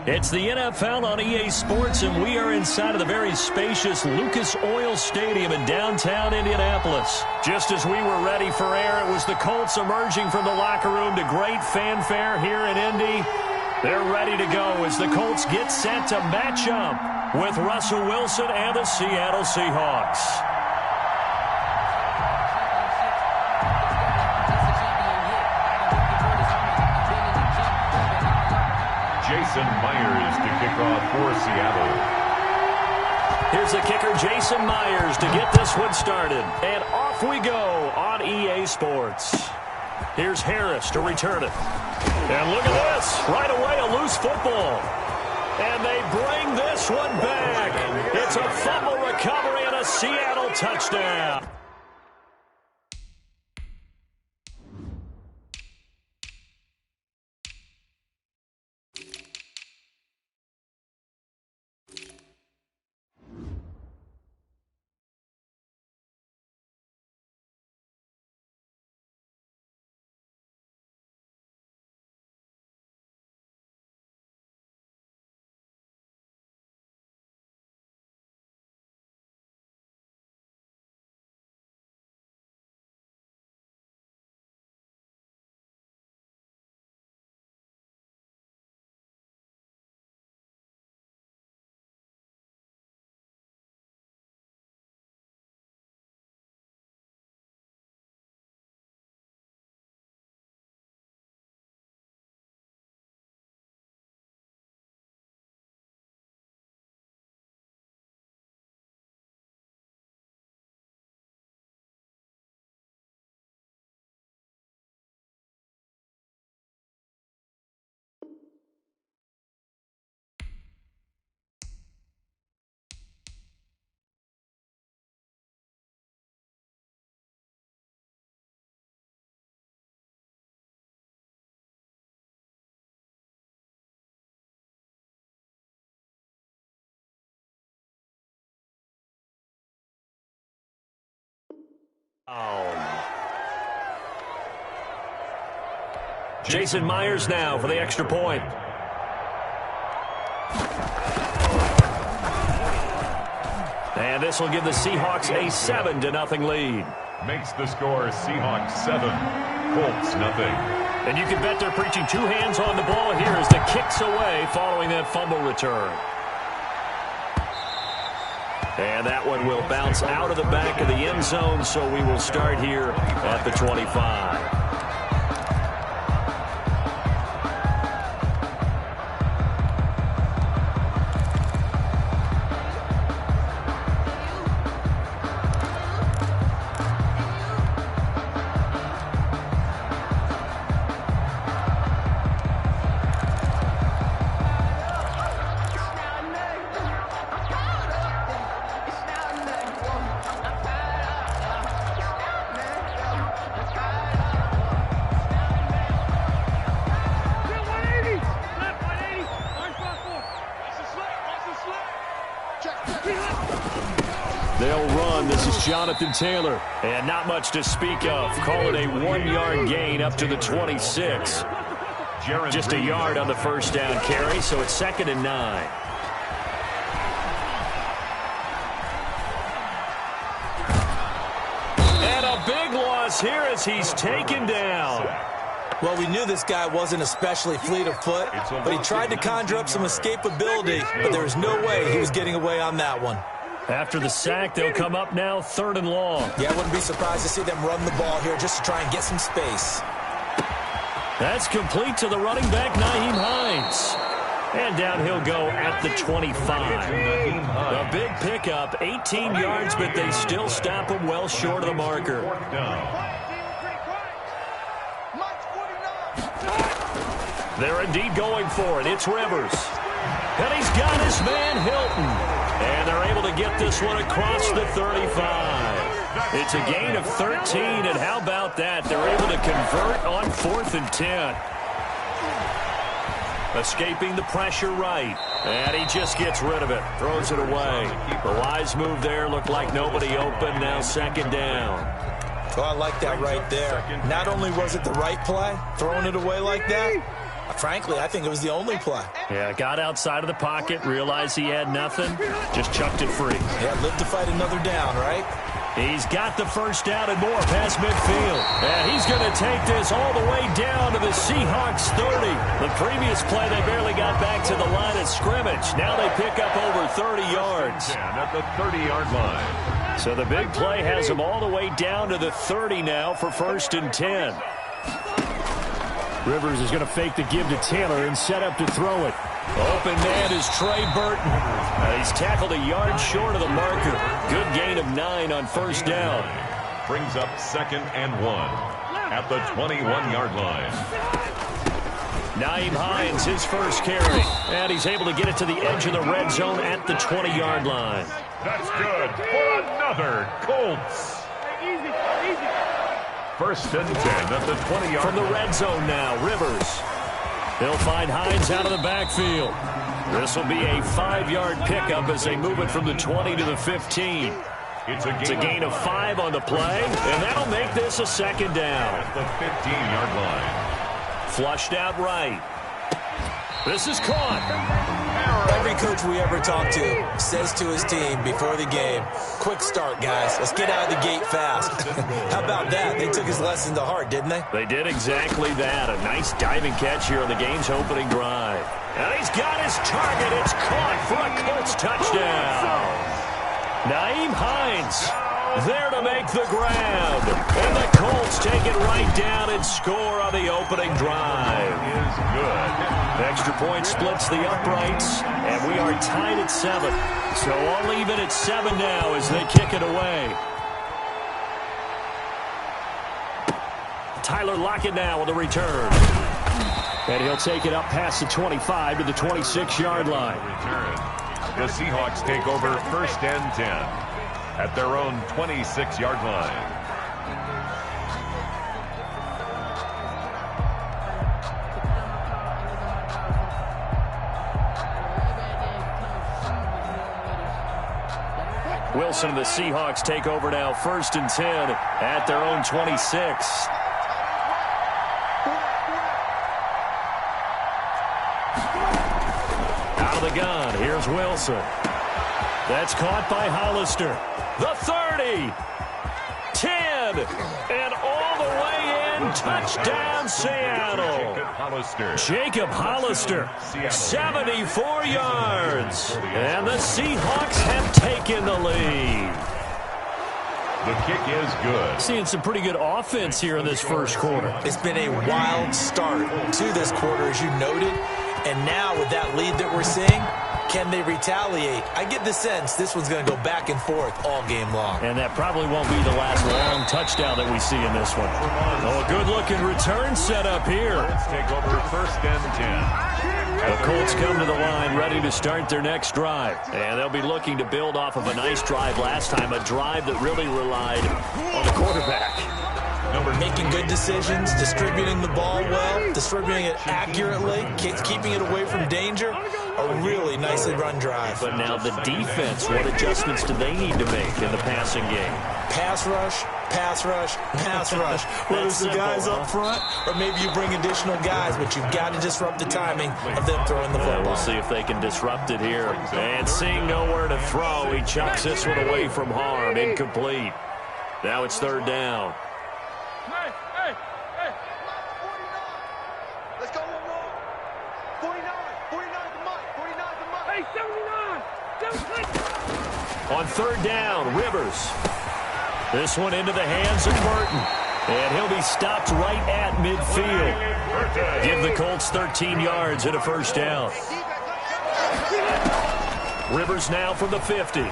[SPEAKER 1] It's the NFL on EA Sports, and we are inside of the very spacious Lucas Oil Stadium in downtown Indianapolis. Just as we were ready for air, it was the Colts emerging from the locker room to great fanfare here in Indy. They're ready to go as the Colts get set to match up with Russell Wilson and the Seattle Seahawks.
[SPEAKER 2] Jason Myers to kick off for Seattle.
[SPEAKER 1] Here's the kicker, Jason Myers, to get this one started. And off we go on EA Sports. Here's Harris to return it. And look at this. Right away, a loose football. And they bring this one back. It's a fumble recovery and a Seattle touchdown. Jason Myers now for the extra point. And this will give the Seahawks a 7-0 lead.
[SPEAKER 2] Makes the score Seahawks 7, Colts nothing.
[SPEAKER 1] And you can bet they're preaching two hands on the ball here as the kick's away following that fumble return. And that one will bounce out of the back of the end zone, so we will start here at the 25. They'll run. This is Jonathan Taylor. And not much to speak of. Call it a 1-yard gain up to the 26. Just a yard on the first down carry, so it's 2nd and 9. And a big loss here as he's taken down.
[SPEAKER 3] Well, we knew this guy wasn't especially fleet of foot, but he tried to conjure up some escapability, but there was no way he was getting away on that one.
[SPEAKER 1] After the sack, they'll come up now 3rd and long.
[SPEAKER 3] Yeah, I wouldn't be surprised to see them run the ball here just to try and get some space.
[SPEAKER 1] That's complete to the running back, Nyheim Hines. And down he'll go at the 25. A big pickup, 18 yards, but they still stop him well short of the marker. They're indeed going for it. It's Rivers. And he's got his man Hilton. And they're able to get this one across the 35. It's a gain of 13, and how about that? They're able to convert on 4th and 10. Escaping the pressure right. And he just gets rid of it. Throws it away. The wise move there. Looked like nobody open. Now 2nd down.
[SPEAKER 3] Oh, I like that right there. Not only was it the right play, throwing it away like that, Frankly, I think it was the only play.
[SPEAKER 1] Yeah, got outside of the pocket, realized he had nothing, just chucked it free.
[SPEAKER 3] Yeah, live to fight another down, right?
[SPEAKER 1] He's got the first down and more past midfield. And he's going to take this all the way down to the Seahawks 30. The previous play, they barely got back to the line of scrimmage. Now they pick up over 30 yards.
[SPEAKER 2] At the 30-yard line.
[SPEAKER 1] So the big play has them all the way down to the 30 now for 1st and 10. Rivers is going to fake the give to Taylor and set up to throw it. Open man is Trey Burton. He's tackled a yard short of the marker. Good gain of 9 on 1st down.
[SPEAKER 2] Brings up 2nd and 1 at the 21-yard line.
[SPEAKER 1] Nyheim Hines, his first carry. And he's able to get it to the edge of the red zone at the 20-yard line.
[SPEAKER 2] That's good for another Colts. 1st and 10 at the 20-yard
[SPEAKER 1] From the red zone now, Rivers. They'll find Hines out of the backfield. This will be a 5-yard pickup as they move it from the 20 to the 15. It's a gain of 5 on the play, and that'll make this a 2nd down.
[SPEAKER 2] At the 15-yard line.
[SPEAKER 1] Flushed out right. This is caught.
[SPEAKER 3] Every coach we ever talk to says to his team before the game, quick start, guys. Let's get out of the gate fast. How about that? They took his lesson to heart, didn't they?
[SPEAKER 1] They did exactly that. A nice diving catch here on the game's opening drive. And he's got his target. It's caught for a Colts touchdown. Nyheim Hines there to make the grab. And the Colts take it right down and score on the opening drive.
[SPEAKER 2] Is good.
[SPEAKER 1] Extra point splits the uprights, and we are tied at 7. So all even at 7 now as they kick it away. Tyler Lockett now with the return. And he'll take it up past the 25 to the 26-yard line.
[SPEAKER 2] Return. The Seahawks take over 1st and 10 at their own 26-yard line.
[SPEAKER 1] Wilson and the Seahawks take over now 1st and 10 at their own 26. Out of the gun, here's Wilson. That's caught by Hollister. The 30, 10, and all the way in. Touchdown, Seattle. Jacob Hollister, 74 yards. And the Seahawks have taken the lead.
[SPEAKER 2] The kick is good.
[SPEAKER 1] Seeing some pretty good offense here in this first quarter.
[SPEAKER 3] It's been a wild start to this quarter, as you noted. And now with that lead that we're seeing, can they retaliate? I get the sense this one's going to go back and forth all game long.
[SPEAKER 1] And that probably won't be the last long touchdown that we see in this one. Oh, a good-looking return set up here.
[SPEAKER 2] Let's take over 1st and 10.
[SPEAKER 1] The Colts come to the line ready to start their next drive. And they'll be looking to build off of a nice drive last time, a drive that really relied on the quarterback.
[SPEAKER 3] Making good decisions, distributing the ball well, distributing it accurately, keeping it away from danger. A really nicely run drive.
[SPEAKER 1] But now the defense, what adjustments do they need to make in the passing game?
[SPEAKER 3] Pass rush, pass rush, pass rush. Whether it's the guys up front or maybe you bring additional guys, but you've got to disrupt the timing of them throwing the football.
[SPEAKER 1] We'll see if they can disrupt it here. And seeing nowhere to throw, he chucks this one away from harm. Incomplete. Now it's 3rd down.
[SPEAKER 4] Hey. Let's go one more. 49 to Mike. 49 to Mike. Hey, 79.
[SPEAKER 1] On 3rd down, Rivers. This one into the hands of Burton. And he'll be stopped right at midfield. Give the Colts 13 yards and a 1st down. Rivers now from the 50.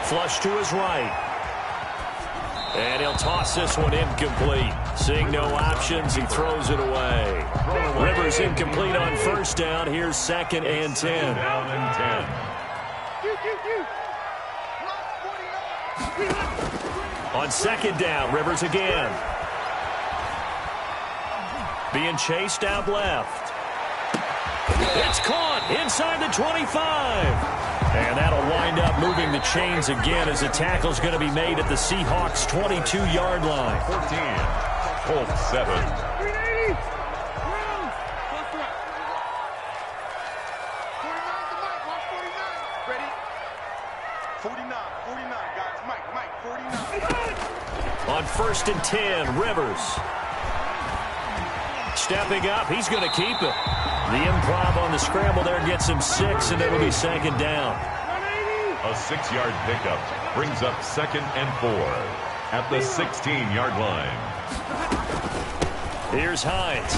[SPEAKER 1] Flush to his right. And he'll toss this one incomplete. Seeing no options, he throws it away. Rivers incomplete on 1st down. Here's 2nd and 10.
[SPEAKER 2] Down and 10.
[SPEAKER 1] On 2nd down, Rivers again. Being chased out left. It's caught inside the 25. And that'll wind up moving the chains again as the tackle's going to be made at the Seahawks' 22-yard line.
[SPEAKER 2] 14, Colts 7.
[SPEAKER 4] 49, guys. Mike, 49.
[SPEAKER 1] On 1st and 10, Rivers. Stepping up, he's going to keep it. The improv on the scramble there gets him 6, and it'll be 2nd down.
[SPEAKER 2] A 6-yard pickup brings up 2nd and 4 at the 16-yard line.
[SPEAKER 1] Here's Hines.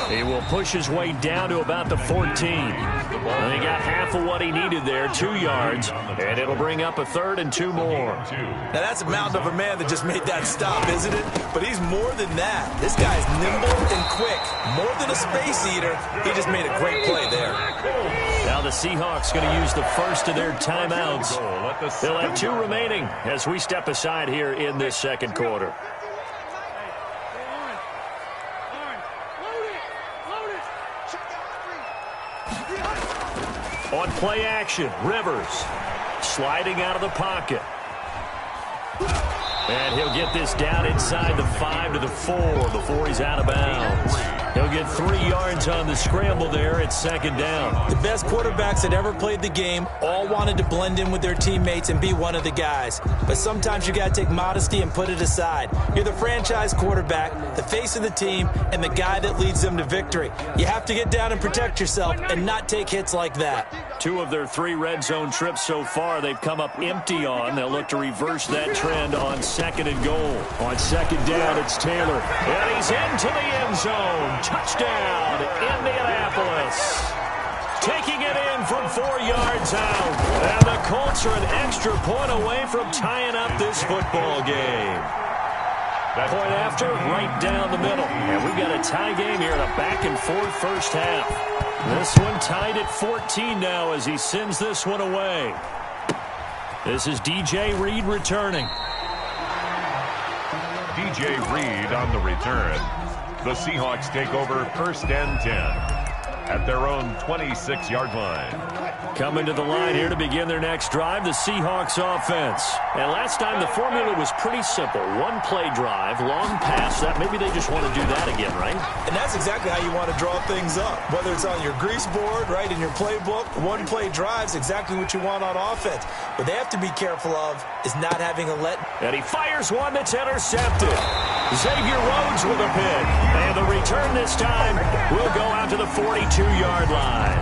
[SPEAKER 1] He will push his way down to about the 14. And he got half of what he needed there, 2 yards, and it'll bring up a 3rd and 2 more.
[SPEAKER 3] Now, that's a mountain of a man that just made that stop, isn't it? But he's more than that. This guy's nimble and quick. More than a space eater, he just made a great play there.
[SPEAKER 1] Now the Seahawks going to use the first of their timeouts. They'll have 2 remaining as we step aside here in this 2nd quarter. On play action, Rivers sliding out of the pocket. And he'll get this down inside the 5 to the 4 before he's out of bounds. He'll get 3 yards on the scramble there at 2nd down.
[SPEAKER 3] The best quarterbacks that ever played the game all wanted to blend in with their teammates and be one of the guys. But sometimes you got to take modesty and put it aside. You're the franchise quarterback, the face of the team, and the guy that leads them to victory. You have to get down and protect yourself and not take hits like that.
[SPEAKER 1] 2 of their 3 red zone trips so far they've come up empty on. They'll look to reverse that trend on 2nd and goal. On 2nd down, it's Taylor. And he's into the end zone. Touchdown, Indianapolis. Taking it in from 4 yards out. And the Colts are an extra point away from tying up this football game. Point after, right down the middle. And we've got a tie game here in a back-and-forth first half. This one tied at 14 now as he sends this one away. This is DJ Reed returning.
[SPEAKER 2] DJ Reed on the return. The Seahawks take over 1st and 10 at their own 26-yard line.
[SPEAKER 1] Coming to the line here to begin their next drive, the Seahawks offense. And last time the formula was pretty simple. 1 play drive, long pass. That maybe they just want to do that again, right?
[SPEAKER 3] And that's exactly how you want to draw things up. Whether it's on your grease board, right, in your playbook, 1 play drive is exactly what you want on offense. What they have to be careful of is not having a let.
[SPEAKER 1] And he fires one that's intercepted. Xavier Rhodes with a pick. And the return this time will go out to the 42-yard line.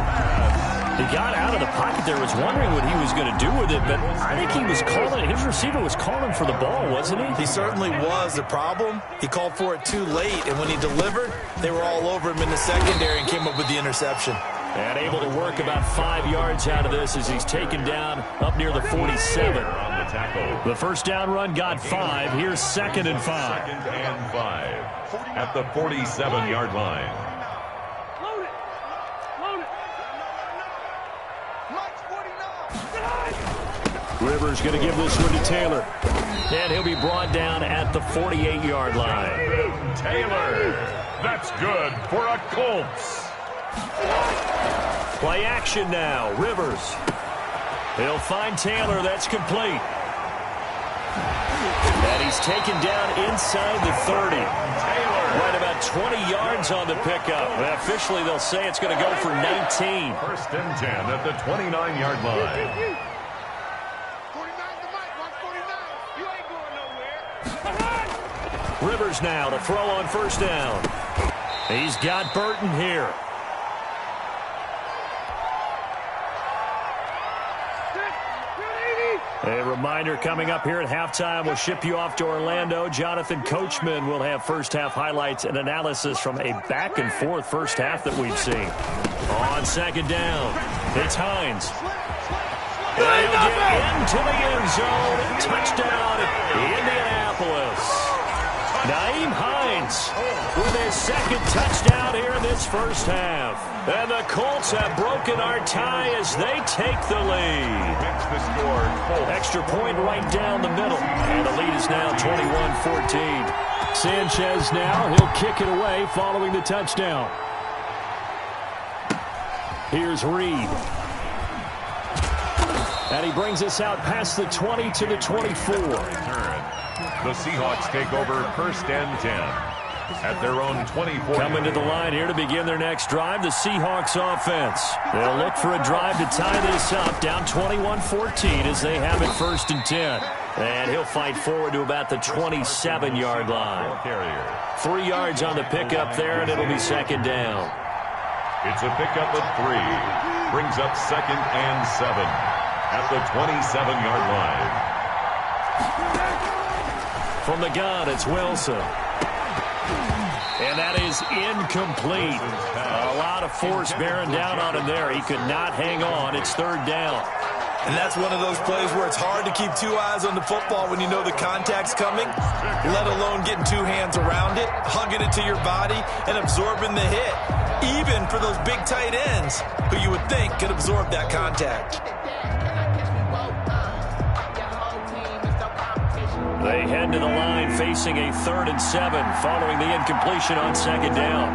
[SPEAKER 1] He got out of the pocket there, was wondering what he was going to do with it, but I think he was calling, his receiver was calling for the ball, wasn't he?
[SPEAKER 3] He certainly was. The problem, he called for it too late, and when he delivered, they were all over him in the secondary and came up with the interception.
[SPEAKER 1] And able to work about 5 yards out of this as he's taken down up near the 47. The first down run got 5. Here's 2nd and 5.
[SPEAKER 2] 2nd and 5 at the 47-yard line.
[SPEAKER 1] Rivers going to give this one to Taylor. And he'll be brought down at the 48-yard line.
[SPEAKER 2] Taylor, that's good for a Colts.
[SPEAKER 1] Play action now, Rivers. He'll find Taylor, that's complete. And he's taken down inside the 30.
[SPEAKER 2] Taylor.
[SPEAKER 1] Right about 20 yards on the pickup. And officially, they'll say it's going to go for 19.
[SPEAKER 2] 1st and 10 at the 29-yard line.
[SPEAKER 1] Rivers now to throw on 1st down. He's got Burton here. A reminder coming up here at halftime. We'll ship you off to Orlando. Jonathan Coachman will have first half highlights and analysis from a back-and-forth first half that we've seen. On 2nd down, it's Hines. And he'll get into the end zone. Touchdown, Indianapolis. Nyheim Hines with his 2nd touchdown here in this first half. And the Colts have broken our tie as they take the lead.
[SPEAKER 2] The score.
[SPEAKER 1] Extra point right down the middle. And the lead is now 21-14. Sanchez now, he'll kick it away following the touchdown. Here's Reed. And he brings us out past the 20 to the 24.
[SPEAKER 2] The Seahawks take over 1st and 10 at their own 24.
[SPEAKER 1] Coming to the line here to begin their next drive, the Seahawks offense. They'll look for a drive to tie this up, down 21-14 as they have it 1st and 10. And he'll fight forward to about the 27-yard line. 3 yards on the pickup there, and it'll be 2nd down.
[SPEAKER 2] It's a pickup of 3. Brings up 2nd and 7 at the 27-yard line.
[SPEAKER 1] From the gun, it's Wilson. And that is incomplete. A lot of force bearing down on him there. He could not hang on. It's 3rd down.
[SPEAKER 3] And that's one of those plays where it's hard to keep 2 eyes on the football when you know the contact's coming, let alone getting 2 hands around it, hugging it to your body, and absorbing the hit, even for those big tight ends who you would think could absorb that contact.
[SPEAKER 1] They head to the line facing a 3rd and 7 following the incompletion on 2nd down.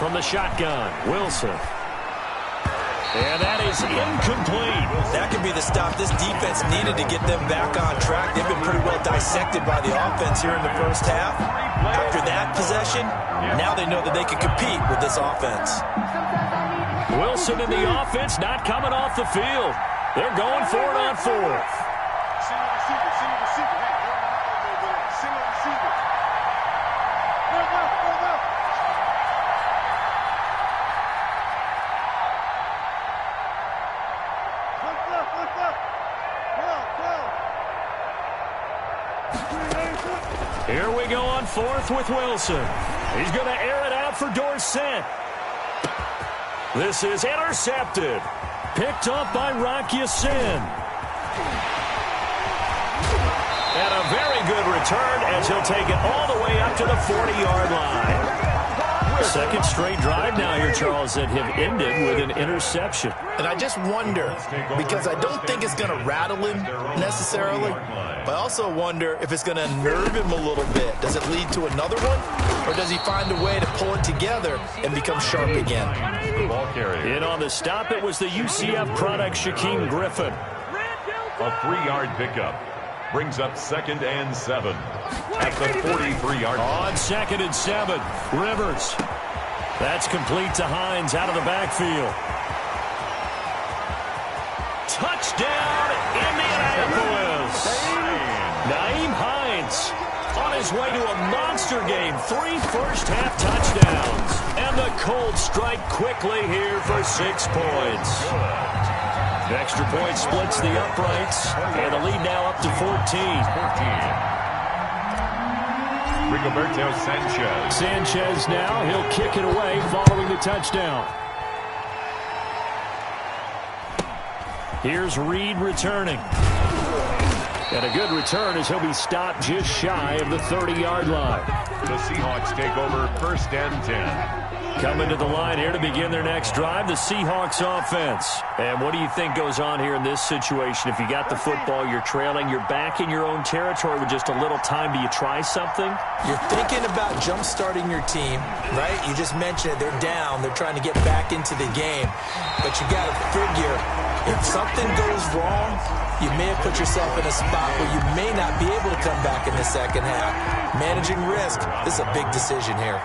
[SPEAKER 1] From the shotgun, Wilson. And that is incomplete.
[SPEAKER 3] That could be the stop this defense needed to get them back on track. They've been pretty well dissected by the offense here in the first half. After that possession, now they know that they can compete with this offense.
[SPEAKER 1] Wilson in the offense not coming off the field. They're going for it on 4th. Here we go on 4th with Wilson. He's going to air it out for Dorsett. This is intercepted. Picked up by Rocky Sin. And a very good return as he'll take it all the way up to the 40-yard line. 2nd straight drive now here, Charles, that have ended with an interception.
[SPEAKER 3] And I just wonder, because I don't think it's going to rattle him necessarily, but I also wonder if it's going to unnerve him a little bit. Does it lead to another one, or does he find a way to pull it together and become sharp again?
[SPEAKER 2] The ball carrier.
[SPEAKER 1] In on the stop, it was the UCF product, Shaquem Griffin.
[SPEAKER 2] A 3-yard pickup. Brings up 2nd and 7 at the 43-yard line.
[SPEAKER 1] On 2nd and 7, Rivers. That's complete to Hines out of the backfield. Touchdown, Indianapolis. Nyheim Hines on his way to a monster game. 3 first-half touchdowns. And the Colts strike quickly here for 6 points. The extra point splits the uprights, and the lead now up to 14.
[SPEAKER 2] Rigoberto Sanchez.
[SPEAKER 1] Sanchez now, he'll kick it away following the touchdown. Here's Reed returning. And a good return as he'll be stopped just shy of the 30-yard line.
[SPEAKER 2] The Seahawks take over 1st and 10.
[SPEAKER 1] Coming to the line here to begin their next drive, the Seahawks offense. And what do you think goes on here in this situation? If you got the football, you're trailing, you're back in your own territory with just a little time. Do you try something?
[SPEAKER 3] You're thinking about jump-starting your team, right? You just mentioned it. They're down. They're trying to get back into the game. But you got to figure, if something goes wrong, you may have put yourself in a spot where you may not be able to come back in the second half. Managing risk, this is a big decision here.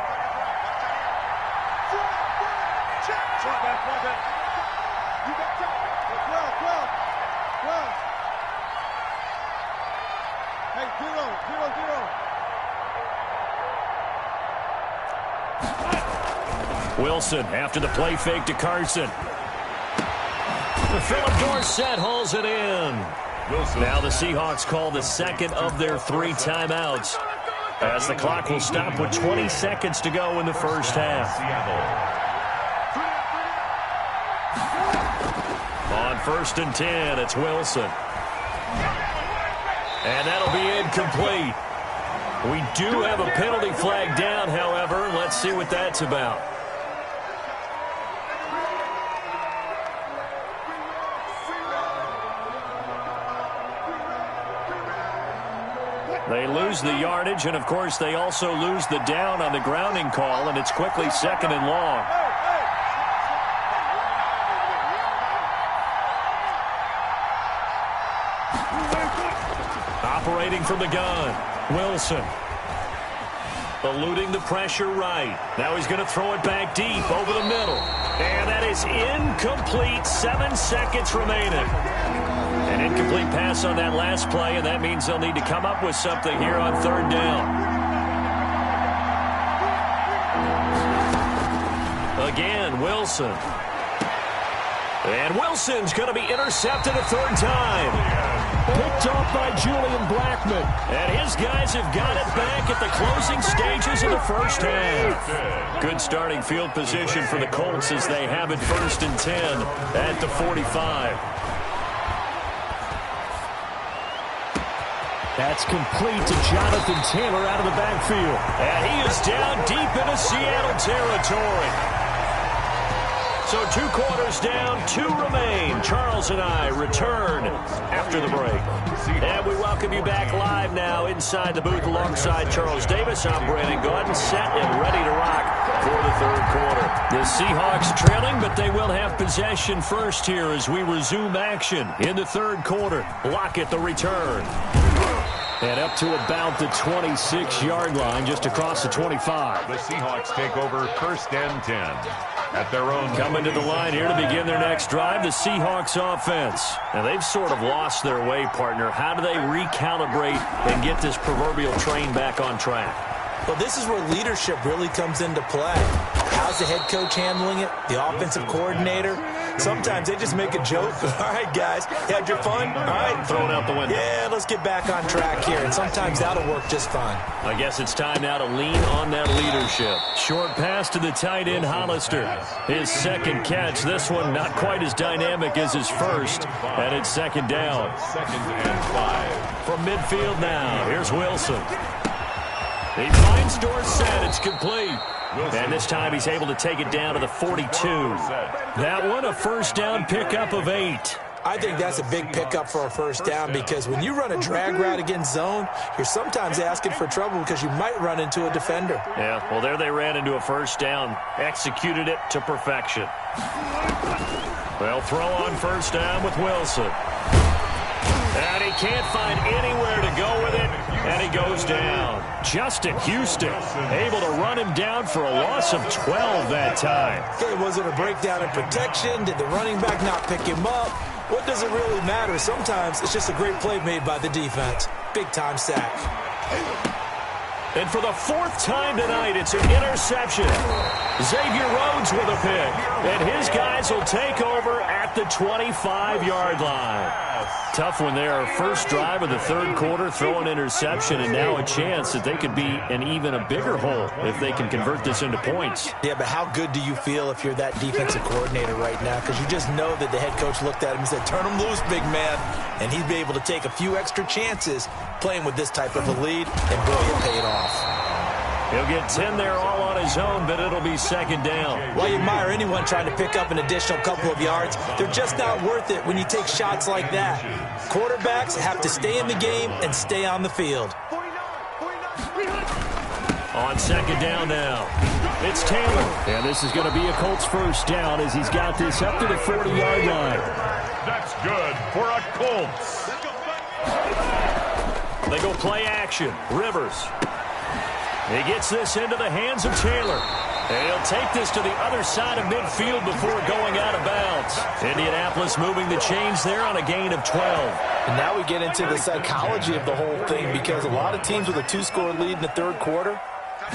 [SPEAKER 1] Wilson after the play fake to Carson. Philip Dorsett hauls it in.
[SPEAKER 2] Wilson.
[SPEAKER 1] Now the Seahawks call the 2nd of their 3 timeouts as the clock will stop with 20 seconds to go in the first half. On 1st and 10, it's Wilson. And that'll be incomplete. We do have a penalty flag down, however. Let's see what that's about. They lose the yardage, and, of course, they also lose the down on the grounding call, and it's quickly 2nd and long. Throwing from the gun, Wilson. Eluding the pressure right. Now he's going to throw it back deep over the middle. And that is incomplete. 7 seconds remaining. An incomplete pass on that last play, and that means they'll need to come up with something here on 3rd down. Again, Wilson. And Wilson's going to be intercepted a 3rd time. Picked off by Julian Blackmon. And his guys have got it back at the closing stages of the first half. Good starting field position for the Colts as they have it 1st and 10 at the 45. That's complete to Jonathan Taylor out of the backfield. And he is down deep into Seattle territory. So 2 quarters down, 2 remain. Charles and I return after the break. And we welcome you back live now inside the booth alongside Charles Davis. I'm Brandon Gaudin, set and ready to rock for the 3rd quarter. The Seahawks trailing, but they will have possession first here as we resume action in the 3rd quarter. Lockett the return. And up to about the 26-yard line, just across the 25.
[SPEAKER 2] The Seahawks take over 1st and 10 at their own.
[SPEAKER 1] Coming to the line here to begin their next drive, the Seahawks offense. Now, they've sort of lost their way, partner. How do they recalibrate and get this proverbial train back on track?
[SPEAKER 3] Well, this is where leadership really comes into play. How's the head coach handling it? The offensive coordinator? Sometimes they just make a joke. All right, guys, you had your fun? All right.
[SPEAKER 1] Throw it out the window.
[SPEAKER 3] Yeah, let's get back on track here. And sometimes that'll work just fine.
[SPEAKER 1] I guess it's time now to lean on that leadership. Short pass to the tight end, Hollister. His 2nd catch. This one not quite as dynamic as his first. And it's 2nd down.
[SPEAKER 2] 2nd and 5.
[SPEAKER 1] From midfield now, here's Wilson. He finds Dorsett. It's complete. And this time he's able to take it down to the 42. That one a 1st down pickup of 8.
[SPEAKER 3] I think that's a big pickup for a 1st down because when you run a drag route against zone, you're sometimes asking for trouble because you might run into a defender.
[SPEAKER 1] Yeah, well, there they ran into a 1st down, executed it to perfection. They'll throw on 1st down with Wilson. And he can't find anywhere to go with it, and he goes down. Justin Houston able to run him down for a loss of 12 that time.
[SPEAKER 3] Okay, was it a breakdown in protection? Did the running back not pick him up? What does it really matter? Sometimes it's just a great play made by the defense. Big-time sack.
[SPEAKER 1] And for the 4th time tonight, it's an interception. Xavier Rhodes with a pick. And his guys will take over at the 25-yard line. Tough one there. First drive of the 3rd quarter, throw an interception, and now a chance that they could be in even a bigger hole if they can convert this into points.
[SPEAKER 3] Yeah, but how good do you feel if you're that defensive coordinator right now? Because you just know that the head coach looked at him and said, turn him loose, big man. And he'd be able to take a few extra chances playing with this type of a lead, and boy, it paid off.
[SPEAKER 1] He'll get 10 there all on his own, but it'll be 2nd down.
[SPEAKER 3] While you admire anyone trying to pick up an additional couple of yards, they're just not worth it when you take shots like that. Quarterbacks have to stay in the game and stay on the field.
[SPEAKER 1] On 2nd down now, it's Taylor. And this is going to be a Colts 1st down as he's got this up to the 40-yard line.
[SPEAKER 2] That's good for a Colts.
[SPEAKER 1] They go play action. Rivers. He gets this into the hands of Taylor. And he'll take this to the other side of midfield before going out of bounds. Indianapolis moving the chains there on a gain of 12.
[SPEAKER 3] And now we get into the psychology of the whole thing because a lot of teams with a 2-score lead in the 3rd quarter,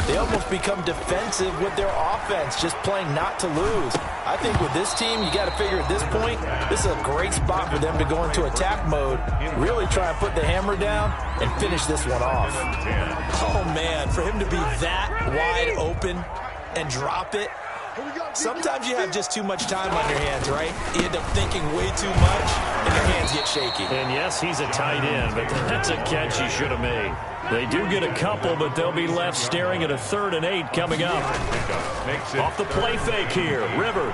[SPEAKER 3] they almost become defensive with their offense, just playing not to lose. I think with this team, you got to figure at this point, this is a great spot for them to go into attack mode, really try and put the hammer down and finish this one off. Oh, man, for him to be that wide open and drop it, sometimes you have just too much time on your hands, right? You end up thinking way too much, and your hands get shaky.
[SPEAKER 1] And yes, he's a tight end, but that's a catch he should have made. They do get a couple, but they'll be left staring at a 3rd and 8 coming up. Off the play fake here, Rivers.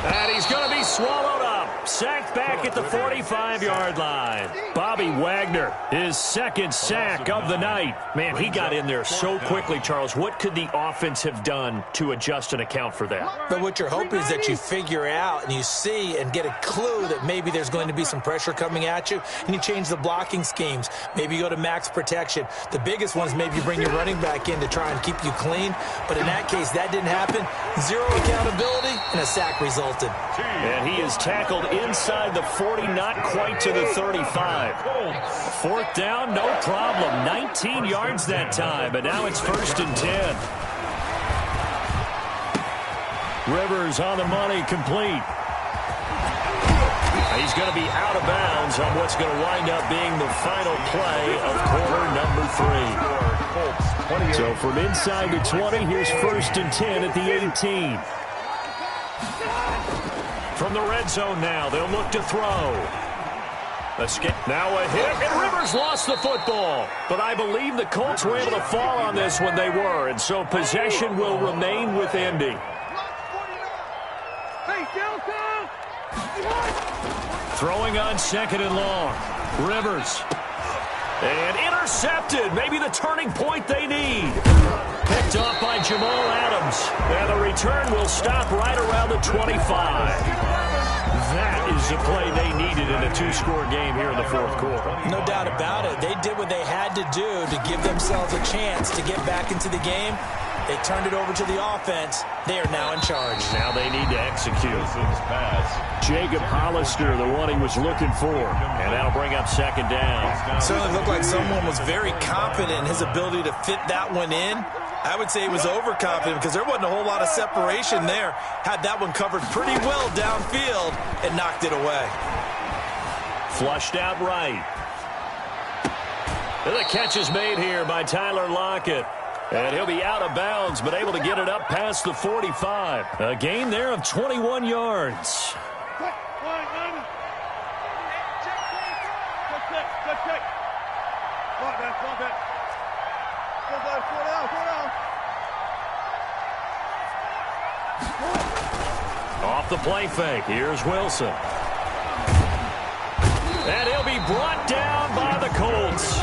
[SPEAKER 1] And he's going to be swallowed up. Sacked back at the 45-yard line. Bobby Wagner, his second sack of the night. Man, he got in there so quickly, Charles. What could the offense have done to adjust and account for that?
[SPEAKER 6] But what you're hoping is that you figure out and you see and get a clue that maybe there's going to be some pressure coming at you, and you change the blocking schemes. Maybe you go to max protection. The biggest one is maybe you bring your running back in to try and keep you clean. But in that case, that didn't happen. Zero accountability, and a sack resulted.
[SPEAKER 1] And he is tackled inside the 40, not quite to the 35. Fourth down, no problem. 19 yards that time, but now it's 1st and 10. Rivers on the money, complete. He's going to be out of bounds on what's going to wind up being the final play of quarter number 3. So from inside the 20, here's 1st and 10 at the 18. From the red zone now, they'll look to throw. Now a hit, and Rivers lost the football. But I believe the Colts were able to fall on this when they were, and so possession will remain with Indy. Throwing on 2nd and long. Rivers. And intercepted. Maybe the turning point they need. Picked off by Jamal Adams. And the return will stop right around the 25. That is the play they needed in a 2-score game here in the 4th quarter.
[SPEAKER 6] No doubt about it. They did what they had to do to give themselves a chance to get back into the game. They turned it over to the offense. They are now in charge.
[SPEAKER 1] Now they need to execute. Jacob Hollister, the one he was looking for. And that'll bring up 2nd down.
[SPEAKER 3] Certainly looked like someone was very confident in his ability to fit that one in. I would say he was overconfident because there wasn't a whole lot of separation there. Had that one covered pretty well downfield and knocked it away.
[SPEAKER 1] Flushed out right. And the catch is made here by Tyler Lockett. And he'll be out of bounds, but able to get it up past the 45. A gain there of 21 yards. Off the play fake. Here's Wilson. And he'll be brought down by the Colts.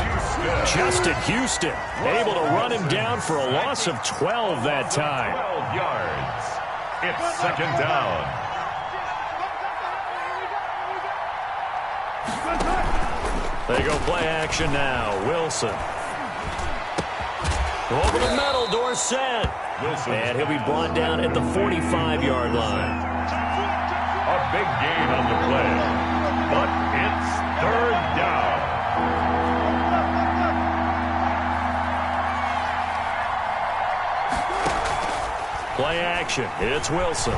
[SPEAKER 1] Justin Houston able to run him down for a loss of 12 that time.
[SPEAKER 2] 12 yards. It's 2nd down.
[SPEAKER 1] They go play action now. Wilson. Over the middle, Dorsett. And he'll be brought down at the 45-yard line.
[SPEAKER 2] A big gain on the play, but it's 3rd down.
[SPEAKER 1] Play action. It's Wilson.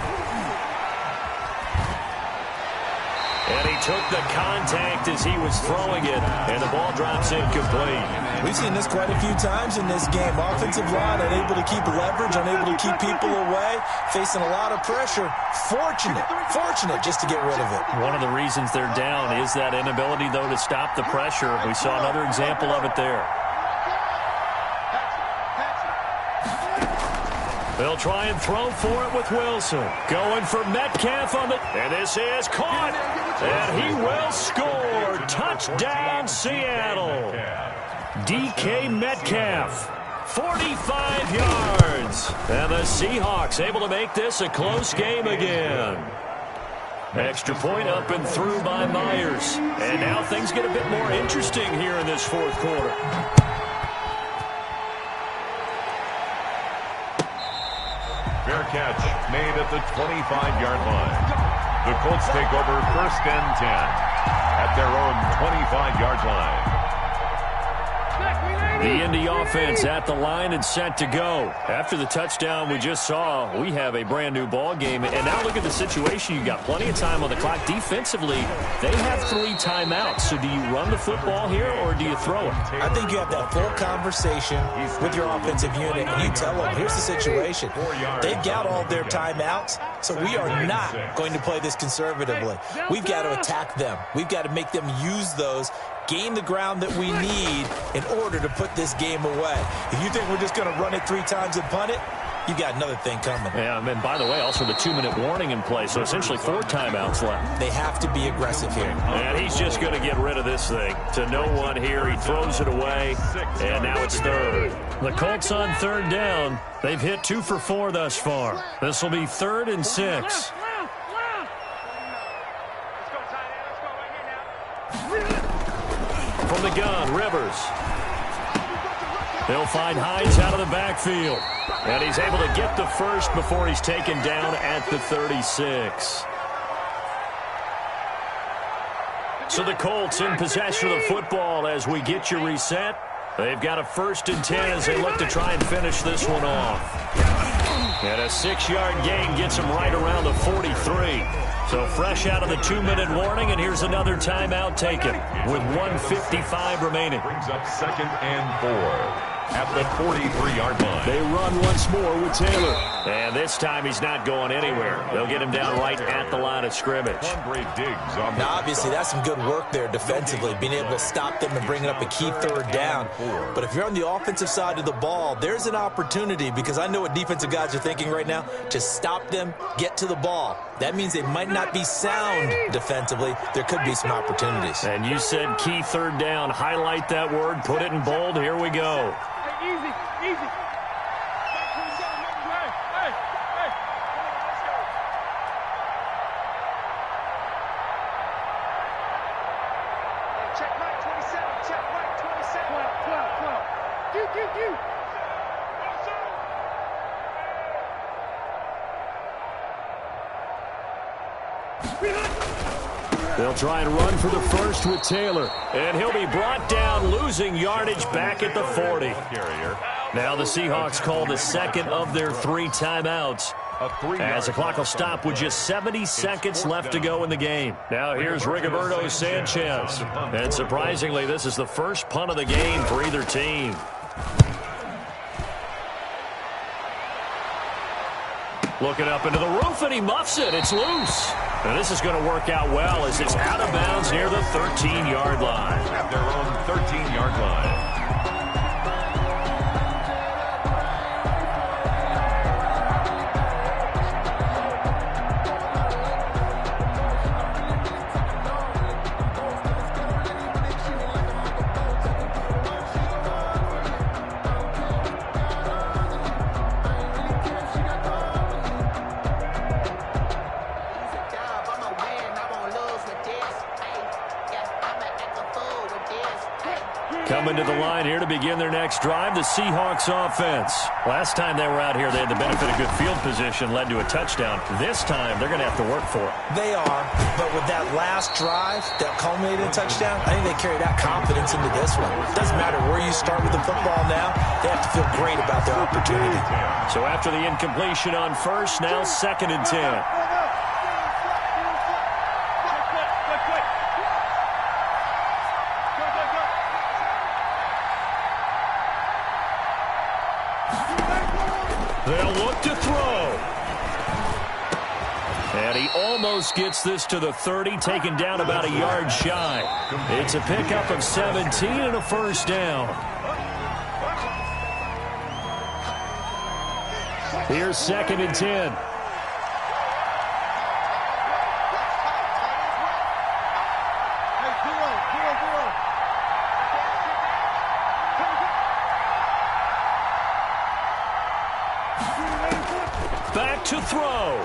[SPEAKER 1] And he took the contact as he was throwing it, and the ball drops incomplete.
[SPEAKER 3] We've seen this quite a few times in this game. Offensive line unable to keep leverage, unable to keep people away, facing a lot of pressure. Fortunate just to get rid of it.
[SPEAKER 1] One of the reasons they're down is that inability, though, to stop the pressure. We saw another example of it there. They'll try and throw for it with Wilson. Going for Metcalf on the... And this is caught. And he will score. Touchdown, Seattle. DK Metcalf. 45 yards. And the Seahawks able to make this a close game again. Extra point up and through by Myers. And now things get a bit more interesting here in this 4th quarter.
[SPEAKER 2] Fair catch made at the 25-yard line. The Colts take over 1st and 10 at their own 25-yard line.
[SPEAKER 1] The Indy offense at the line and set to go. After the touchdown we just saw, we have a brand new ball game. And now look at the situation. You've got plenty of time on the clock. Defensively, they have 3 timeouts. So do you run the football here or do you throw it?
[SPEAKER 6] I think you have that full conversation with your offensive unit, and you tell them, here's the situation. They've got all their timeouts, so we are not going to play this conservatively. We've got to attack them. We've got to make them use those, gain the ground that we need in order to put this game away. If you think we're just going to run it 3 times and punt it, you got another thing coming.
[SPEAKER 1] Yeah, and by the way, also the 2-minute warning in place, so essentially 4 timeouts left.
[SPEAKER 6] They have to be aggressive here.
[SPEAKER 1] And he's just going to get rid of this thing. To no one here, he throws it away, and now it's third. The Colts on third down. They've hit 2 for 4 thus far. This will be 3rd and 6. From the gun, Rivers. He'll find Hines out of the backfield. And he's able to get the first before he's taken down at the 36. So the Colts in possession of the football as we get you reset. They've got a 1st and 10 as they look to try and finish this one off. And a 6-yard gain gets them right around the 43. So fresh out of the 2-minute warning, and here's another timeout taken with 1:55 remaining.
[SPEAKER 2] Brings up 2nd and 4 at the 43-yard line.
[SPEAKER 1] They run once more with Taylor. And this time he's not going anywhere. They'll get him down right at the line of scrimmage.
[SPEAKER 6] Now, obviously, that's some good work there defensively, being able to stop them and bring up a key 3rd down. But if you're on the offensive side of the ball, there's an opportunity, because I know what defensive guys are thinking right now, to stop them, get to the ball. That means they might not be sound defensively. There could be some opportunities.
[SPEAKER 1] And you said key 3rd down. Highlight that word. Put it in bold. Here we go.
[SPEAKER 4] Easy, easy. Check right 27, check right 27. 12.
[SPEAKER 1] They'll try and run for the first with Taylor. And he'll be brought down, losing yardage back at the 40. Now the Seahawks call the 2nd of their 3 timeouts, as the clock will stop with just 70 seconds left to go in the game. Now here's Rigoberto Sanchez. And surprisingly, this is the first punt of the game for either team. Looking up into the roof, and he muffs it. It's loose. And this is going to work out well as it's out of bounds near the 13-yard line.
[SPEAKER 2] At their own 13-yard line.
[SPEAKER 1] Coming to the line here to begin their next drive, the Seahawks offense. Last time they were out here, they had the benefit of good field position, led to a touchdown. This time, they're going to have to work for it.
[SPEAKER 6] They are, but with that last drive that culminated in a touchdown, I think they carry that confidence into this one. It doesn't matter where you start with the football now, they have to feel great about their opportunity.
[SPEAKER 1] So after the incompletion on first, now 2nd and 10. They'll look to throw. And he almost gets this to the 30, taken down about a yard shy. It's a pickup of 17 and a 1st down. Here's 2nd and 10. Back to throw.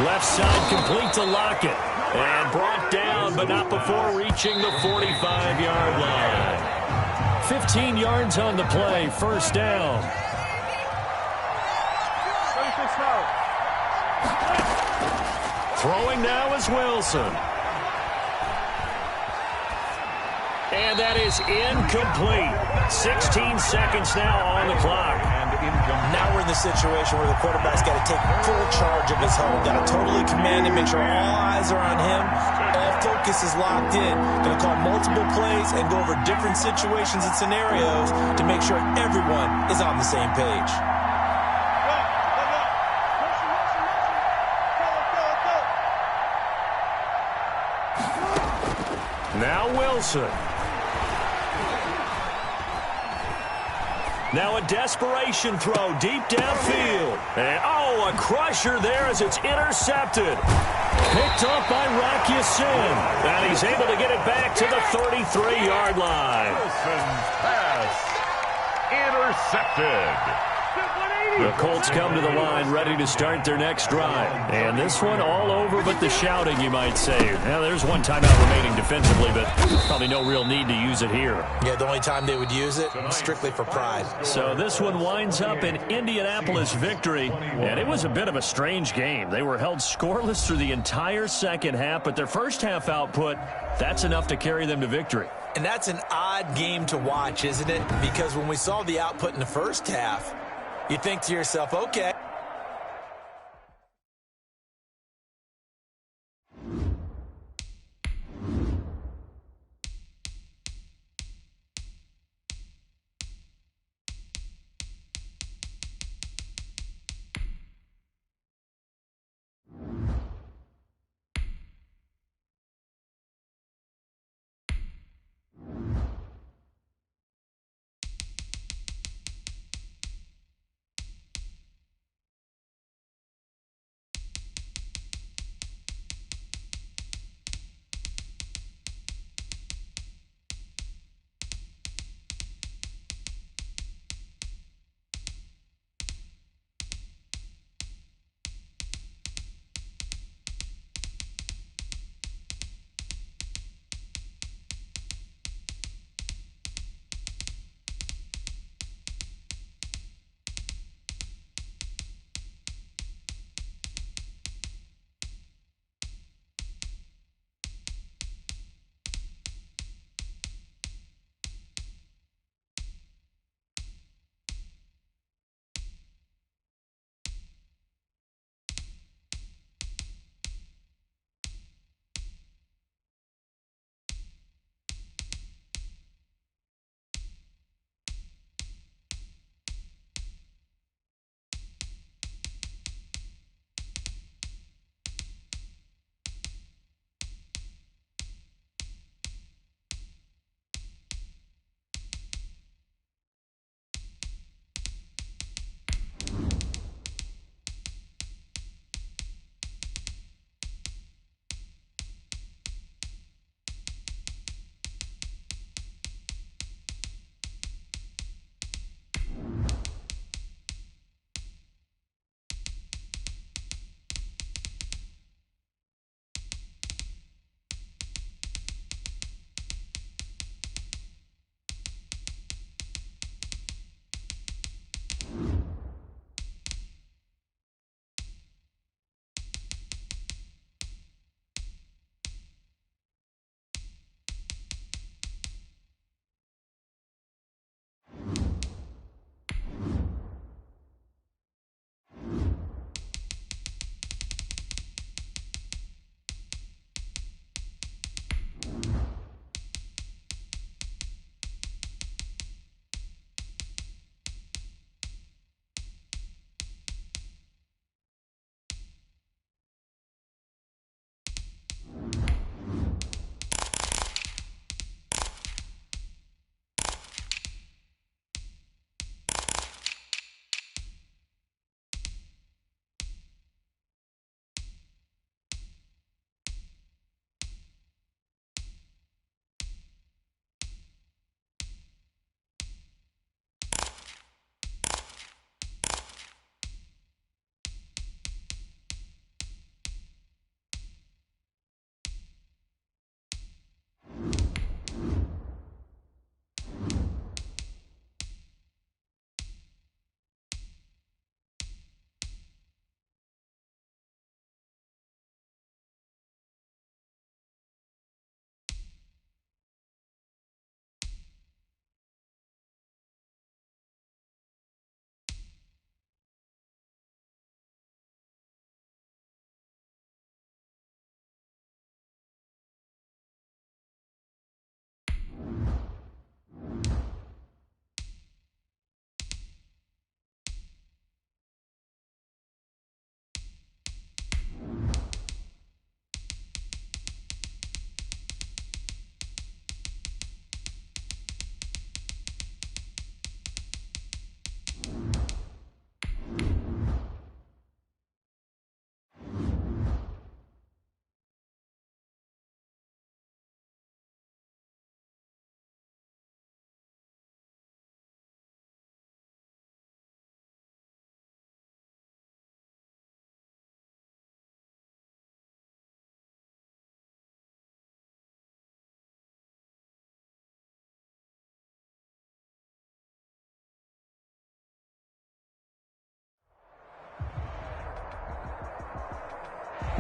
[SPEAKER 1] Left side complete to Lockett. And brought down, but not before reaching the 45-yard line. 15 yards on the play, 1st down. Throwing now is Wilson. And that is incomplete. 16 seconds now on the clock.
[SPEAKER 6] Now we're in the situation where the quarterback's got to take full charge of his home. Got to totally command him, make sure all eyes are on him. All focus is locked in. Going to call multiple plays and go over different situations and scenarios to make sure everyone is on the same page. Now Wilson.
[SPEAKER 1] Now a desperation throw deep downfield. And, a crusher there as it's intercepted. Picked up by Rock Ya-Sin. And he's able to get it back to the 33-yard line.
[SPEAKER 2] Wilson's pass intercepted.
[SPEAKER 1] The Colts come to the line ready to start their next drive. And this one all over but the shouting, you might say. Now, there's one timeout remaining defensively, but probably no real need to use it here.
[SPEAKER 6] Yeah, the only time they would use it, strictly for pride.
[SPEAKER 1] So this one winds up an Indianapolis victory, and it was a bit of a strange game. They were held scoreless through the entire second half, but their first half output, that's enough to carry them to victory.
[SPEAKER 6] And that's an odd game to watch, isn't it? Because when we saw the output in the first half, you think to yourself, okay,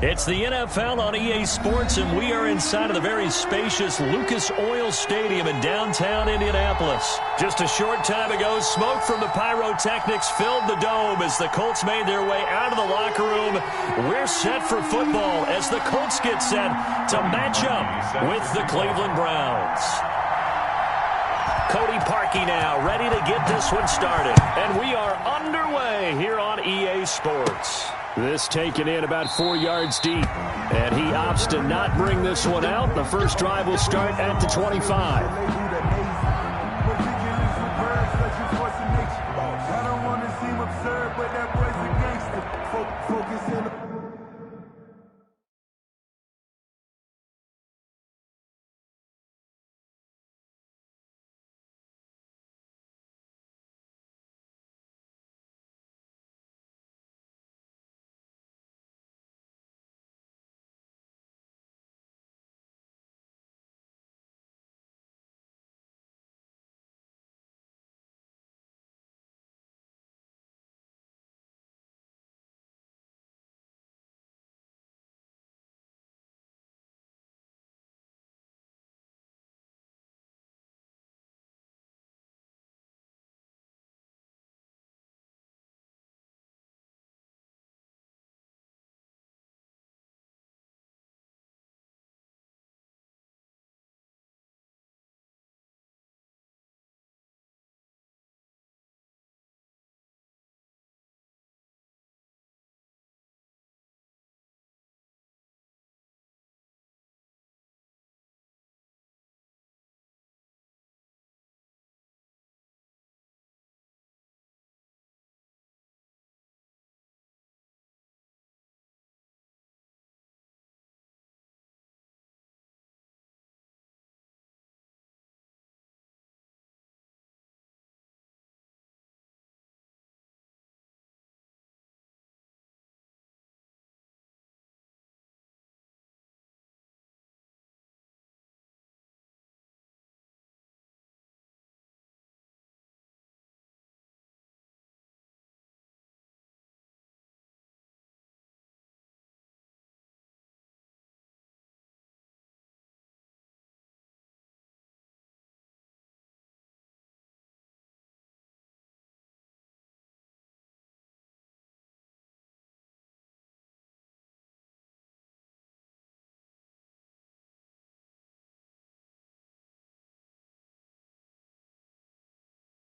[SPEAKER 1] It's the NFL on EA Sports, and we are inside of the very spacious Lucas Oil Stadium in downtown Indianapolis. Just a short time ago, smoke from the pyrotechnics filled the dome as the Colts made their way out of the locker room. We're set for football as the Colts get set to match up with the Cleveland Browns. Cody Parkey now ready to get this one started. And we are underway here on EA Sports. This taken in about 4 yards deep. And he opts to not bring this one out. The first drive will start at the 25.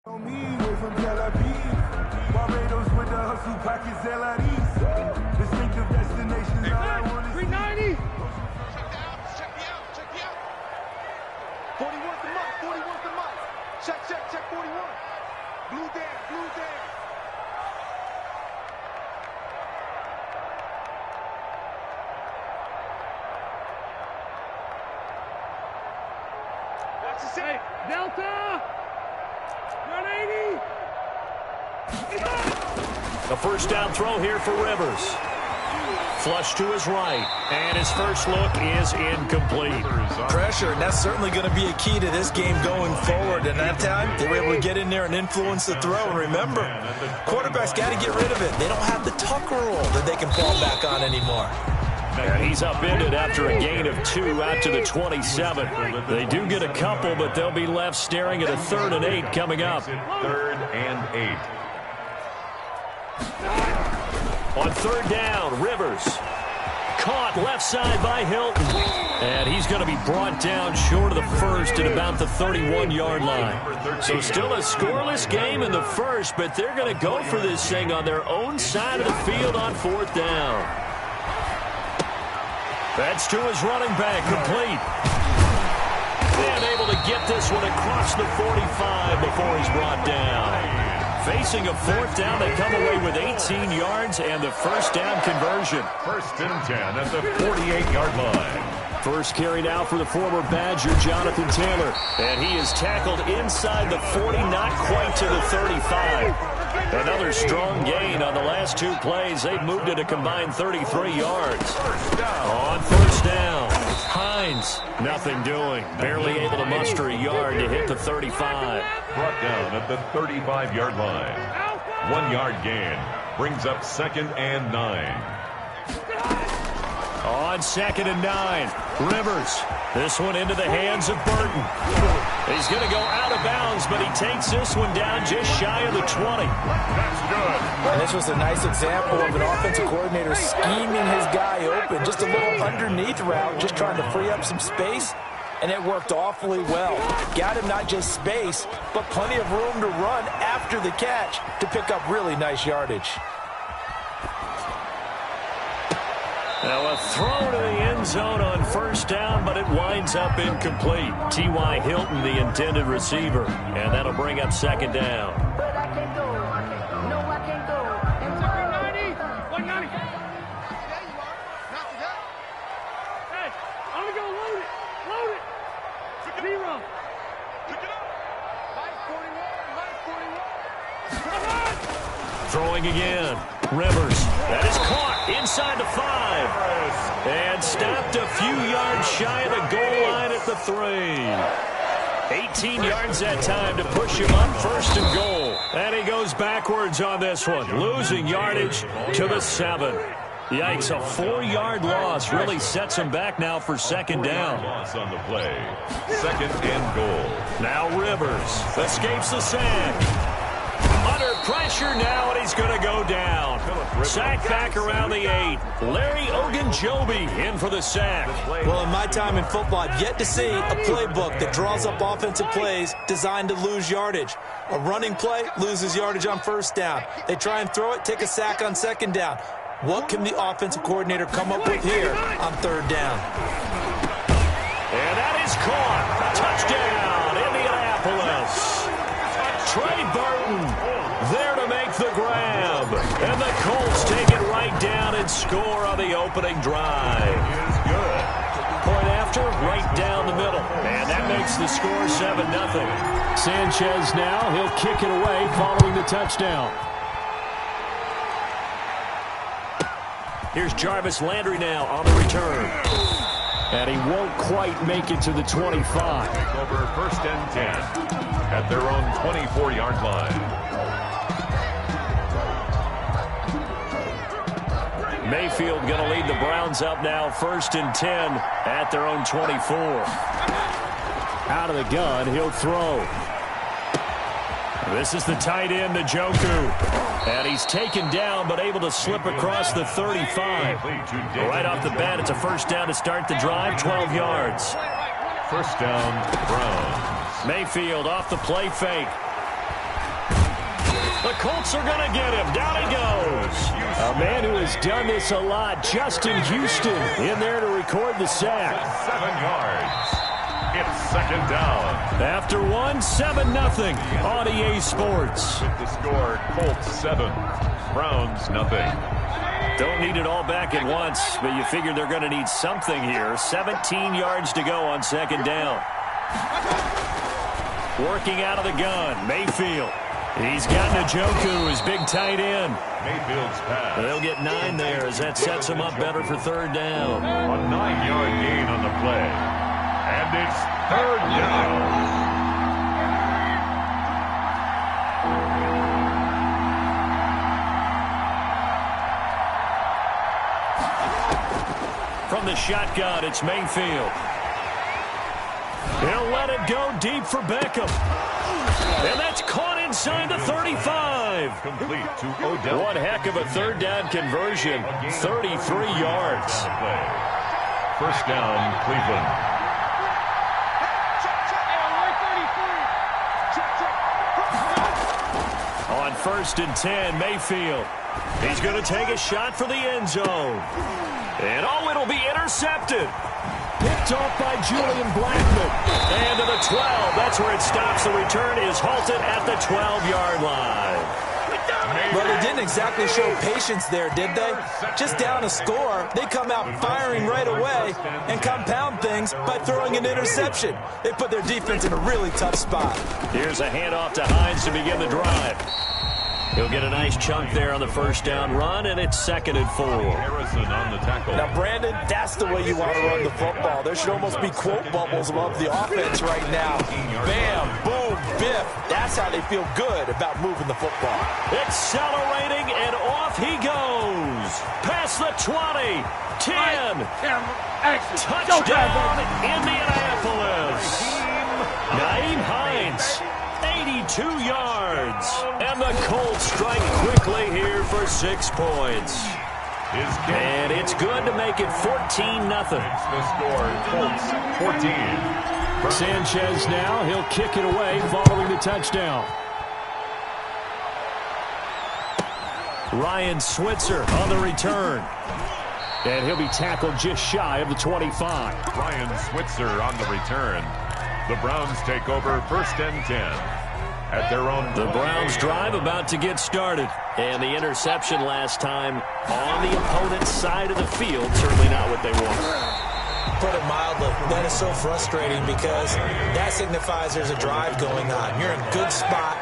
[SPEAKER 7] On me, way from Tel Aviv, Barbados with the hustle pockets, LIDs, distinctive destinations, all I want is
[SPEAKER 4] 390. Check me out. 41's the mark, 41's the mark. Check 41. Blue down. Watch the say, Delta. 180.
[SPEAKER 1] The first down throw here for Rivers. Flush to his right, and his first look is incomplete.
[SPEAKER 3] Pressure, and that's certainly going to be a key to this game going forward. And that time, they were able to get in there and influence the throw. And remember, quarterbacks got to get rid of it. They don't have the Tucker rule that they can fall back on anymore.
[SPEAKER 1] And he's upended after a gain of 2 out to the 27. They do get a couple, but they'll be left staring at a 3rd and 8 coming up.
[SPEAKER 2] 3rd and 8.
[SPEAKER 1] On 3rd down, Rivers. Caught left side by Hilton. And he's going to be brought down short of the first at about the 31-yard line. So still a scoreless game in the first, but they're going to go for this thing on their own side of the field on 4th down. That's to his running back, complete. And able to get this one across the 45 before he's brought down. Facing a 4th down, they come away with 18 yards and the first down conversion.
[SPEAKER 2] 1st and 10 at the 48-yard line.
[SPEAKER 1] First carry now for the former Badger, Jonathan Taylor. And he is tackled inside the 40, not quite to the 35. Another strong gain on the last 2 plays. They've moved it a combined 33 yards. On 1st down, Hines, nothing doing. Barely able to muster a yard to hit the 35.
[SPEAKER 2] Brought down at the 35-yard line. 1 yard gain brings up 2nd and 9.
[SPEAKER 1] On 2nd and 9, Rivers. This one into the hands of Burton. He's going to go out of bounds, but he takes this one down just shy of the 20.
[SPEAKER 2] That's good.
[SPEAKER 6] And this was a nice example of an offensive coordinator scheming his guy open. Just a little underneath route, just trying to free up some space. And it worked awfully well. Got him not just space, but plenty of room to run after the catch to pick up really nice yardage.
[SPEAKER 1] Now a throw to the end zone on 1st down, but it winds up incomplete. T.Y. Hilton, the intended receiver. And that'll bring up 2nd down.
[SPEAKER 5] But I can't go. No, I can't go. And
[SPEAKER 4] 190. There you are. Not to that. Hey, I'm going to go load it. Load it. Zero. Pick it up. Mike 41.
[SPEAKER 1] Throwing again. Rivers. That is caught inside the 5. And stopped a few yards shy of the goal line at the 3. 18 yards that time to push him up 1st and goal. And he goes backwards on this one, losing yardage to the 7. Yikes, a 4-yard loss really sets him back now for 2nd down.
[SPEAKER 2] Loss on the play. 2nd and goal.
[SPEAKER 1] Now Rivers escapes the sack. Under pressure now, and he's going to go down. Sack back around the 8. Larry Ogunjobi in for the sack.
[SPEAKER 6] Well, in my time in football, I've yet to see a playbook that draws up offensive plays designed to lose yardage. A running play loses yardage on 1st down. They try and throw it, take a sack on 2nd down. What can the offensive coordinator come up with here on 3rd down?
[SPEAKER 1] And that is caught. Touchdown, Indianapolis. Trey Burton there to make the grab. And the Colts take it right down and score on the opening drive.
[SPEAKER 2] Is good.
[SPEAKER 1] Point after, right down the middle. And that makes the score 7-0. Sanchez now, he'll kick it away following the touchdown. Here's Jarvis Landry now on the return. And he won't quite make it to the 25.
[SPEAKER 2] Take over 1st and 10 at their own 24-yard line.
[SPEAKER 1] Mayfield going to lead the Browns up now 1st and 10 at their own 24. Out of the gun, he'll throw. This is the tight end, Njoku. And he's taken down, but able to slip across the 35. Right off the bat, it's a 1st down to start the drive, 12 yards.
[SPEAKER 2] 1st down, Browns.
[SPEAKER 1] Mayfield off the play fake. The Colts are going to get him. Down he goes. A man who has done this a lot, Justin Houston, in there to record the sack.
[SPEAKER 2] 7 yards. It's 2nd down.
[SPEAKER 1] After 7-0 on EA Sports.
[SPEAKER 2] With the score, Colts 7, Browns nothing.
[SPEAKER 1] Don't need it all back at once, but you figure they're going to need something here. 17 yards to go on 2nd down. Working out of the gun, Mayfield. He's got Njoku, his big tight end.
[SPEAKER 2] Mayfield's pass.
[SPEAKER 1] They'll get 9 there as that sets him up better for 3rd down.
[SPEAKER 2] A 9-yard gain on the play. And it's 3rd down.
[SPEAKER 1] From the shotgun, it's Mayfield. He'll let it go deep for Beckham. And that's caught inside the 35.
[SPEAKER 2] Complete to Odell.
[SPEAKER 1] One heck of a 3rd down conversion. 33 yards.
[SPEAKER 2] 1st down, Cleveland.
[SPEAKER 1] On 1st and 10, Mayfield. He's going to take a shot for the end zone. And it'll be intercepted. Picked off by Julian Blackmon. And to the 12. That's where it stops. The return is halted at the 12-yard line.
[SPEAKER 6] Well, they didn't exactly show patience there, did they? Just down a score, they come out firing right away and compound things by throwing an interception. They put their defense in a really tough spot.
[SPEAKER 1] Here's a handoff to Hines to begin the drive. He'll get a nice chunk there on the 1st down run, and it's 2nd and 4.
[SPEAKER 2] Harrison on the tackle.
[SPEAKER 6] Now, Brandon, that's the way you want to run the football. There should almost be quote bubbles above the offense right now. Bam, boom, biff. That's how they feel good about moving the football.
[SPEAKER 1] Accelerating, and off he goes. Past across the 20. 10. Touchdown, Indianapolis. Naeem Hines, 82 yards. And the Colts strike quickly here for 6 points. And it's good to make it 14-0.
[SPEAKER 2] The score, Colts 14.
[SPEAKER 1] Sanchez now, he'll kick it away following the touchdown. Ryan Switzer on the return. And he'll be tackled just shy of the 25.
[SPEAKER 2] Ryan Switzer on the return. The Browns take over 1st and 10 at their own.
[SPEAKER 1] The Browns drive about to get started. And the interception last time on the opponent's side of the field, certainly not what they want.
[SPEAKER 6] Put it mildly, that is so frustrating because that signifies there's a drive going on. You're in a good spot,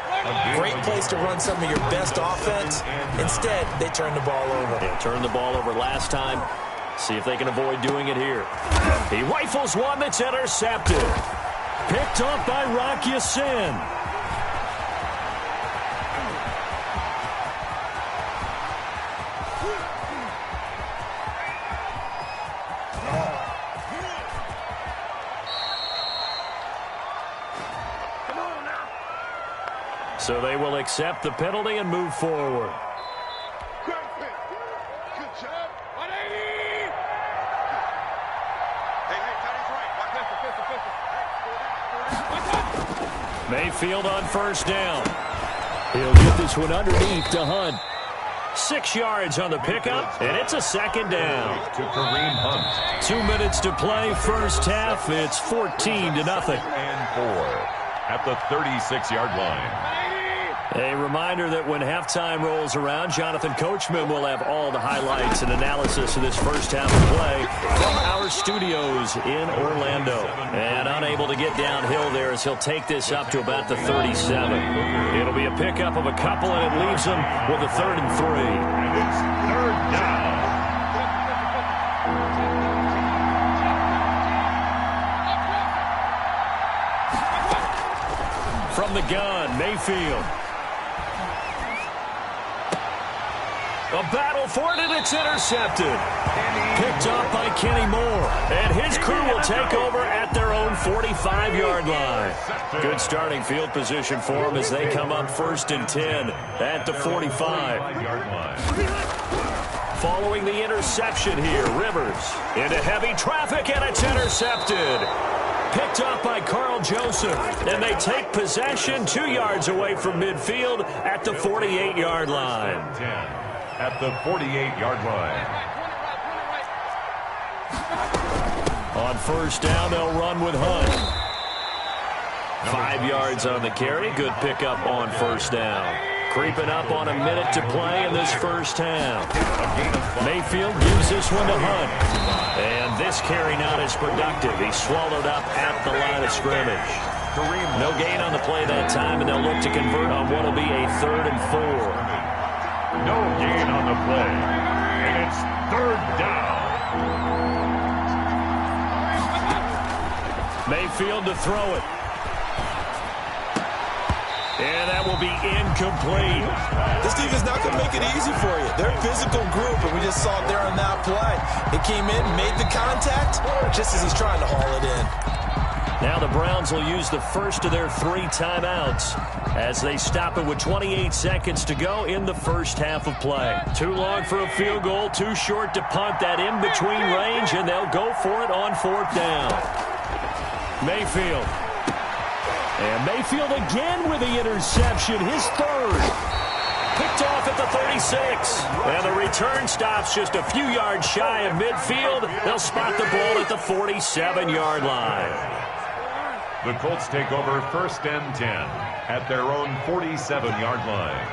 [SPEAKER 6] great place to run some of your best offense. Instead, they turn the ball over.
[SPEAKER 1] They turned the ball over last time. See if they can avoid doing it here. He rifles one that's intercepted. Picked up by Rock Ya-Sin. So they will accept the penalty and move forward.
[SPEAKER 4] Good job. 180. Hey,
[SPEAKER 1] Mayfield on 1st down. He'll get this one underneath to Hunt. 6 yards on the pickup, and it's a 2nd down.
[SPEAKER 2] To Kareem Hunt.
[SPEAKER 1] 2 minutes to play, first half. It's 14-0.
[SPEAKER 2] And 4 at the 36-yard line.
[SPEAKER 1] A reminder that when halftime rolls around, Jonathan Coachman will have all the highlights and analysis of this first half of play from our studios in Orlando. And unable to get downhill there as he'll take this up to about the 37. It'll be a pickup of a couple, and it leaves him with a 3rd and 3.
[SPEAKER 2] And it's 3rd down.
[SPEAKER 1] From the gun, Mayfield. A battle for it, and it's intercepted. Picked up by Kenny Moore. And his crew will take over at their own 45-yard line. Good starting field position for them as they come up 1st and 10 at the 45. Following the interception here, Rivers into heavy traffic, and it's intercepted. Picked up by Carl Joseph, and they take possession 2 yards away from midfield at the 48-yard line.
[SPEAKER 2] At the 48-yard line.
[SPEAKER 1] On 1st down, they'll run with Hunt. 5 yards on the carry. Good pickup on 1st down. Creeping up on a minute to play in this first half. Mayfield gives this one to Hunt. And this carry not as productive. He's swallowed up at the line of scrimmage. No gain on the play that time, and they'll look to convert on what will be a 3rd and 4.
[SPEAKER 2] No gain on the play. And it's 3rd down.
[SPEAKER 1] Mayfield to throw it. And that will be incomplete.
[SPEAKER 3] This defense not going to make it easy for you. They're a physical group, and we just saw it there on that play. He came in, made the contact, just as he's trying to haul it in.
[SPEAKER 1] Now the Browns will use the first of their 3 timeouts as they stop it with 28 seconds to go in the first half of play. Too long for a field goal, too short to punt. That in-between range, and they'll go for it on 4th down. Mayfield. And Mayfield again with the interception, his 3rd. Picked off at the 36. And the return stops just a few yards shy of midfield. They'll spot the ball at the 47-yard line.
[SPEAKER 2] The Colts take over 1st and 10 at their own 47-yard line.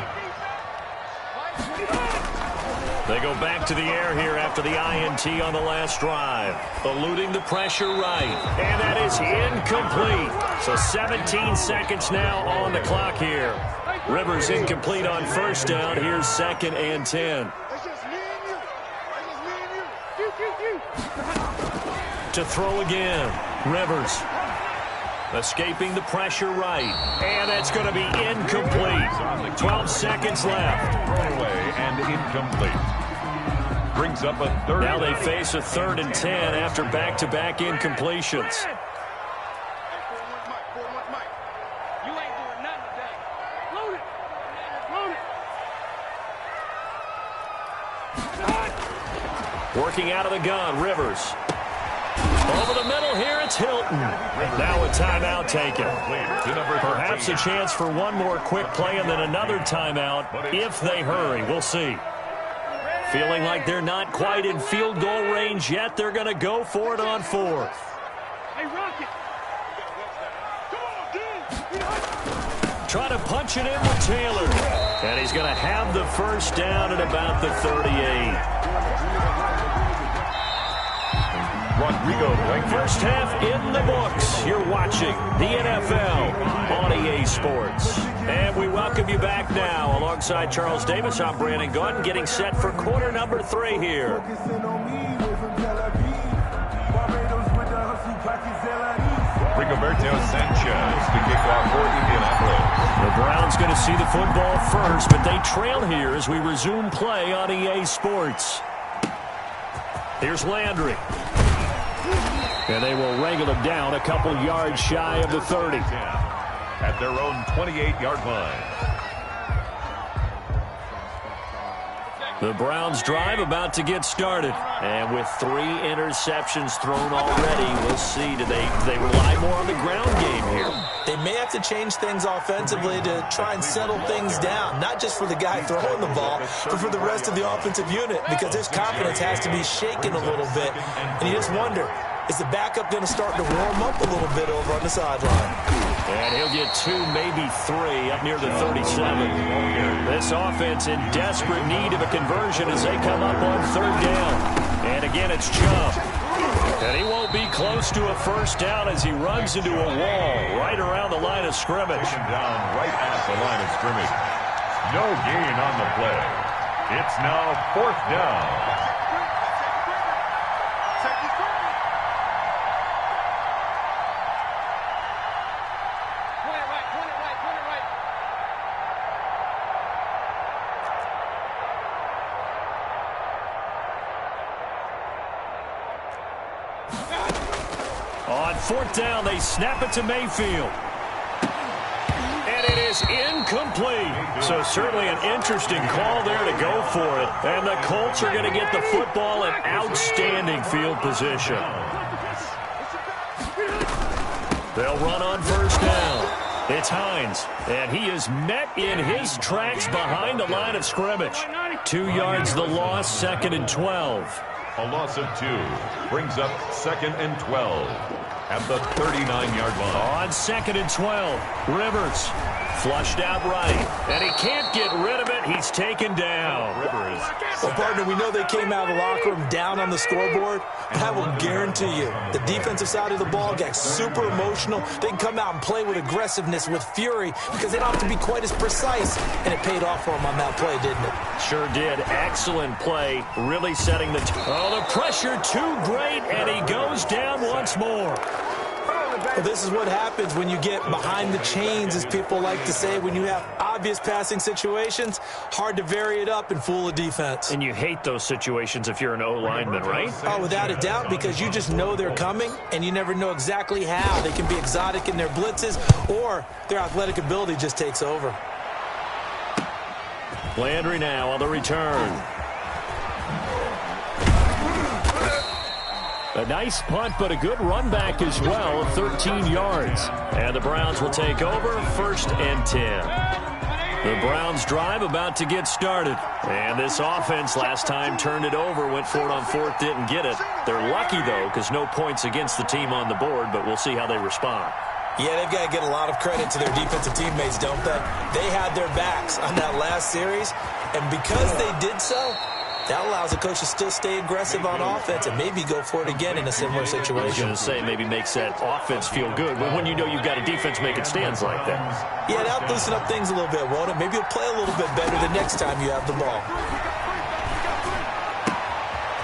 [SPEAKER 1] They go back to the air here after the INT on the last drive. Eluding the pressure right. And that is incomplete. So 17 seconds now on the clock here. Rivers incomplete on 1st down. Here's 2nd and 10. To throw again. Rivers. Escaping the pressure right. And that's going to be incomplete. 12 seconds left.
[SPEAKER 2] Throwaway and incomplete. brings up a third.
[SPEAKER 1] Now they face a 3rd and 10 after back-to-back incompletions. Working out of the gun, Rivers. Over the middle here, it's Hilton. Now a timeout taken. Perhaps a chance for one more quick play and then another timeout if they hurry. We'll see. Feeling like they're not quite in field goal range yet. They're going to go for it on 4th.
[SPEAKER 4] Hey, Rocket.
[SPEAKER 1] Try to punch it in with Taylor. And he's going to have the first down at about the 38.
[SPEAKER 2] Rodrigo Blankenship.
[SPEAKER 1] First half in the books. You're watching the NFL on EA Sports. And we welcome you back now. Alongside Charles Davis, I'm Brandon Gunn, getting set for quarter number 3 here.
[SPEAKER 2] Rigoberto Sanchez to kick off for Indianapolis.
[SPEAKER 1] The Browns going to see the football first, but they trail here as we resume play on EA Sports. Here's Landry. And they will wrangle him down a couple yards shy of the 30.
[SPEAKER 2] At their own 28-yard line.
[SPEAKER 1] The Browns drive about to get started. And with 3 interceptions thrown already, we'll see. Do they rely more on the ground game here?
[SPEAKER 6] They may have to change things offensively to try and settle things down, not just for the guy throwing the ball, but for the rest of the offensive unit, because his confidence has to be shaken a little bit. And you just wonder, is the backup going to start to warm up a little bit over on the sideline?
[SPEAKER 1] And he'll get 2, maybe 3 up near the 37. This offense in desperate need of a conversion as they come up on 3rd down. And again, it's Chubb. And he won't be close to a first down as he runs into a wall right around the line of scrimmage.
[SPEAKER 2] Down right at the line of scrimmage. No gain on the play. It's now 4th down.
[SPEAKER 1] On 4th down, they snap it to Mayfield. And it is incomplete. So certainly an interesting call there to go for it. And the Colts are going to get the football in outstanding field position. They'll run on 1st down. It's Hines, and he is met in his tracks behind the line of scrimmage. 2 yards the loss, 2nd and 12.
[SPEAKER 2] A loss of 2 brings up 2nd and 12 at the 39-yard line.
[SPEAKER 1] On 2nd and 12, Rivers flushed out right, and he can't get rid of it. He's taken down.
[SPEAKER 2] Rivers.
[SPEAKER 6] Well, partner, we know they came out of the locker room down on the scoreboard, but I will guarantee you the defensive side of the ball got super emotional. They can come out and play with aggressiveness, with fury, because they don't have to be quite as precise, and it paid off for them on that play, didn't it?
[SPEAKER 1] Sure did. Excellent play, really setting the the pressure too great, and he goes down once more.
[SPEAKER 6] Well, this is what happens when you get behind the chains, as people like to say. When you have obvious passing situations, hard to vary it up and fool a defense.
[SPEAKER 1] And you hate those situations if you're an O-lineman, right?
[SPEAKER 6] Oh, without a doubt, because you just know they're coming, and you never know exactly how. They can be exotic in their blitzes, or their athletic ability just takes over.
[SPEAKER 1] Landry now on the return. A nice punt, but a good run back as well of 13 yards. And the Browns will take over 1st and 10. The Browns drive about to get started. And this offense last time turned it over, went for it on 4th, didn't get it. They're lucky, though, because no points against the team on the board, but we'll see how they respond.
[SPEAKER 6] Yeah, they've got to get a lot of credit to their defensive teammates, don't they? They had their backs on that last series, and because they did so, that allows the coach to still stay aggressive on offense and maybe go for it again in a similar situation.
[SPEAKER 1] I was going to say maybe makes that offense feel good, but when you know you've got a defense making stands like that.
[SPEAKER 6] Yeah, that'll loosen up things a little bit, won't it? Maybe you'll play a little bit better the next time you have the ball.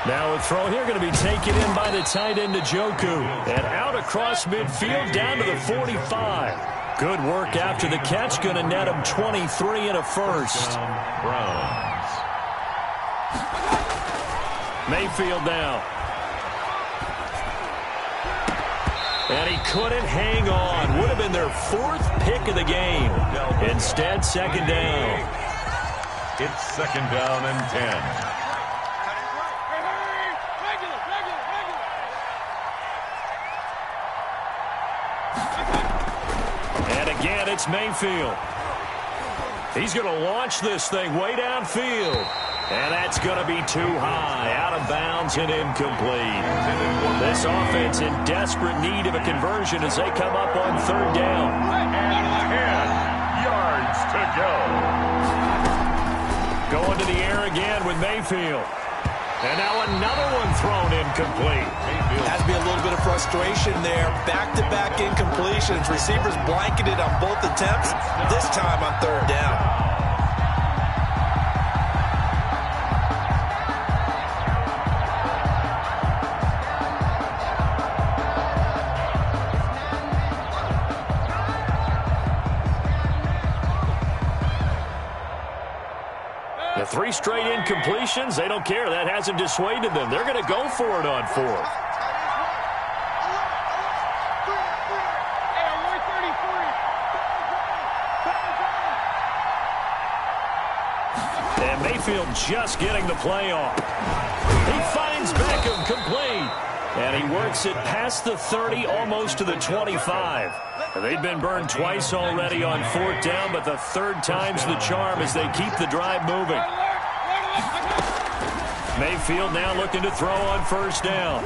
[SPEAKER 1] Now a throw here going to be taken in by the tight end Njoku. And out across midfield down to the 45. Good work after the catch. Going to net him 23 and a first.
[SPEAKER 2] Browns.
[SPEAKER 1] Mayfield now. And he couldn't hang on. Would have been their 4th pick of the game. Instead, 2nd down.
[SPEAKER 2] It's 2nd down and 10.
[SPEAKER 1] And again, it's Mayfield. He's going to launch this thing way downfield. And that's going to be too high, out of bounds and incomplete. This offense in desperate need of a conversion as they come up on 3rd down.
[SPEAKER 2] And 10 yards to go.
[SPEAKER 1] Going to the air again with Mayfield. And now another one thrown incomplete.
[SPEAKER 3] Has to be a little bit of frustration there. Back-to-back incompletions. Receivers blanketed on both attempts, this time on 3rd down.
[SPEAKER 1] The 3 straight incompletions, they don't care. That hasn't dissuaded them. They're going to go for it on 4th. And Mayfield just getting the play off. He finds Beckham complete. And he works it past the 30, almost to the 25. They've been burned twice already on 4th down, but the 3rd time's the charm as they keep the drive moving. Mayfield now looking to throw on 1st down.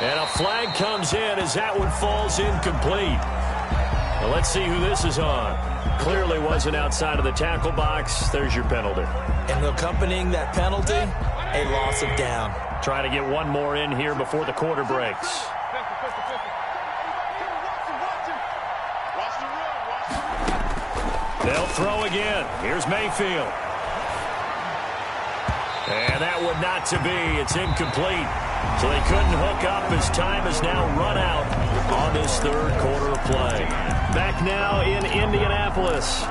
[SPEAKER 1] And a flag comes in as that one falls incomplete. Now let's see who this is on. Clearly wasn't outside of the tackle box. There's your penalty.
[SPEAKER 3] And accompanying that penalty, a loss of down.
[SPEAKER 1] Trying to get one more in here before the quarter breaks. They'll throw again. Here's Mayfield. And that would not to be. It's incomplete. So they couldn't hook up as time has now run out on this 3rd quarter of play. Back now in Indianapolis.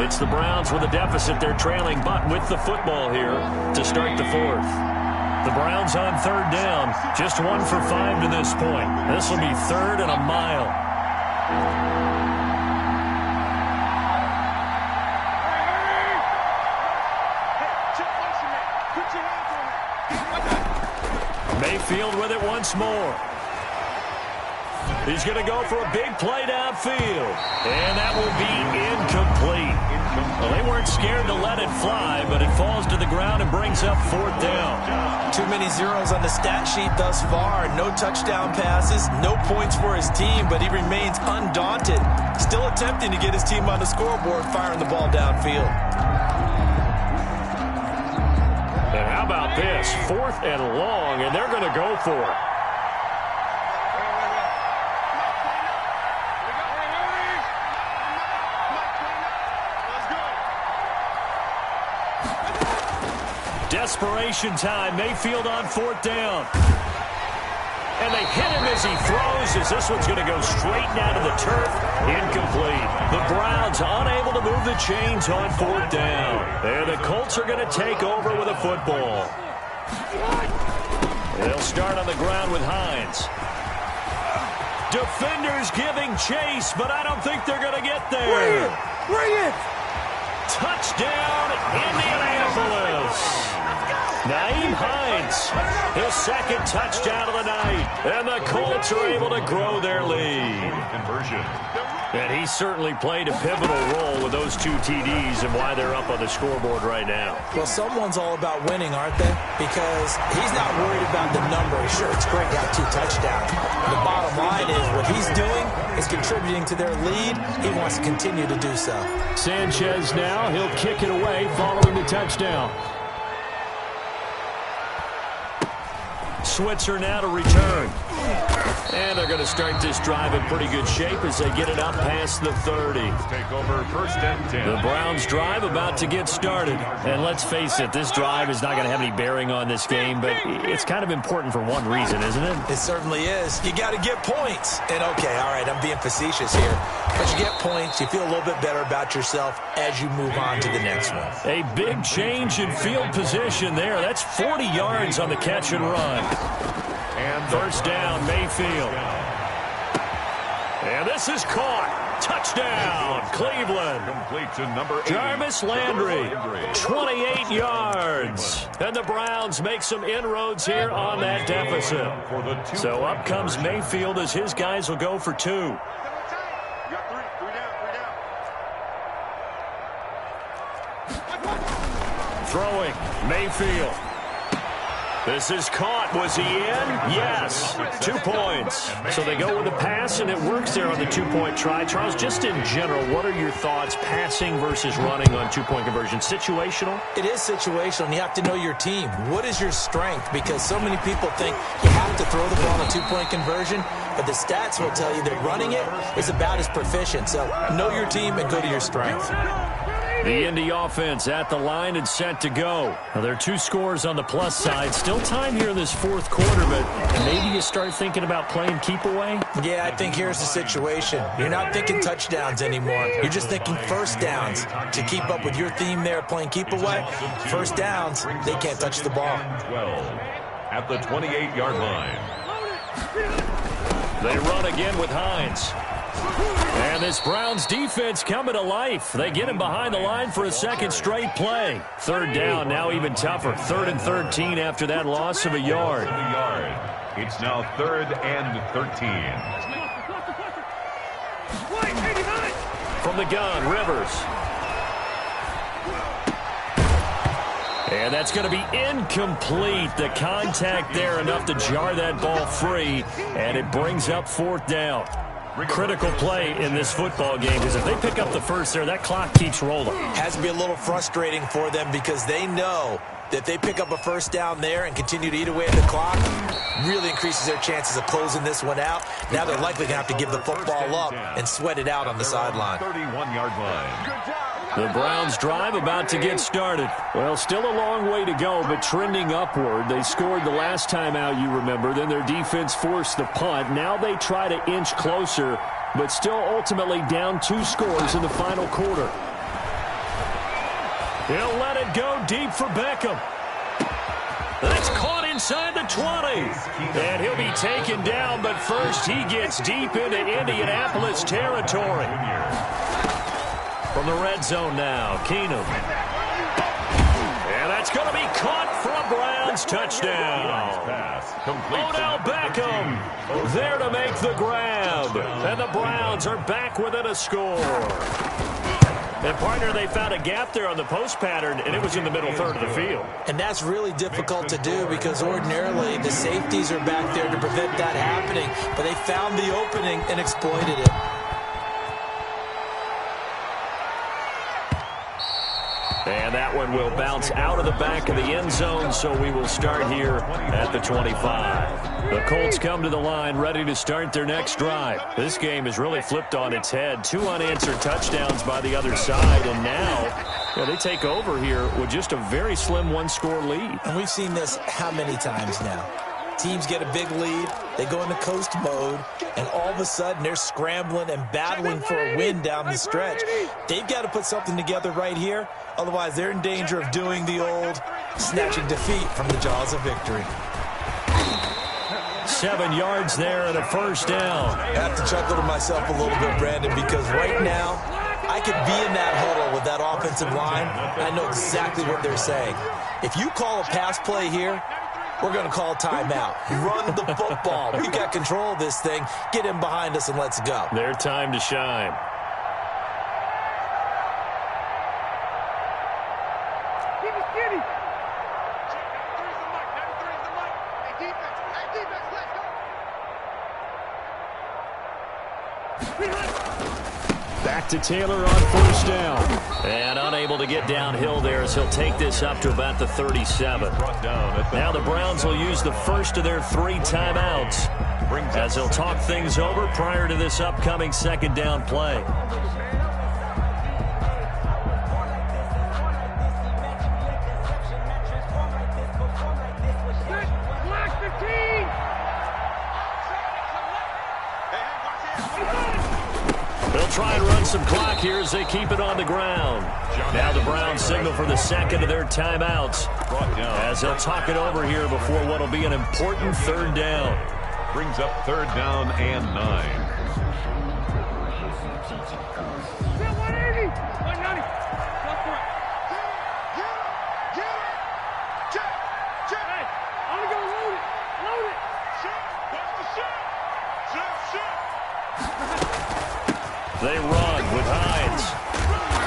[SPEAKER 1] It's the Browns with a deficit. They're trailing, but with the football here to start the 4th. The Browns on 3rd down. Just 1 for 5 to this point. This will be 3rd and a mile. Mayfield with it once more. He's going to go for a big play downfield. And that will be incomplete. Well, they weren't scared to let it fly, but it falls to the ground and brings up 4th down.
[SPEAKER 3] Too many zeros on the stat sheet thus far. No touchdown passes, no points for his team, but he remains undaunted. Still attempting to get his team on the scoreboard, firing the ball downfield.
[SPEAKER 1] And how about this? 4th and long, and they're going to go for it. Desperation time. Mayfield on 4th down. And they hit him as he throws, as this one's going to go straight down to the turf. Incomplete. The Browns unable to move the chains on 4th down. And the Colts are going to take over with a football. They'll start on the ground with Hines. Defenders giving chase, but I don't think they're going to get there.
[SPEAKER 6] Bring it!
[SPEAKER 1] Touchdown, Indianapolis. Nyheim Hines, his 2nd touchdown of the night. And the Colts are able to grow their lead.
[SPEAKER 2] Conversion.
[SPEAKER 1] And he certainly played a pivotal role with those 2 TDs and why they're up on the scoreboard right now.
[SPEAKER 6] Well, someone's all about winning, aren't they? Because he's not worried about the number. Sure, it's great to have 2 touchdowns. The bottom line is what he's doing is contributing to their lead. He wants to continue to do so.
[SPEAKER 1] Sanchez now, he'll kick it away following the touchdown. Switzer now to return. And they're going to start this drive in pretty good shape as they get it up past the 30.
[SPEAKER 2] Take over 1st and 10.
[SPEAKER 1] The Browns drive about to get started. And let's face it, this drive is not going to have any bearing on this game, but it's kind of important for one reason, isn't it?
[SPEAKER 6] It certainly is. You got to get points. And okay, all right, I'm being facetious here. But you get points, you feel a little bit better about yourself as you move on to the next one.
[SPEAKER 1] A big change in field position there. That's 40 yards on the catch and run.
[SPEAKER 2] And
[SPEAKER 1] 1st down, Mayfield. And this is caught. Touchdown, Cleveland.
[SPEAKER 2] Complete to number 8.
[SPEAKER 1] Jarvis Landry, 28 yards. And the Browns make some inroads here on that deficit. So up comes Mayfield as his guys will go for 2.
[SPEAKER 4] You got 3 down.
[SPEAKER 1] Throwing, Mayfield. This is caught. Was he in? Yes. 2 points. So they go with the pass, and it works there on the 2-point try. Charles, just in general, what are your thoughts passing versus running on 2-point conversion? Situational?
[SPEAKER 6] It is situational, and you have to know your team. What is your strength? Because so many people think you have to throw the ball on a 2-point conversion, but the stats will tell you that running it is about as proficient. So know your team and go to your strength.
[SPEAKER 1] The Indy offense at the line and set to go. Now, there are 2 scores on the plus side. Still time here in this 4th quarter, but maybe you start thinking about playing keep away?
[SPEAKER 6] Yeah, I think here's the situation. You're not thinking touchdowns anymore. You're just thinking 1st downs. To keep up with your theme there, playing keep away, 1st downs, they can't touch the ball.
[SPEAKER 2] 12 at the 28-yard line.
[SPEAKER 1] They run again with Hines. And this Browns defense coming to life. They get him behind the line for a 2nd straight play. 3rd down, now even tougher. 3rd and 13 after that loss of a yard.
[SPEAKER 2] It's now 3rd and 13.
[SPEAKER 1] From the gun, Rivers. And that's going to be incomplete. The contact there enough to jar that ball free. And it brings up 4th down. Critical play in this football game because if they pick up the first there, that clock keeps rolling.
[SPEAKER 6] Has to be a little frustrating for them because they know that if they pick up a 1st down there and continue to eat away at the clock, really increases their chances of closing this one out. Now they're likely going to have to give the football up and sweat it out on the sideline.
[SPEAKER 2] 31-yard line.
[SPEAKER 1] The Browns drive about to get started. Well, still a long way to go, but trending upward. They scored the last time out, you remember. Then their defense forced the punt. Now they try to inch closer, but still ultimately down 2 scores in the final quarter. He'll let it go deep for Beckham. That's caught inside the 20. And he'll be taken down, but first he gets deep into Indianapolis territory. From the red zone now, Keenum. And that's going to be caught for a Browns touchdown. Odell Beckham there to make the grab. And the Browns are back within a score. And, partner, they found a gap there on the post pattern, and it was in the middle 3rd of the field.
[SPEAKER 6] And that's really difficult to do because ordinarily the safeties are back there to prevent that happening. But they found the opening and exploited it.
[SPEAKER 1] And that one will bounce out of the back of the end zone, so we will start here at the 25. The Colts come to the line ready to start their next drive. This game is really flipped on its head. 2 unanswered touchdowns by the other side, and now they take over here with just a very slim 1-score lead.
[SPEAKER 6] And we've seen this how many times now? Teams get a big lead, they go into coast mode, and all of a sudden they're scrambling and battling for a win down the stretch. They've got to put something together right here, otherwise they're in danger of doing the old snatching defeat from the jaws of victory.
[SPEAKER 1] 7 yards there and a 1st down.
[SPEAKER 6] I have to chuckle to myself a little bit, Brandon, because right now I could be in that huddle with that offensive line. I know exactly what they're saying. If you call a pass play here, we're going to call a timeout. Run the football. We've got control of this thing. Get him behind us and let's go.
[SPEAKER 1] Their time to shine. Back to Taylor on 1st down. And unable to get downhill there as he'll take this up to about the 37. Now the Browns will use the first of their 3 timeouts. as he'll talk things over prior to this upcoming second down play. They'll try and run some clock here as they keep it on the ground. Now the Browns signal for the second of their timeouts as they'll talk it over here before what will be an important third down.
[SPEAKER 2] Brings up third down and 9.
[SPEAKER 1] They run with Hines.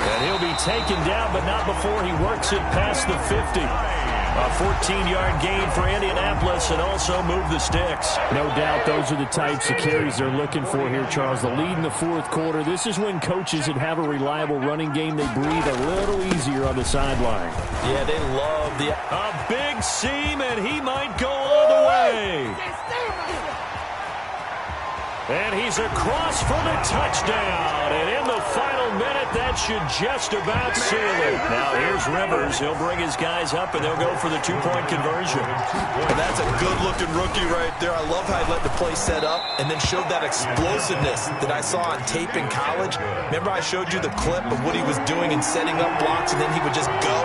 [SPEAKER 1] And he'll be taken down, but not before he works it past the 50. A 14-yard gain for Indianapolis and also move the sticks.
[SPEAKER 8] No doubt those are the types of carries they're looking for here, Charles. The lead in the fourth quarter. This is when coaches that have a reliable running game, they breathe a little easier on the sideline.
[SPEAKER 3] Yeah, they love
[SPEAKER 1] a big seam, and he might go all the way. And he's across for the touchdown. And in the final minute, that should just about seal it. Now here's Rivers. He'll bring his guys up, and they'll go for the two-point conversion.
[SPEAKER 3] And that's a good-looking rookie right there. I love how he let the play set up and then showed that explosiveness that I saw on tape in college. Remember I showed you the clip of what he was doing and setting up blocks, and then he would just go?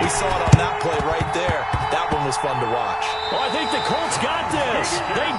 [SPEAKER 3] We saw it on that play right there. That one was fun to watch.
[SPEAKER 1] Oh, I think the Colts got this. They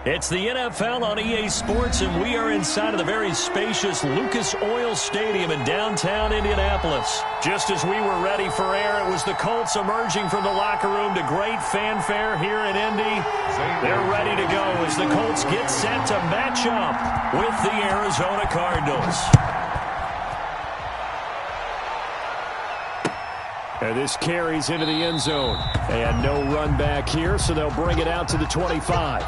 [SPEAKER 1] It's the NFL on EA Sports, and we are inside of the very spacious Lucas Oil Stadium in downtown Indianapolis. Just as we were ready for air, it was the Colts emerging from the locker room to great fanfare here in Indy. They're ready to go as the Colts get set to match up with the Arizona Cardinals. And this carries into the end zone. And no run back here, so they'll bring it out to the 25.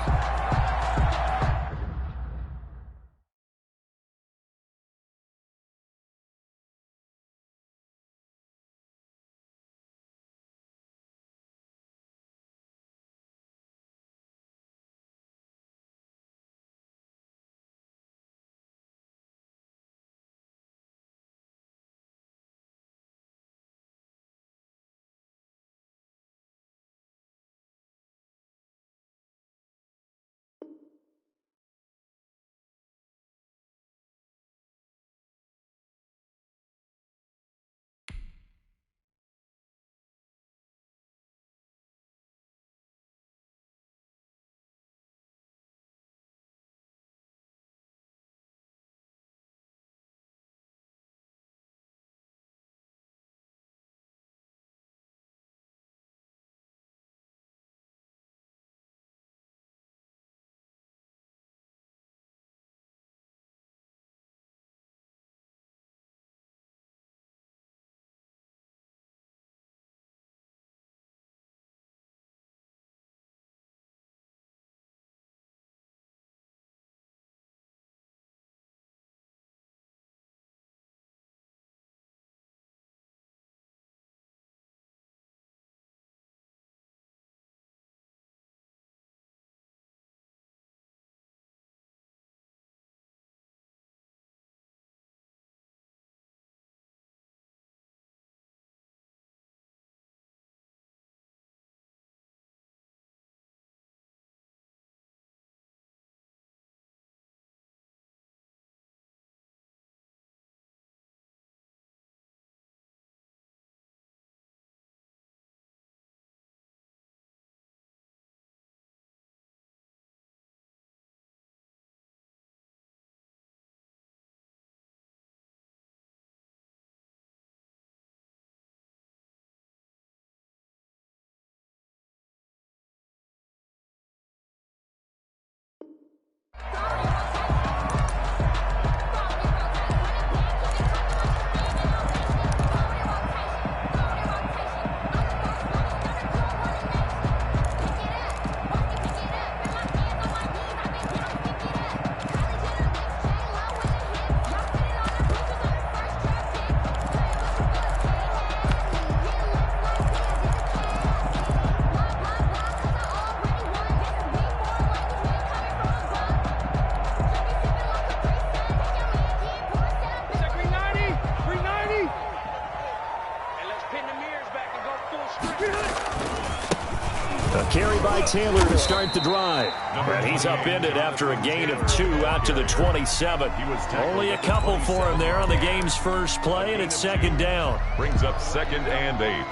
[SPEAKER 1] Carry by Taylor to start the drive. And he's upended after a gain of 2 out to the 27. Only a couple for him there on the game's first play, and it's second down.
[SPEAKER 2] Brings up 2nd and 8.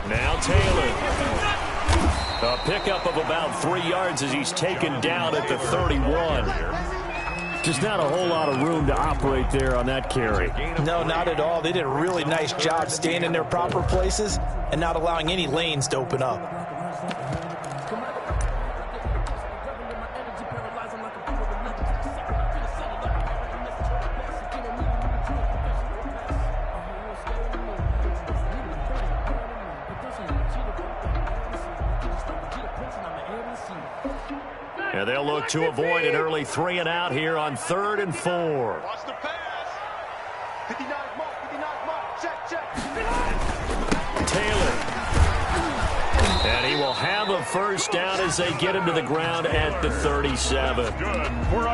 [SPEAKER 1] Now Taylor. A pickup of about 3 yards as he's taken down at the 31. Just not a whole lot of room to operate there on that carry.
[SPEAKER 6] No, not at all. They did a really nice job staying in their proper places and not allowing any lanes to open up.
[SPEAKER 1] And they'll look to avoid an early 3 and out here on 3rd and 4.
[SPEAKER 4] Watch the pass. 59 mark. Check.
[SPEAKER 1] Taylor. And he will have a first down as they get him to the ground at the 37.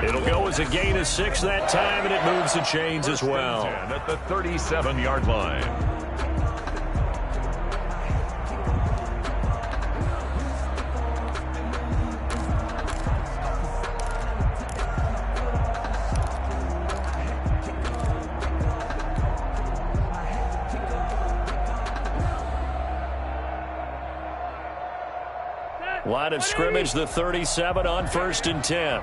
[SPEAKER 1] It'll go as a gain of 6 that time, and it moves the chains as well.
[SPEAKER 2] At the 37-yard line.
[SPEAKER 1] Line of scrimmage, the 37 on 1st and 10.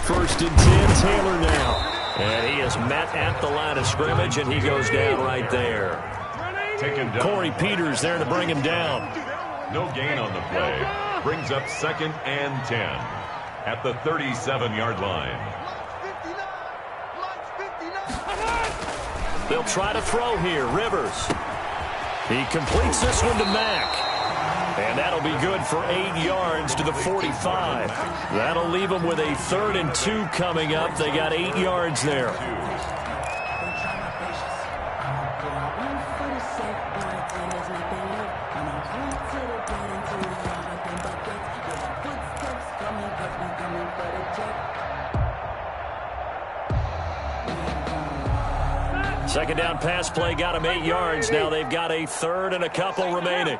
[SPEAKER 1] First and 10, Taylor now. And he is met at the line of scrimmage, and he goes down right there.
[SPEAKER 2] Taken down.
[SPEAKER 1] Corey Peters there to bring him down.
[SPEAKER 2] No gain on the play. Brings up 2nd and 10 at the 37-yard line.
[SPEAKER 1] They'll try to throw here. Rivers. He completes this one to Mack. And that'll be good for 8 yards to the 45. That'll leave them with a 3rd and 2 coming up. They got 8 yards there. Second down pass play got them 8 yards. Now they've got a 3rd and a couple remaining.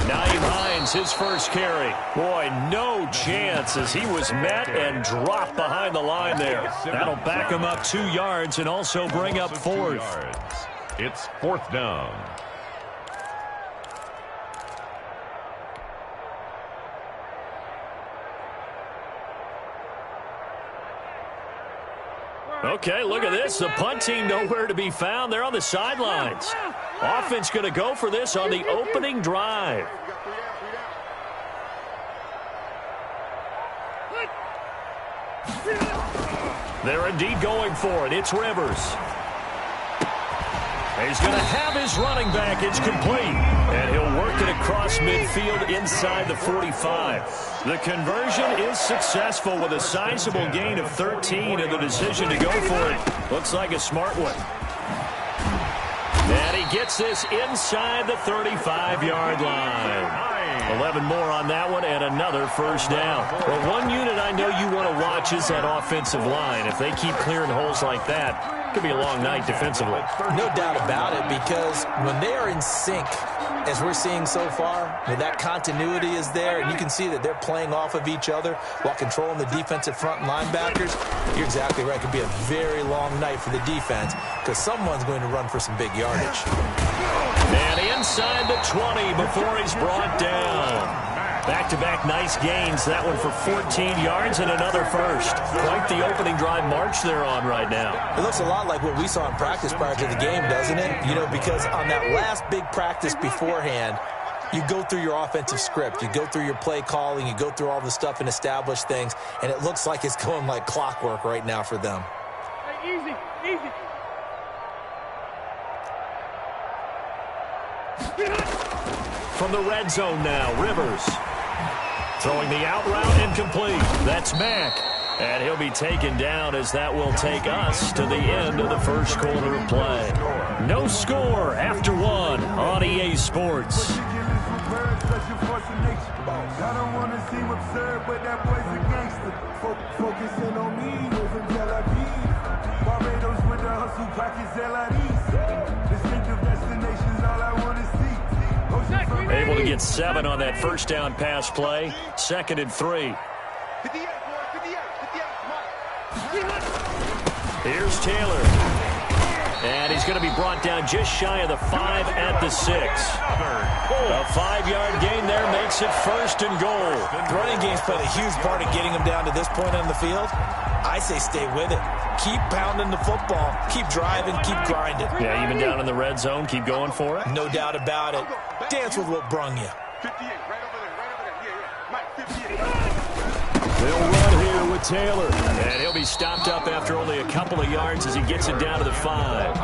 [SPEAKER 1] Nyheim Hines, his first carry. Boy, no chance as he was met and dropped behind the line there. That'll back him up 2 yards and also bring up 4th.
[SPEAKER 2] It's 4th down.
[SPEAKER 1] Okay, look at this. The punt team nowhere to be found. They're on the sidelines. Offense going to go for this on the opening drive. They're indeed going for it. It's Rivers. He's going to have his running back. It's complete. And he'll work it across midfield inside the 45. The conversion is successful with a sizable gain of 13 and the decision to go for it. Looks like a smart one. And he gets this inside the 35-yard line. 11 more on that one and another first down. Well, one unit I know you want to watch is that offensive line. If they keep clearing holes like that, it could be a long night defensively.
[SPEAKER 6] No doubt about it, because when they are in sync, as we're seeing so far, when that continuity is there, and you can see that they're playing off of each other while controlling the defensive front and linebackers, you're exactly right. It could be a very long night for the defense because someone's going to run for some big yardage.
[SPEAKER 1] And inside the 20 before he's brought down. Back-to-back nice gains. That one for 14 yards and another first. Quite the opening drive march they're on right now.
[SPEAKER 6] It looks a lot like what we saw in practice prior to the game, doesn't it? You know, because on that last big practice beforehand, you go through your offensive script. You go through your play calling. You go through all the stuff and establish things. And it looks like it's going like clockwork right now for them.
[SPEAKER 4] Hey, easy, easy.
[SPEAKER 1] From the red zone now, Rivers. Throwing the out route incomplete. That's Mack. And he'll be taken down as that will take us to the end of the first quarter of play. No score after 1 on EA Sports.
[SPEAKER 7] I don't want to seem absurd, but that boy's a gangster. Focusing on me, we're from Tel Aviv. Barbados with the hustle pockets, LIDs. Distinctive destinations, all I want to see.
[SPEAKER 1] Able to get 7 on that first down pass play. 2nd and 3. Here's Taylor. And he's going to be brought down just shy of the 5 at the 6. A 5-yard gain there makes it 1st and goal.
[SPEAKER 6] The running game's played a huge part in getting him down to this point on the field. I say stay with it. Keep pounding the football. Keep driving. Keep grinding.
[SPEAKER 1] Yeah, even down in the red zone, keep going for it.
[SPEAKER 6] No doubt about it. Dance with what brung you.
[SPEAKER 4] 58, right over there, right over there. Yeah, Mike, 58.
[SPEAKER 1] They'll run here with Taylor. And he'll be stopped up after only a couple of yards as he gets it down to the 5.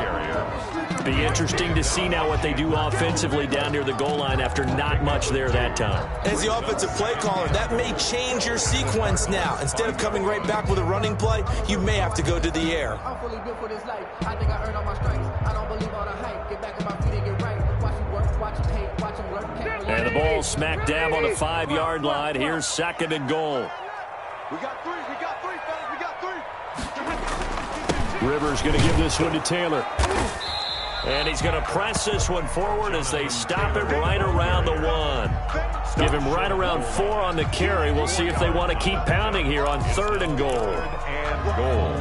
[SPEAKER 1] Be interesting to see now what they do offensively down near the goal line after not much there that time.
[SPEAKER 3] As the offensive play caller, that may change your sequence now. Instead of coming right back with a running play, you may have to go to the air.
[SPEAKER 5] I'm fully built for this life. I think I earned all my stripes. I don't believe all the hype. Get back on my feet and get right. Watch him work, watch him hate, watch him lurk.
[SPEAKER 1] And the ball smack dab on the 5-yard line. Here's 2nd and goal.
[SPEAKER 4] We got three, fellas, we got three.
[SPEAKER 1] Rivers going to give this one to Taylor. And he's going to press this one forward as they stop it right around the 1. Give him right around 4 on the carry. We'll see if they want to keep pounding here on 3rd and goal.
[SPEAKER 2] And goal.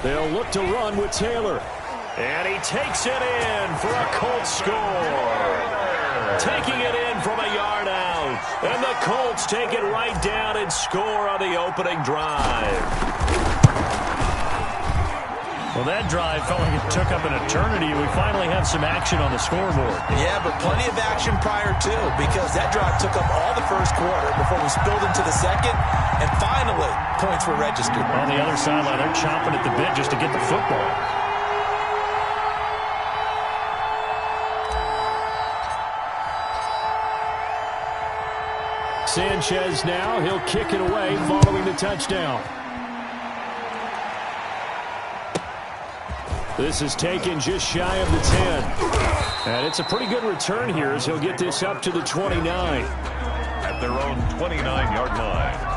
[SPEAKER 1] They'll look to run with Taylor. And he takes it in for a Colts score. Taking it in from a yard out. And the Colts take it right down and score on the opening drive. Well, that drive felt like it took up an eternity. We finally have some action on the scoreboard.
[SPEAKER 3] Yeah, but plenty of action prior to, because that drive took up all the first quarter before we spilled into the second, and finally, points were registered.
[SPEAKER 1] On the other sideline, they're chomping at the bit just to get the football. Sanchez now, he'll kick it away following the touchdown. This is taken just shy of the 10. And it's a pretty good return here as he'll get this up to the 29.
[SPEAKER 2] At their own 29-yard line.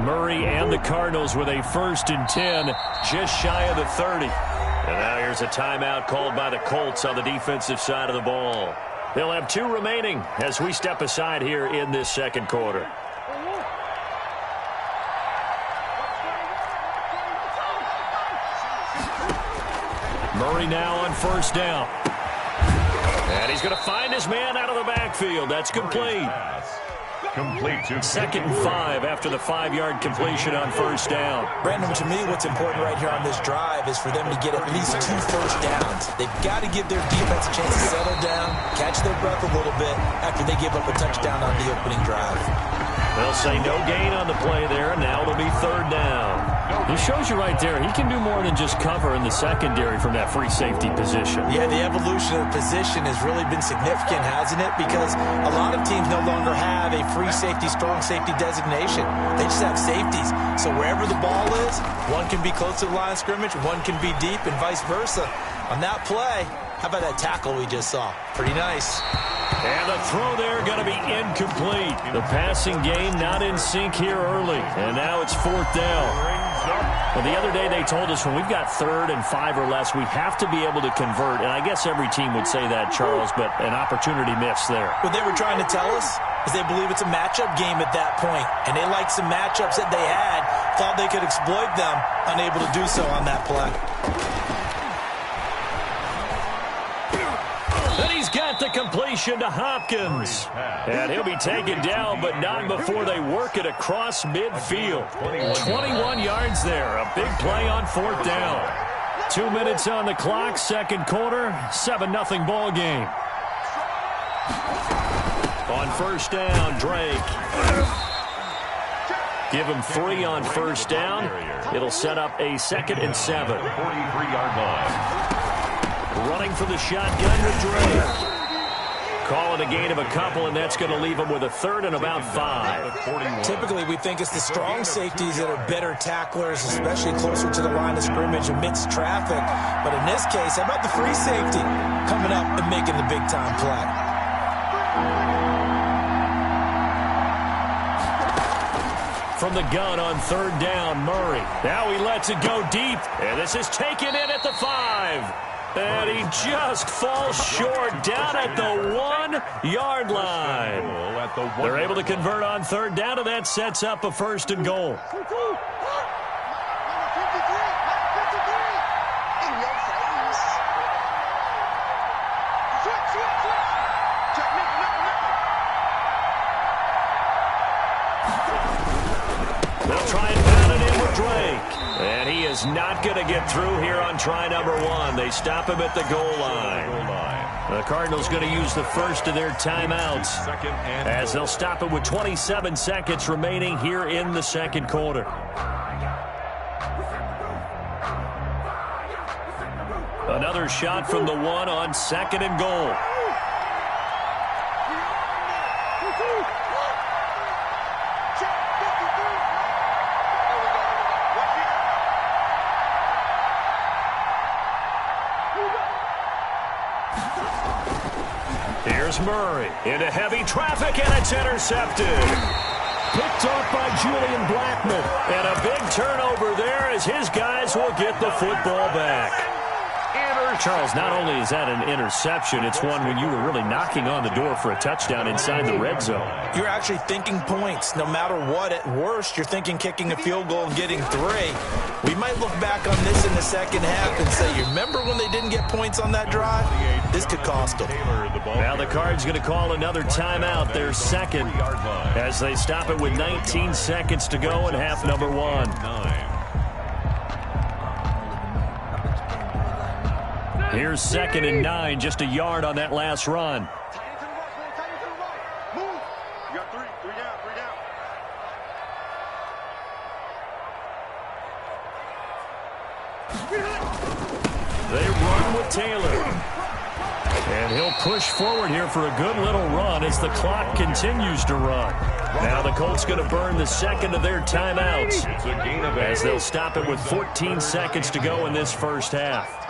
[SPEAKER 1] Murray and the Cardinals with a 1st and 10, just shy of the 30. And now here's a timeout called by the Colts on the defensive side of the ball. They'll have 2 remaining as we step aside here in this 2nd quarter. Murray now on 1st down. And he's going to find his man out of the backfield. That's complete.
[SPEAKER 2] Complete to
[SPEAKER 1] 2nd and 5 after the 5-yard completion on 1st down.
[SPEAKER 3] Brandon, to me, what's important right here on this drive is for them to get at least 2 first downs. They've got to give their defense a chance to settle down, catch their breath a little bit after they give up a touchdown on the opening drive.
[SPEAKER 1] They'll say no gain on the play there, and now it'll be 3rd down. He shows you right there, he can do more than just cover in the secondary from that free safety position.
[SPEAKER 3] Yeah, the evolution of the position has really been significant, hasn't it? Because a lot of teams no longer have a free safety, strong safety designation. They just have safeties. So wherever the ball is, one can be close to the line of scrimmage, one can be deep, and vice versa. On that play, how about that tackle we just saw? Pretty nice.
[SPEAKER 1] And the throw there going to be incomplete. The passing game not in sync here early. And now it's 4th down. Well, the other day they told us when we've got 3rd and 5 or less, we have to be able to convert. And I guess every team would say that, Charles, but an opportunity missed there.
[SPEAKER 3] What they were trying to tell us is they believe it's a matchup game at that point. And they liked some matchups that they had, thought they could exploit them, unable to do so on that play.
[SPEAKER 1] And he's got the completion to Hopkins. And he'll be taken down, but not before they work it across midfield. 21 yards there. A big play on 4th down. 2 minutes on the clock, 2nd quarter, 7-0 ball game. On 1st down, Drake. Give him 3 on 1st down. It'll set up a 2nd and 7.
[SPEAKER 2] 43-yard line.
[SPEAKER 1] Running for the shotgun with Drake. Call it a gain of a couple, and that's going to leave him with a 3rd and about 5.
[SPEAKER 3] Typically, we think it's the strong safeties that are better tacklers, especially closer to the line of scrimmage amidst traffic. But in this case, how about the free safety coming up and making the big-time play?
[SPEAKER 1] From the gun on 3rd down, Murray. Now he lets it go deep, and this is taken in at the 5. And he just falls short down at the 1-yard line. They're able to convert on 3rd down, and that sets up a 1st and goal. They'll try and pound it in with Drake. And he is not going to get through here on try number 1. They stop him at the goal line. The Cardinals going to use the first of their timeouts as they'll stop it with 27 seconds remaining here in the second quarter. Another shot from the 1 on 2nd and goal. Here's Murray into heavy traffic, and it's intercepted. Picked off by Julian Blackmon. And a big turnover there as his guys will get the football back. Charles, not only is that an interception, it's one when you were really knocking on the door for a touchdown inside the red zone.
[SPEAKER 6] You're actually thinking points. No matter what, at worst, you're thinking kicking a field goal and getting 3. We might look back on this in the second half and say, you remember when they didn't get points on that drive? This could cost them.
[SPEAKER 1] Now the Cards going to call another timeout, their second, as they stop it with 19 seconds to go in half number 1. Here's 2nd and 9, just a yard on that last run.
[SPEAKER 4] Move. You got 3 down, 3 down.
[SPEAKER 1] They run with Taylor. And he'll push forward here for a good little run as the clock continues to run. Now the Colts going to burn the second of their timeouts as they'll stop it with 14 seconds to go in this first half.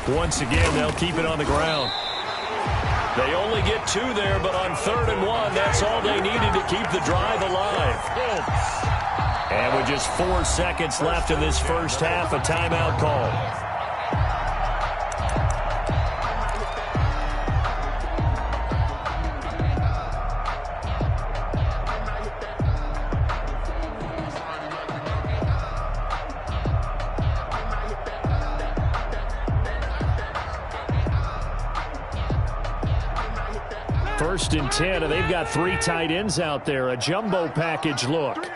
[SPEAKER 1] Once again, they'll keep it on the ground. They only get 2 there, but on 3rd and 1, that's all they needed to keep the drive alive. And with just 4 seconds left in this first half, a timeout call. First and 10, and they've got 3 tight ends out there. A jumbo package look.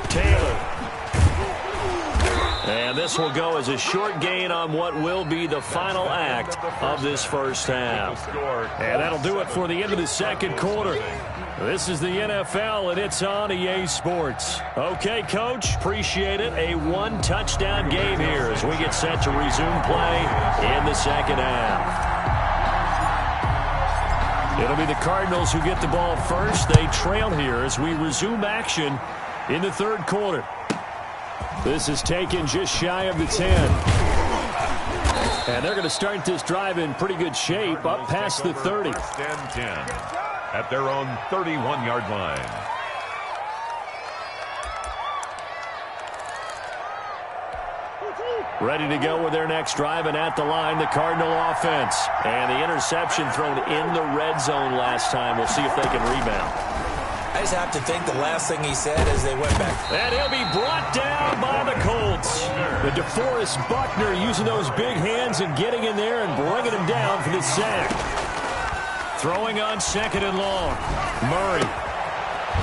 [SPEAKER 1] Taylor. And this will go as a short gain on what will be the final act of this first half. And that'll do it for the end of the second quarter. This is the NFL, and it's on EA Sports. Okay, Coach, appreciate it. A 1-touchdown game here as we get set to resume play in the second half. It'll be the Cardinals who get the ball first. They trail here as we resume action in the third quarter. This is taken just shy of the 10. And they're going to start this drive in pretty good shape, up past the 30.
[SPEAKER 2] First and 10 at their own 31-yard line.
[SPEAKER 1] Ready to go with their next drive, and at the line, the Cardinal offense. And the interception thrown in the red zone last time. We'll see if they can rebound.
[SPEAKER 6] I just have to think the last thing he said as they went back.
[SPEAKER 1] And he'll be brought down by the Colts. The DeForest Buckner using those big hands and getting in there and bringing him down for the sack. Throwing on 2nd and long. Murray.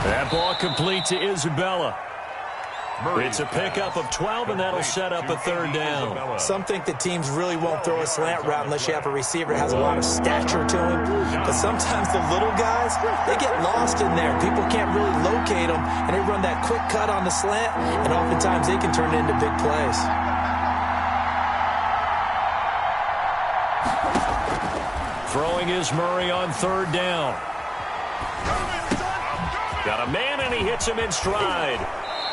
[SPEAKER 1] That ball complete to Isabella. It's a pickup of 12, and that'll set up a 3rd down.
[SPEAKER 6] Some think that teams really won't throw a slant route unless you have a receiver that has a lot of stature to him. But sometimes the little guys, they get lost in there. People can't really locate them, and they run that quick cut on the slant, and oftentimes they can turn it into big plays.
[SPEAKER 1] Throwing is Murray on 3rd down. Got a man, and he hits him in stride.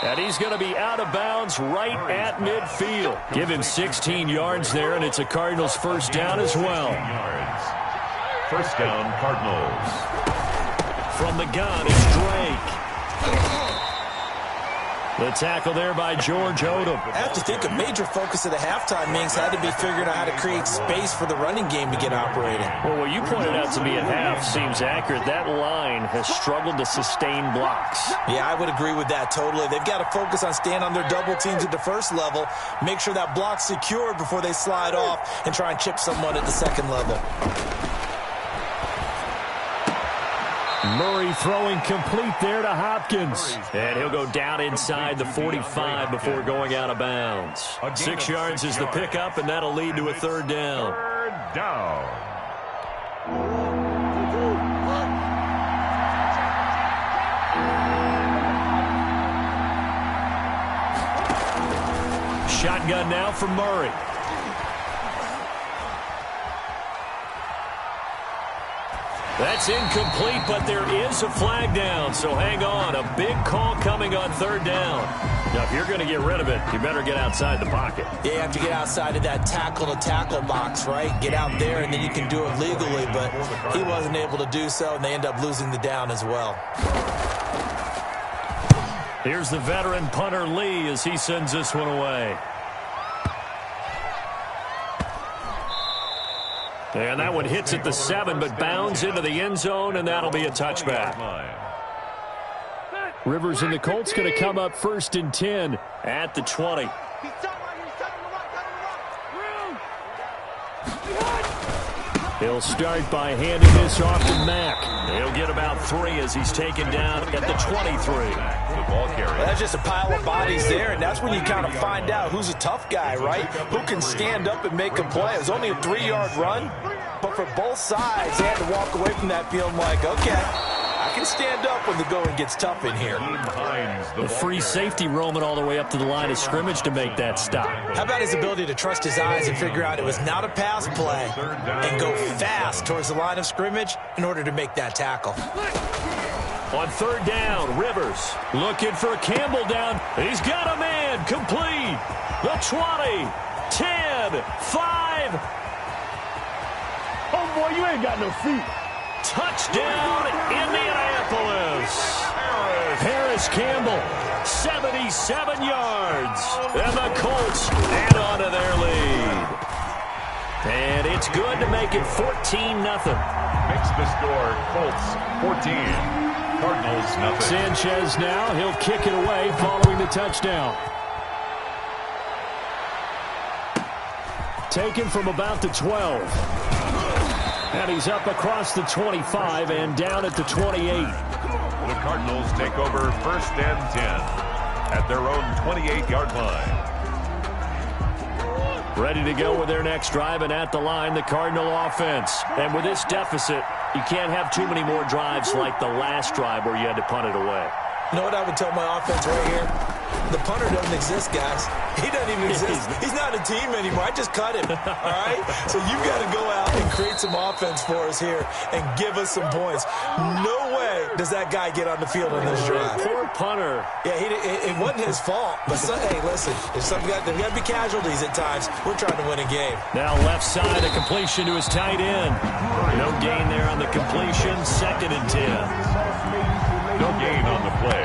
[SPEAKER 1] And he's going to be out of bounds right at midfield. Give him 16 yards there, and it's a Cardinals first down as well.
[SPEAKER 2] First down, Cardinals.
[SPEAKER 1] From the gun, it's Drake. The tackle there by George Odom.
[SPEAKER 6] I have to think a major focus of the halftime meetings had to be figuring out how to create space for the running game to get operating.
[SPEAKER 1] Well, what you pointed out to me at half seems accurate. That line has struggled to sustain blocks.
[SPEAKER 6] Yeah, I would agree with that totally. They've got to focus on staying on their double teams at the first level, make sure that block's secured before they slide off and try and chip someone at the second level.
[SPEAKER 1] Murray throwing complete there to Hopkins. And he'll go down inside the 45 before going out of bounds. 6 yards is the pickup, and that'll lead to a third down.
[SPEAKER 2] Third down.
[SPEAKER 1] Shotgun now for Murray. That's incomplete, but there is a flag down, so hang on. A big call coming on third down. Now, if you're going to get rid of it, you better get outside the pocket.
[SPEAKER 6] Yeah, you have to get outside of that tackle-to-tackle box, right? Get out there, and then you can do it legally, but he wasn't able to do so, and they end up losing the down as well.
[SPEAKER 1] Here's the veteran punter Lee as he sends this one away. And that one hits at the 7, but bounds into the end zone, and that'll be a touchback. Rivers and the Colts going to come up 1st and 10 at the 20. He'll start by handing this off to Mack. He'll get about 3 as he's taken down at the 23.
[SPEAKER 2] The ball carrier.
[SPEAKER 6] Well, that's just a pile of bodies there, and that's when you kind of find out who's a tough guy, right? Who can stand up and make a play. It was only a 3-yard run, but for both sides, they had to walk away from that feeling like, okay, I can stand up when the going gets tough in here.
[SPEAKER 1] The free safety roaming all the way up to the line of scrimmage to make that stop.
[SPEAKER 6] How about his ability to trust his eyes and figure out it was not a pass play and go fast towards the line of scrimmage in order to make that tackle.
[SPEAKER 1] On third down, Rivers looking for Campbell down. He's got a man complete. The 20, 10, 5.
[SPEAKER 8] Oh, boy, you ain't got no feet.
[SPEAKER 1] Touchdown, Indianapolis. Harris Campbell, 77 yards. And the Colts add on to their lead. And it's good to make it 14-0.
[SPEAKER 2] Makes the score Colts 14, Cardinals nothing.
[SPEAKER 8] Sanchez now, he'll kick it away following the touchdown. Taken from about the 12. And he's up across the 25 and down at the 28.
[SPEAKER 2] The Cardinals take over 1st and 10 at their own 28-yard line.
[SPEAKER 1] Ready to go with their next drive, and at the line, the Cardinal offense. And with this deficit, you can't have too many more drives like the last drive where you had to punt it away.
[SPEAKER 6] You know what I would tell my offense right here? The punter doesn't exist, guys. He doesn't even exist. He's not a team anymore. I just cut him, all right? So you've got to go out and create some offense for us here and give us some points. No way does that guy get on the field on this drive.
[SPEAKER 1] Poor punter.
[SPEAKER 6] Yeah, it wasn't his fault. But, hey, listen, there's got to be casualties at times. We're trying to win a game.
[SPEAKER 1] Now left side, a completion to his tight end. No gain there on the completion. 2nd and 10.
[SPEAKER 2] No gain on the play.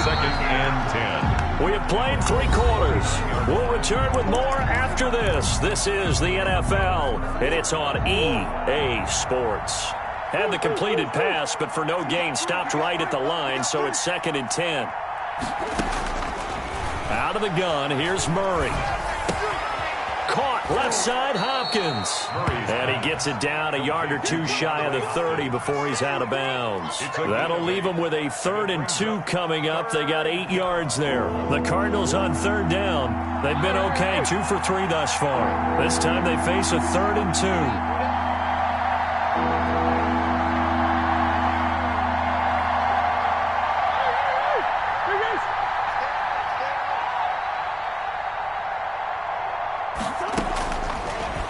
[SPEAKER 2] 2nd and 10.
[SPEAKER 1] We have played 3 quarters. We'll return with more after this. This is the NFL, and it's on EA Sports. Had the completed pass, but for no gain, stopped right at the line, so it's 2nd and 10. Out of the gun, here's Murray. Caught left side, Hopkins. And he gets it down a yard or 2 shy of the 30 before he's out of bounds. That'll leave him with a 3rd and 2 coming up. They got 8 yards there. The Cardinals on 3rd down. They've been okay, 2 for 3 thus far. This time they face a 3rd and 2.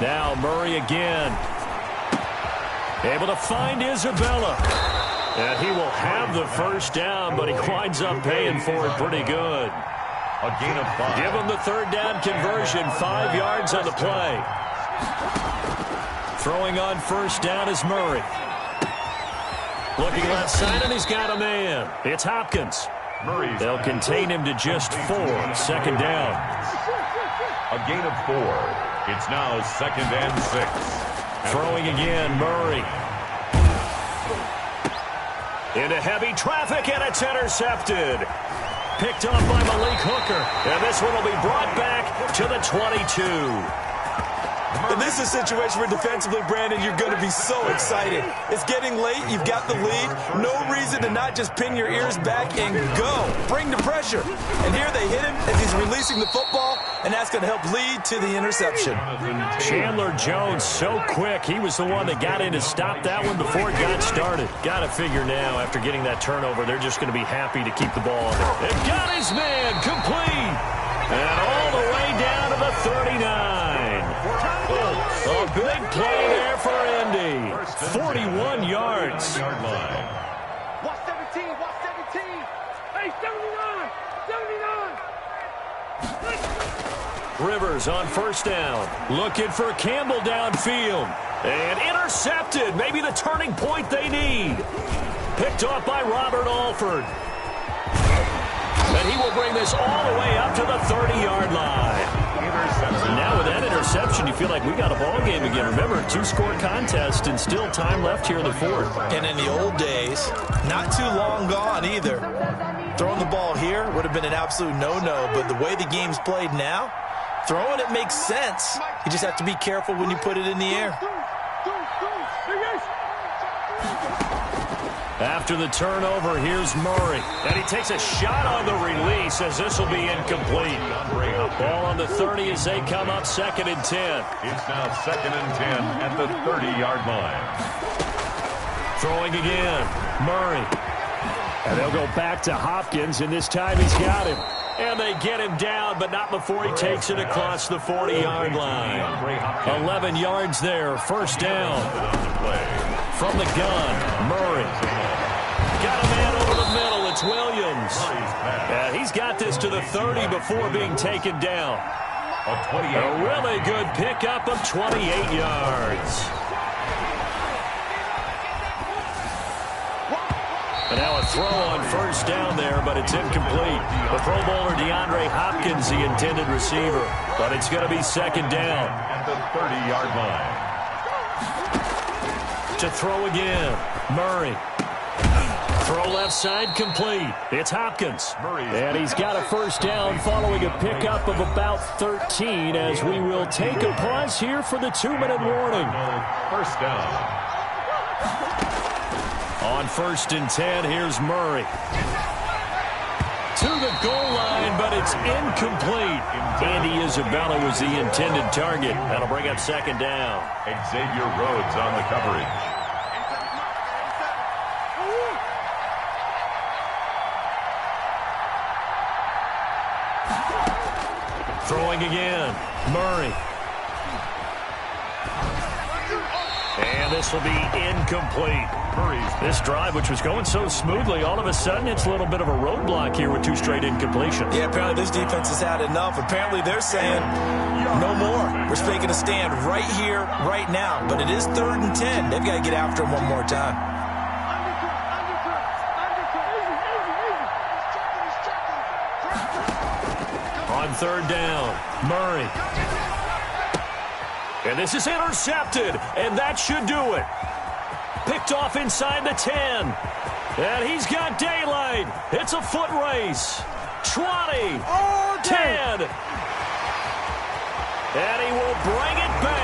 [SPEAKER 1] Now Murray again. Able to find Isabella. And he will have the 1st down, but he winds up paying for it pretty good.
[SPEAKER 2] A gain of 5.
[SPEAKER 1] Give him the 3rd down conversion. 5 yards on the play. Throwing on 1st down is Murray. Looking left side, and he's got a man. It's Hopkins. They'll contain him to just 4. Second down.
[SPEAKER 2] A gain of 4. It's now 2nd and 6.
[SPEAKER 1] Throwing again, Murray. Into heavy traffic, and it's intercepted. Picked up by Malik Hooker. And this one will be brought back to the 22.
[SPEAKER 3] And this is a situation where defensively, Brandon, you're going to be so excited. It's getting late. You've got the lead. No reason to not just pin your ears back and go. Bring the pressure. And here they hit him as he's releasing the football, and that's going to help lead to the interception.
[SPEAKER 1] Chandler Jones so quick. He was the one that got in to stop that one before it got started. Got to figure now, after getting that turnover, they're just going to be happy to keep the ball. They've got his man complete. And all the way down to the 39. A big play there for Indy. 41 yards.
[SPEAKER 4] Watch 17, watch 17. Hey, 79, 79.
[SPEAKER 1] Rivers on first down. Looking for Campbell downfield. And intercepted. Maybe the turning point they need. Picked off by Robert Alford. And he will bring this all the way up to the 30-yard line. Now with that interception, you feel like we got a ball game again. Remember, 2-score contest and still time left here in the 4th.
[SPEAKER 3] And in the old days, not too long gone either, throwing the ball here would have been an absolute no-no. But the way the game's played now, throwing it makes sense. You just have to be careful when you put it in the air.
[SPEAKER 1] After the turnover, here's Murray. And he takes a shot on the release as this will be incomplete. Ball on the 30 as they come up 2nd and 10.
[SPEAKER 2] It's now 2nd and 10 at the 30-yard line.
[SPEAKER 1] Throwing again, Murray. And they'll go back to Hopkins, and this time he's got him. And they get him down, but not before he takes it across the 40-yard line. 11 yards there, first down. From the gun, Murray. Got a man over the middle. It's Williams. And he's got this to the 30 before being taken down. A really good pickup of 28 yards. And now a throw on first down there, but it's incomplete. The Pro Bowler DeAndre Hopkins, the intended receiver. But it's going to be 2nd down.
[SPEAKER 2] At the 30-yard line.
[SPEAKER 1] To throw again, Murray. Throw left side complete. It's Hopkins. And he's got a first down following a pickup of about 13 as we will take a pause here for the 2-minute warning.
[SPEAKER 2] First down.
[SPEAKER 1] On 1st and 10, here's Murray. To the goal line, but it's incomplete. Andy Isabella was the intended target. That'll bring up 2nd down.
[SPEAKER 2] Xavier Rhodes on the coverage.
[SPEAKER 1] Throwing again, Murray. And this will be incomplete. This drive, which was going so smoothly, all of a sudden it's a little bit of a roadblock here with 2 straight incompletions.
[SPEAKER 3] Yeah, apparently this defense has had enough. Apparently they're saying no more. We're taking a stand right here, right now. But it is 3rd and 10. They've got to get after him one more time.
[SPEAKER 1] On 3rd down, Murray. And this is intercepted, and that should do it. Picked off inside the 10. And he's got daylight. It's a foot race. 20, 10. And he will bring it back.